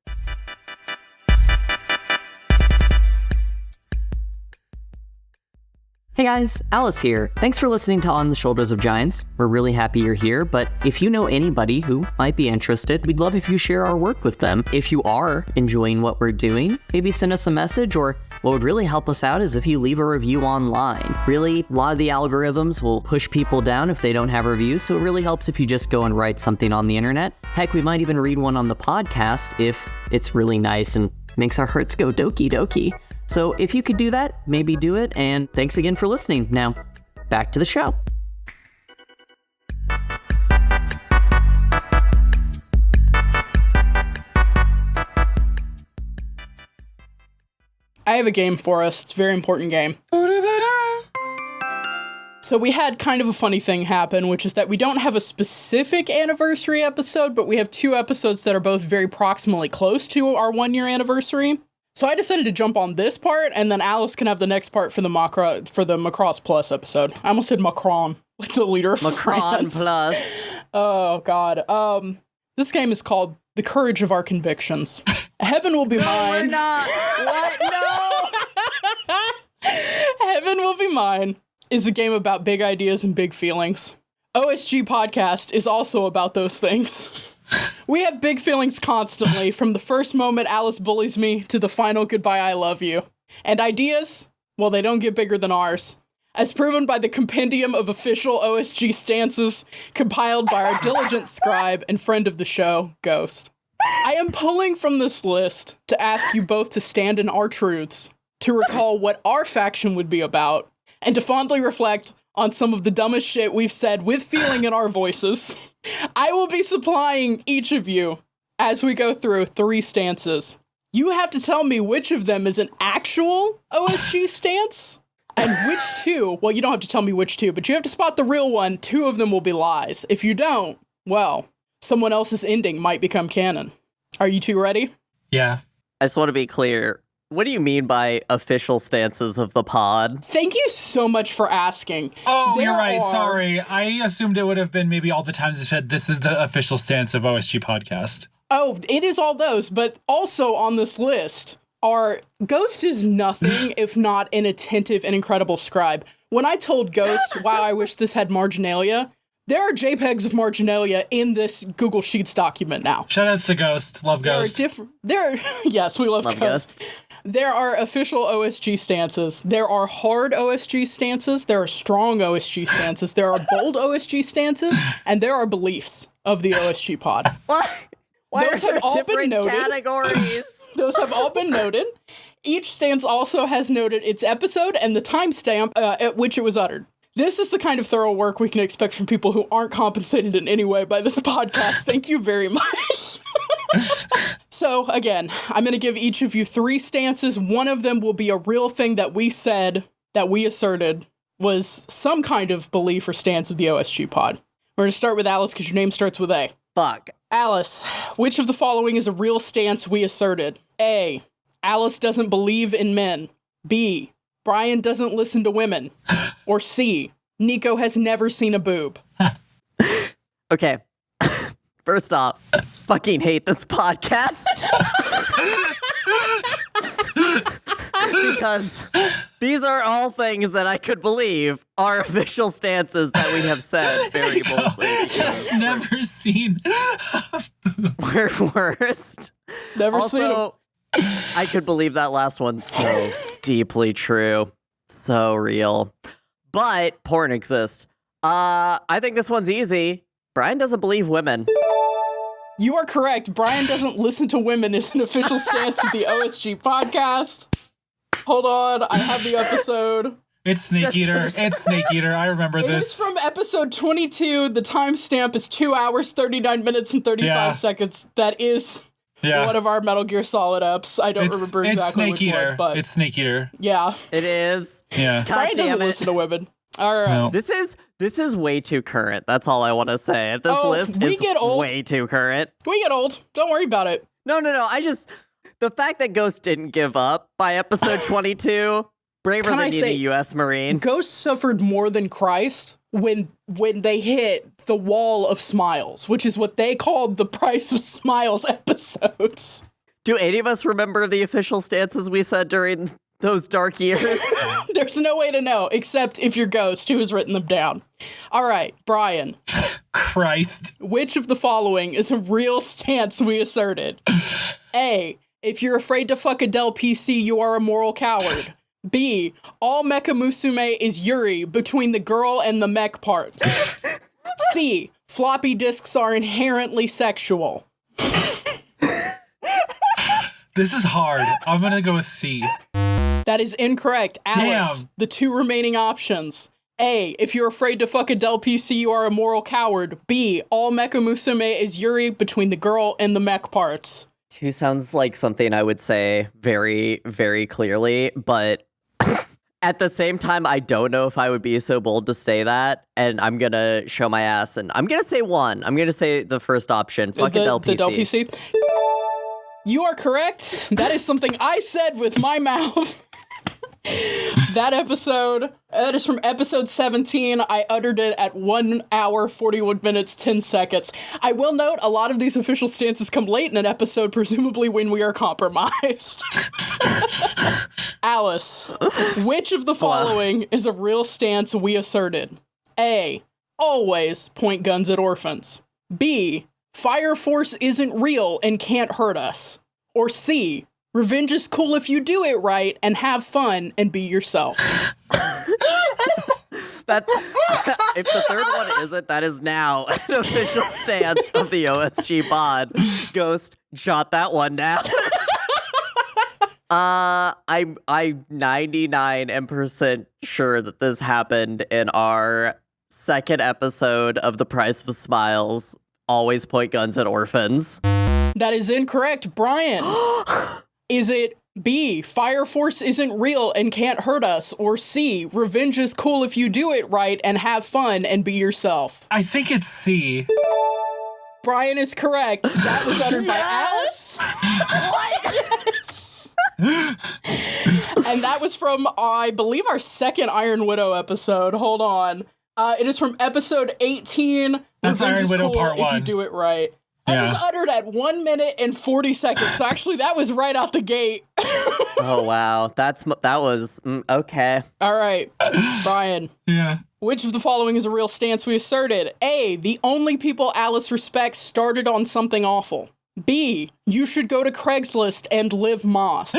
Hey guys, Alice here. Thanks for listening to On the Shoulders of Giants. We're really happy you're here, but if you know anybody who might be interested, we'd love if you share our work with them. If you are enjoying what we're doing, maybe send us a message, or what would really help us out is if you leave a review online. Really, a lot of the algorithms will push people down if they don't have reviews, so it really helps if you just go and write something on the internet. Heck, we might even read one on the podcast if it's really nice and makes our hearts go doki doki. So if you could do that, maybe do it, and thanks again for listening. Now, back to the show.
I have a game for us. It's a very important game. So we had kind of a funny thing happen, which is that we don't have a specific anniversary episode, but we have 2 episodes that are both very proximally close to our 1-year anniversary. So I decided to jump on this part, and then Alice can have the next part for the Macross Plus episode. I almost said Macron, like the leader of
Macron
France.
Plus.
Oh, God. This game is called The Courage of Our Convictions. Heaven Will Be Mine.
No, we're not. What? No!
Heaven Will Be Mine is a game about big ideas and big feelings. OSG Podcast is also about those things. We have big feelings constantly, from the first moment Alice bullies me to the final goodbye I love you. And ideas, well, they don't get bigger than ours. As proven by the compendium of official OSG stances compiled by our diligent scribe and friend of the show, Ghost. I am pulling from this list to ask you both to stand in our truths, to recall what our faction would be about, and to fondly reflect on some of the dumbest shit we've said with feeling in our voices. I will be supplying each of you, as we go through, 3 stances. You have to tell me which of them is an actual OSG stance, and which 2, well, you don't have to tell me which 2, but you have to spot the real one. 2 of them will be lies. If you don't, well, someone else's ending might become canon. Are you 2 ready?
Yeah.
I just want to be clear. What do you mean by official stances of the pod?
Thank you so much for asking.
Oh, you're right. Sorry. I assumed it would have been maybe all the times it said this is the official stance of OSG Podcast.
Oh, it is all those, but also on this list are Ghost is nothing if not an attentive and incredible scribe. When I told Ghost, wow, I wish this had marginalia, there are JPEGs of marginalia in this Google Sheets document now.
Shout out to Ghost. Love Ghost.
Yes, we love Ghost. There are official OSG stances. There are hard OSG stances. There are strong OSG stances. There are bold OSG stances. And there are beliefs of the OSG pod.
What? Why
Those
are there
have all been
different
noted.
categories?
Those have all been noted. Each stance also has noted its episode and the timestamp at which it was uttered. This is the kind of thorough work we can expect from people who aren't compensated in any way by this podcast. Thank you very much. So, again, I'm going to give each of you 3 stances. One of them will be a real thing that we said, that we asserted, was some kind of belief or stance of the OSG pod. We're going to start with Alice because your name starts with A.
Fuck.
Alice, which of the following is a real stance we asserted? A. Alice doesn't believe in men. B. Brian doesn't listen to women. Or C. Nico has never seen a boob.
Okay. First off, fucking hate this podcast. Because these are all things that I could believe are official stances that we have said very boldly.
Never seen.
We're worst.
Never seen them.
I could believe that last one so deeply true. So real. But porn exists. I think this one's easy. Brian doesn't believe women.
You are correct. Brian doesn't listen to women is an official stance of the OSG podcast. Hold on, I have the episode.
It's Snake Eater. It's Snake Eater. I remember this.
It's from episode 22. The timestamp is 2 hours, 39 minutes, and 35 seconds. That is one of our Metal Gear Solid ups. I don't remember exactly which one, but
it's Snake Eater.
Yeah.
It is.
Yeah.
Brian doesn't listen to women. All right.
No.
This is way too current. That's all I want to say. This list is way too current.
We get old. Don't worry about it.
No. The fact that Ghost didn't give up by episode 22, braver
Can
than
I
any
say-
U.S. Marine.
Ghost suffered more than Christ when they hit the wall of smiles, which is what they called the Price of Smiles episodes.
Do any of us remember the official stances we said during those dark years?
There's no way to know, except if you're Ghost, who has written them down. All right, Brian.
Christ.
Which of the following is a real stance we asserted? A. If you're afraid to fuck a Dell PC, you are a moral coward. B. All Mecha Musume is Yuri between the girl and the mech parts. C. Floppy disks are inherently sexual.
This is hard. I'm gonna go with C.
That is incorrect. Alice,
Damn.
the two remaining options. A. If you're afraid to fuck a Dell PC, you are a moral coward. B. All Mecha Musume is Yuri between the girl and the mech parts.
2 sounds like something I would say very, very clearly, but at the same time, I don't know if I would be so bold to say that, and I'm gonna show my ass, and I'm gonna say 1. I'm gonna say the first option, fuck a Dell PC.
The Dell PC? You are correct. That is something I said with my mouth. That episode, that is from episode 17. I uttered it at 1 hour, 41 minutes, 10 seconds. I will note a lot of these official stances come late in an episode, presumably when we are compromised. Alice, which of the following is a real stance we asserted? A. Always point guns at orphans. B. Fire Force isn't real and can't hurt us. Or C. Revenge is cool if you do it right and have fun and be yourself.
That if the third one isn't, that is now an official stance of the OSG pod. Ghost, jot that one down. I'm 99% sure that this happened in our second episode of The Price of Smiles. Always point guns at orphans.
That is incorrect, Brian. Is it B, Fire Force isn't real and can't hurt us? Or C, revenge is cool if you do it right and have fun and be yourself?
I think it's C.
Brian is correct. That was uttered by Alice. Yes. And that was from, I believe, our second Iron Widow episode. Hold on. It is from episode 18.
That's
Revenge
Iron
is
Widow
cool
part
if
1.
you do it right. That was uttered at 1 minute and 40 seconds. So actually, that was right out the gate.
Oh, wow. That was, okay.
All right, Brian.
Yeah.
Which of the following is a real stance we asserted? A, the only people Alice respects started on something awful. B, you should go to Craigslist and live Moss.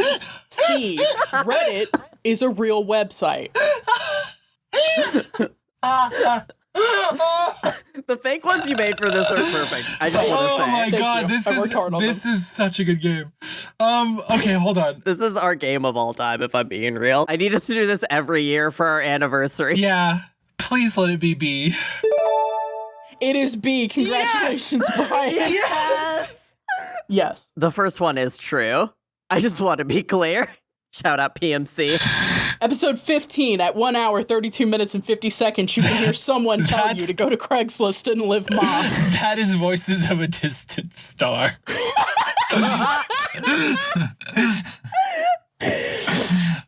C, Reddit is a real website.
The fake ones you made for this are perfect. I just want to say.
Oh my god, this is such a good game. Okay, hold on.
This is our game of all time, if I'm being real. I need us to do this every year for our anniversary.
Yeah, please let it be B.
It is B. Congratulations, Brian.
Yes!
Yes.
The first one is true. I just want to be clear. Shout out PMC.
Episode 15, at 1 hour, 32 minutes, and 50 seconds, you can hear someone tell you to go to Craigslist and live Moss.
That is Voices of a Distant Star.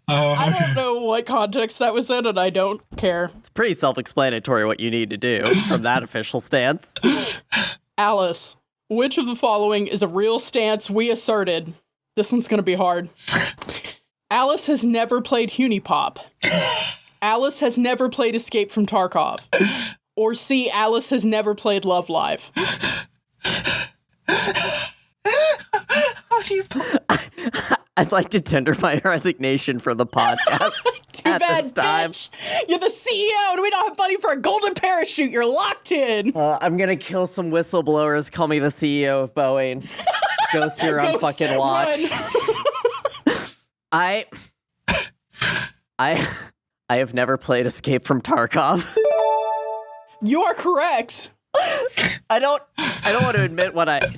I don't know what context that was in, and I don't care.
It's pretty self-explanatory what you need to do from that official stance.
Alice, which of the following is a real stance we asserted? This one's gonna be hard. Alice has never played Hunipop. Alice has never played Escape from Tarkov. Or C, Alice has never played Love Live.
I'd like to tender my resignation for the podcast.
Too bad, bitch. You're the CEO and we don't have money for a golden parachute. You're locked in.
I'm gonna kill some whistleblowers. Call me the CEO of Boeing. Ghost, you're on fucking watch. I have never played Escape from Tarkov.
You are correct.
I don't want to admit what I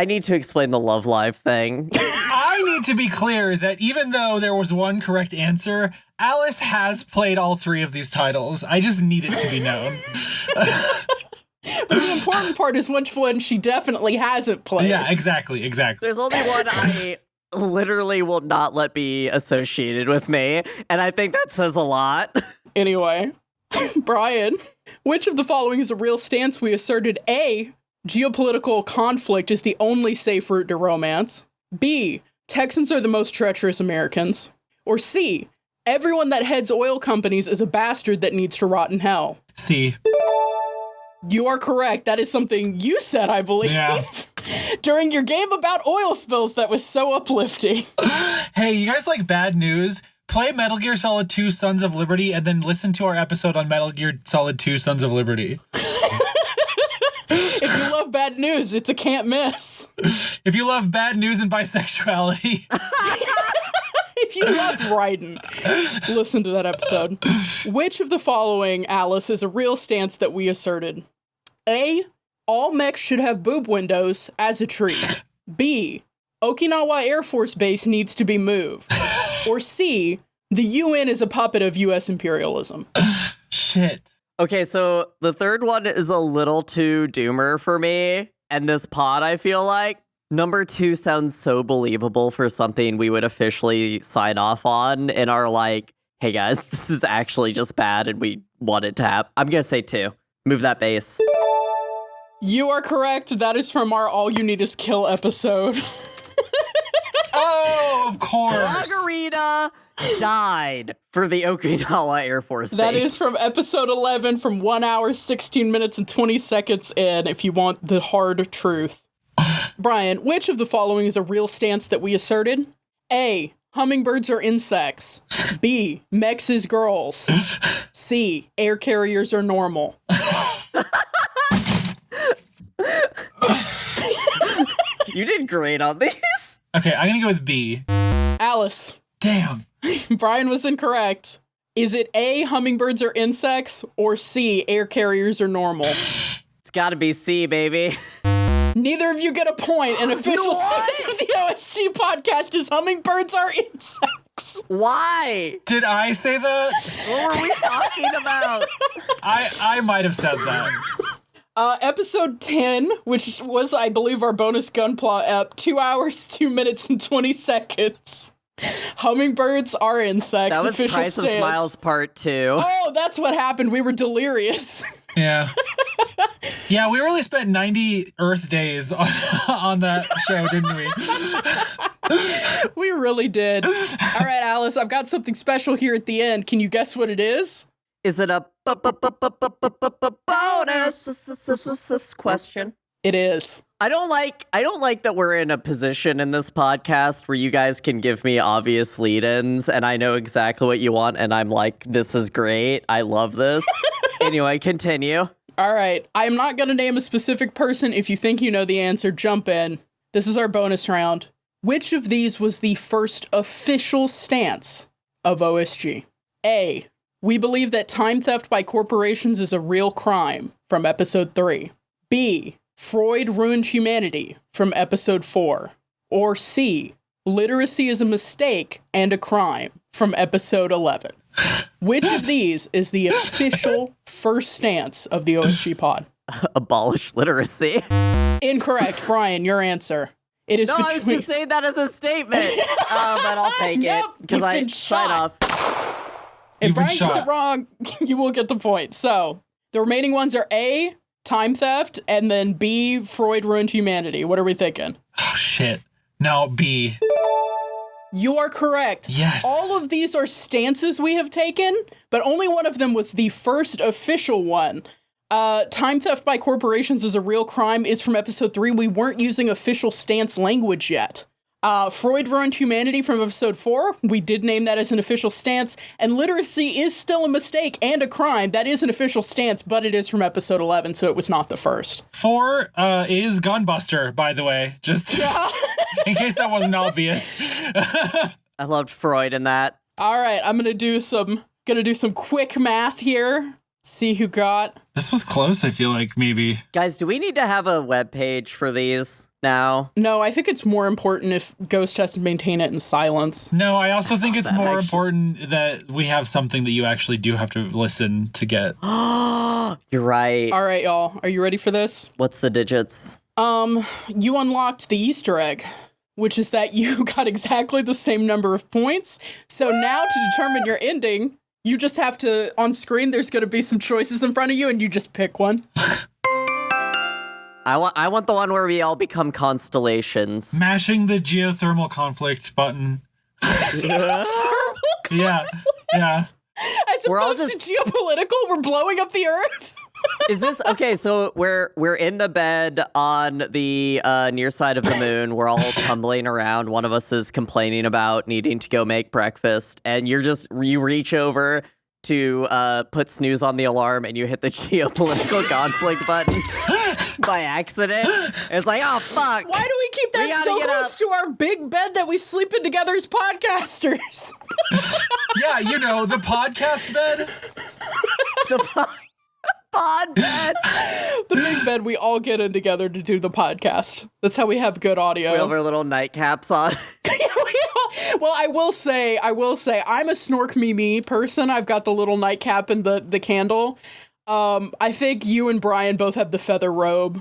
need to explain the Love Live thing.
I need to be clear that even though there was one correct answer, Alice has played all 3 of these titles. I just need it to be known.
But the important part is which one she definitely hasn't played.
Yeah, exactly.
There's only one literally will not let be associated with me, and I think that says a lot.
Anyway, Brian, which of the following is a real stance we asserted? A, geopolitical conflict is the only safe route to romance. B, Texans are the most treacherous Americans. Or C, everyone that heads oil companies is a bastard that needs to rot in hell.
C.
You are correct. That is something you said, I believe.
Yeah.
During your game about oil spills that was so uplifting.
Hey, you guys like bad news? Play Metal Gear Solid 2 Sons of Liberty and then listen to our episode on Metal Gear Solid 2 Sons of Liberty.
If you love bad news, it's a can't miss.
If you love bad news and bisexuality.
If you love Raiden, listen to that episode. Which of the following, Alice, is a real stance that we asserted? A, all mechs should have boob windows as a treat. B, Okinawa Air Force Base needs to be moved. Or C, the UN is a puppet of U.S. imperialism.
Shit.
Okay, so the third one is a little too doomer for me, and this pod, I feel like. Number 2 sounds so believable for something we would officially sign off on in our like, hey guys, this is actually just bad and we want it to happen. I'm gonna say 2. Move that base.
You are correct. That is from our All You Need Is Kill episode.
Oh, of course.
Margarita died for the Okinawa Air Force Base.
That is from episode 11 from 1 hour, 16 minutes, and 20 seconds in, if you want the hard truth. Brian, which of the following is a real stance that we asserted? A, hummingbirds are insects. B, mechs is girls. C, air carriers are normal.
You did great on these.
Okay, I'm gonna go with B.
Alice.
Damn.
Brian was incorrect. Is it A, hummingbirds are insects, or C, air carriers are normal?
It's gotta be C, baby.
Neither of you get a point. An official stance of the OSG podcast is hummingbirds are insects.
Why?
Did I say that?
What were we talking about?
I might have said that.
Episode 10, which was, I believe, our bonus gunpla ep, 2 hours, 2 minutes, and 20 seconds. Hummingbirds are insects.
That was
official
Price
stance.
of Smiles Part 2.
Oh, that's what happened. We were delirious.
Yeah. Yeah, we really spent 90 Earth days on that show, didn't we?
We really did. All right, Alice, I've got something special here at the end. Can you guess what it is?
Is it a bonus question?
It is.
I don't like that we're in a position in this podcast where you guys can give me obvious lead-ins and I know exactly what you want and I'm like, this is great. I love this. Anyway, continue.
All right. I'm not going to name a specific person. If you think you know the answer, jump in. This is our bonus round. Which of these was the first official stance of OSG? A, we believe that time theft by corporations is a real crime, from episode 3. B, Freud ruined humanity, from episode 4. Or C, literacy is a mistake and a crime, from episode 11. Which of these is the official first stance of the OSG pod?
Abolish literacy.
Incorrect. Brian, your answer. It is
No, I was just saying that as a statement. But I'll take it because I sign off.
If Brian gets it wrong, you will get the point. So the remaining ones are A, time theft, and then B, Freud ruined humanity. What are we thinking?
Oh, shit. No, B.
You are correct.
Yes.
All of these are stances we have taken, but only one of them was the first official one. Time theft by corporations is a real crime is from episode 3. We weren't using official stance language yet. Freud ruined humanity from episode 4. We did name that as an official stance. And literacy is still a mistake and a crime. That is an official stance, but it is from episode 11, so it was not the first.
4 is Gunbuster, by the way. Just in case that wasn't obvious.
I loved Freud in that.
All right, I'm gonna do some quick math here. See who got.
This was close, I feel like, maybe.
Guys, do we need to have a web page for these now?
No, I think it's more important if Ghost has to maintain it in silence.
No, I also think it's more important that we have something that you actually do have to listen to get.
You're right.
All right, y'all. Are you ready for this?
What's the digits?
You unlocked the Easter egg. which is that you got exactly the same number of points. So now to determine your ending, you just have to, on screen, there's going to be some choices in front of you, and you just pick one.
I want the one where we all become constellations.
Mashing the geothermal conflict button. Yeah.
As opposed to geopolitical, we're blowing up the Earth.
Is this okay? So we're in the bed on the near side of the moon. We're all tumbling around. One of us is complaining about needing to go make breakfast, and you reach over to put snooze on the alarm, and you hit the geopolitical conflict button by accident. It's like, oh fuck!
Why do we keep that so close to our big bed that we sleep in together as podcasters?
Yeah, the podcast bed.
Pod bed.
The big bed we all get in together to do the podcast. That's how we have good audio.
We have our little nightcaps on.
Well, I will say, I'm a snork me person. I've got the little nightcap and the candle. I think you and Brian both have the feather robe.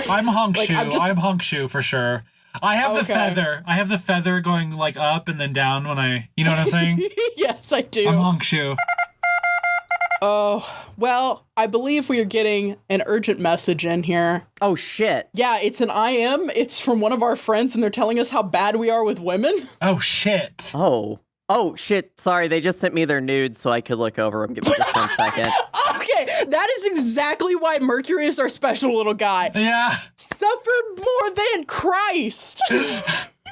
I'm hunk shoe. I'm hunk shoe for sure. I have the feather. I have the feather going like up and then down when you know what I'm saying?
Yes, I do.
I'm hunk shoe.
Oh, well, I believe we are getting an urgent message in here.
Oh, shit.
Yeah, it's an IM. It's from one of our friends, and they're telling us how bad we are with women.
Oh, shit.
Oh, shit. Sorry, they just sent me their nudes so I could look over them. Give me just 1 second.
Okay, that is exactly why Mercury is our special little guy.
Yeah.
Suffered more than Christ.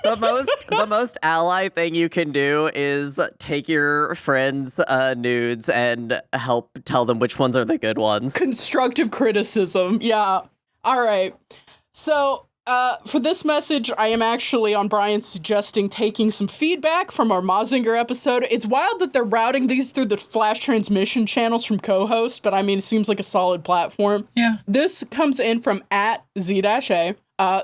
The most ally thing you can do is take your friends' nudes and help tell them which ones are the good ones.
Constructive criticism. Yeah. All right. So for this message, I am actually on Brian suggesting taking some feedback from our Mazinger episode. It's wild that they're routing these through the flash transmission channels from co-host, but I mean, it seems like a solid platform.
Yeah.
This comes in from @Z-A.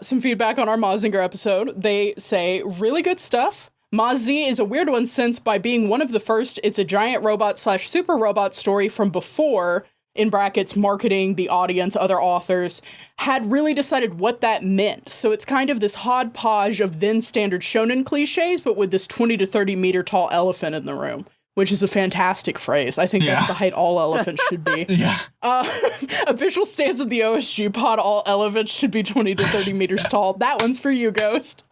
Some feedback on our Mazinger episode. They say, really good stuff. Maz Z is a weird one since by being one of the first, it's a giant robot/super robot story from before, in brackets, marketing, the audience, other authors, had really decided what that meant. So it's kind of this hodgepodge of then standard shonen cliches, but with this 20 to 30 meter tall elephant in the room, which is a fantastic phrase. I think that's the height all elephants should be.
Yeah.
Official stance of the OSG pod, all elephants should be 20 to 30 meters tall. That one's for you, Ghost.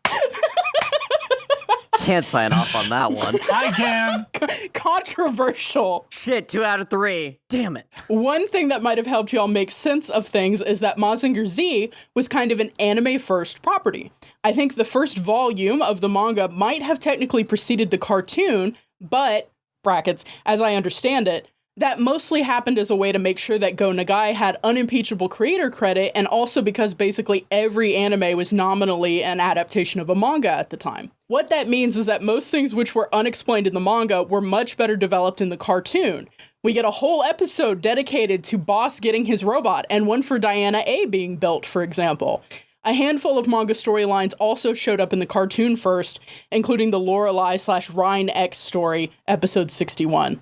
Can't sign off on that one.
I can.
Controversial.
Shit, 2 out of 3. Damn it.
One thing that might have helped y'all make sense of things is that Mazinger Z was kind of an anime-first property. I think the first volume of the manga might have technically preceded the cartoon, but, brackets, as I understand it, that mostly happened as a way to make sure that Go Nagai had unimpeachable creator credit, and also because basically every anime was nominally an adaptation of a manga at the time. What that means is that most things which were unexplained in the manga were much better developed in the cartoon. We get a whole episode dedicated to Boss getting his robot, and one for Diana A being built, for example. A handful of manga storylines also showed up in the cartoon first, including the Lorelei/Rhine X story, episode 61.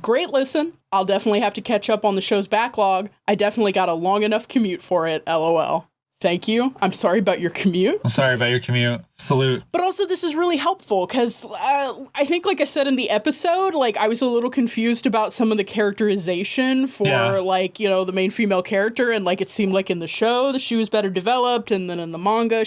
Great listen. I'll definitely have to catch up on the show's backlog. I definitely got a long enough commute for it, LOL. Thank you. I'm sorry about your commute.
I'm sorry about your commute. Salute.
But also, this is really helpful because I think, like I said in the episode, like I was a little confused about some of the characterization for the main female character. And like it seemed like in the show that she was better developed. And then in the manga,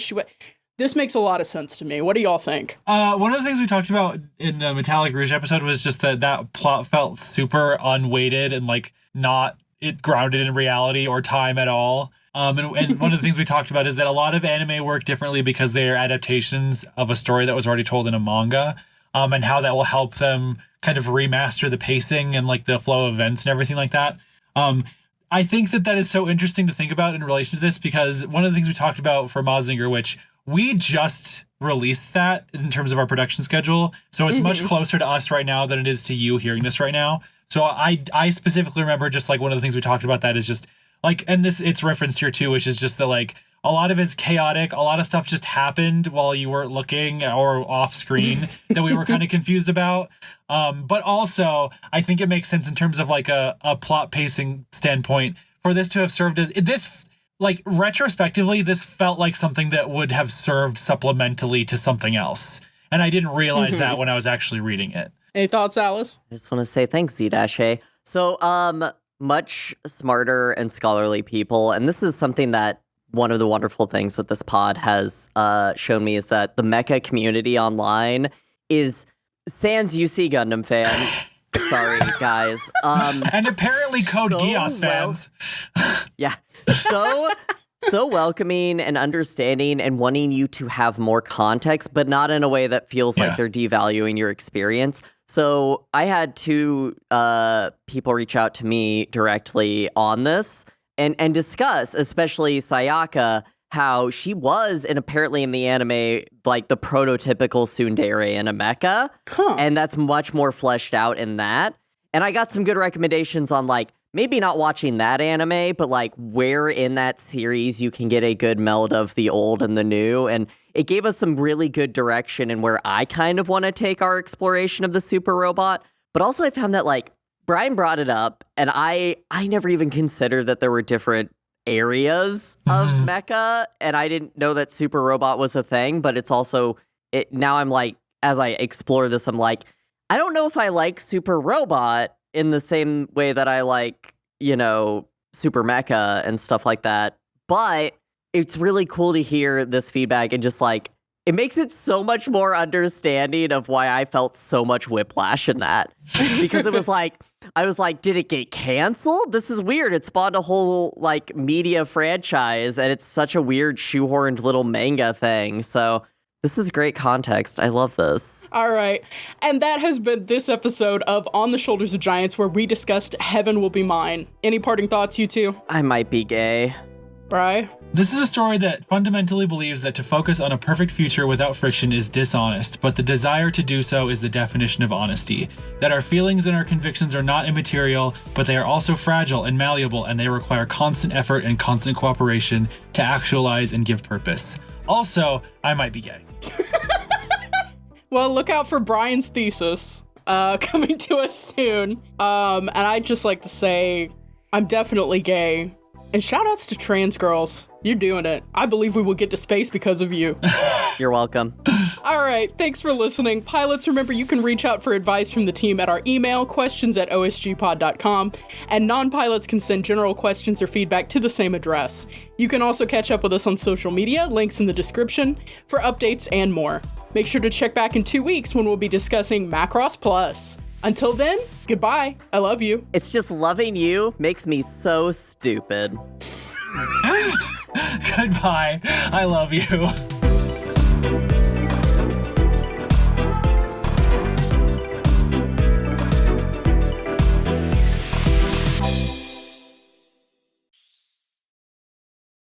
this makes a lot of sense to me. What do y'all think?
One of the things we talked about in the Metallic Rouge episode was just that plot felt super unweighted and like not grounded in reality or time at all. And one of the things we talked about is that a lot of anime work differently because they are adaptations of a story that was already told in a manga, and how that will help them kind of remaster the pacing and like the flow of events and everything like that. I think that is so interesting to think about in relation to this because one of the things we talked about for Mazinger, which we just released that in terms of our production schedule. So it's much closer to us right now than it is to you hearing this right now. So I specifically remember just like one of the things we talked about that is just like, and it's referenced here too, which is just that like a lot of it's chaotic. A lot of stuff just happened while you weren't looking or off screen that we were kind of confused about. But also I think it makes sense in terms of like a plot pacing standpoint for this to have served as this. like retrospectively, this felt like something that would have served supplementally to something else. And I didn't realize that when I was actually reading it.
Any thoughts, Alice?
I just want to say thanks, Z-A. So, much smarter and scholarly people, and this is something that one of the wonderful things that this pod has shown me is that the mecha community online is sans UC Gundam fans. Sorry, guys.
And apparently Code Geass fans.
Yeah. So welcoming and understanding and wanting you to have more context, but not in a way that feels like they're devaluing your experience. So I had two people reach out to me directly on this and discuss, especially Sayaka, how she was, and apparently in the anime, like the prototypical tsundere in a mecha. And that's much more fleshed out in that. And I got some good recommendations on like, maybe not watching that anime, but like where in that series you can get a good meld of the old and the new. And it gave us some really good direction in where I kind of want to take our exploration of the super robot. But also I found that like Brian brought it up and I never even considered that there were different areas of mecha. And I didn't know that super robot was a thing, but it's also, now I'm like, as I explore this, I'm like, I don't know if I like super robot in the same way that I like, you know, super mecha and stuff like that. But it's really cool to hear this feedback and just like, it makes it so much more understanding of why I felt so much whiplash in that. Because it was like, I was like, did it get canceled? This is weird. It spawned a whole like media franchise and it's such a weird shoehorned little manga thing. So this is great context. I love this.
All right. And that has been this episode of On the Shoulders of Giants, where we discussed Heaven Will Be Mine. Any parting thoughts, you two?
I might be gay.
Bri?
This is a story that fundamentally believes that to focus on a perfect future without friction is dishonest, but the desire to do so is the definition of honesty. That our feelings and our convictions are not immaterial, but they are also fragile and malleable, and they require constant effort and constant cooperation to actualize and give purpose. Also, I might be gay.
Well, look out for Brian's thesis coming to us soon. And I'd just like to say I'm definitely gay. And shout outs to trans girls. You're doing it. I believe we will get to space because of you.
You're welcome.
All right. Thanks for listening. Pilots, remember you can reach out for advice from the team at our email, questions@osgpod.com. And non-pilots can send general questions or feedback to the same address. You can also catch up with us on social media, links in the description, for updates and more. Make sure to check back in 2 weeks when we'll be discussing Macross Plus. Until then, goodbye. I love you.
It's just loving you makes me so stupid.
Goodbye. I love you.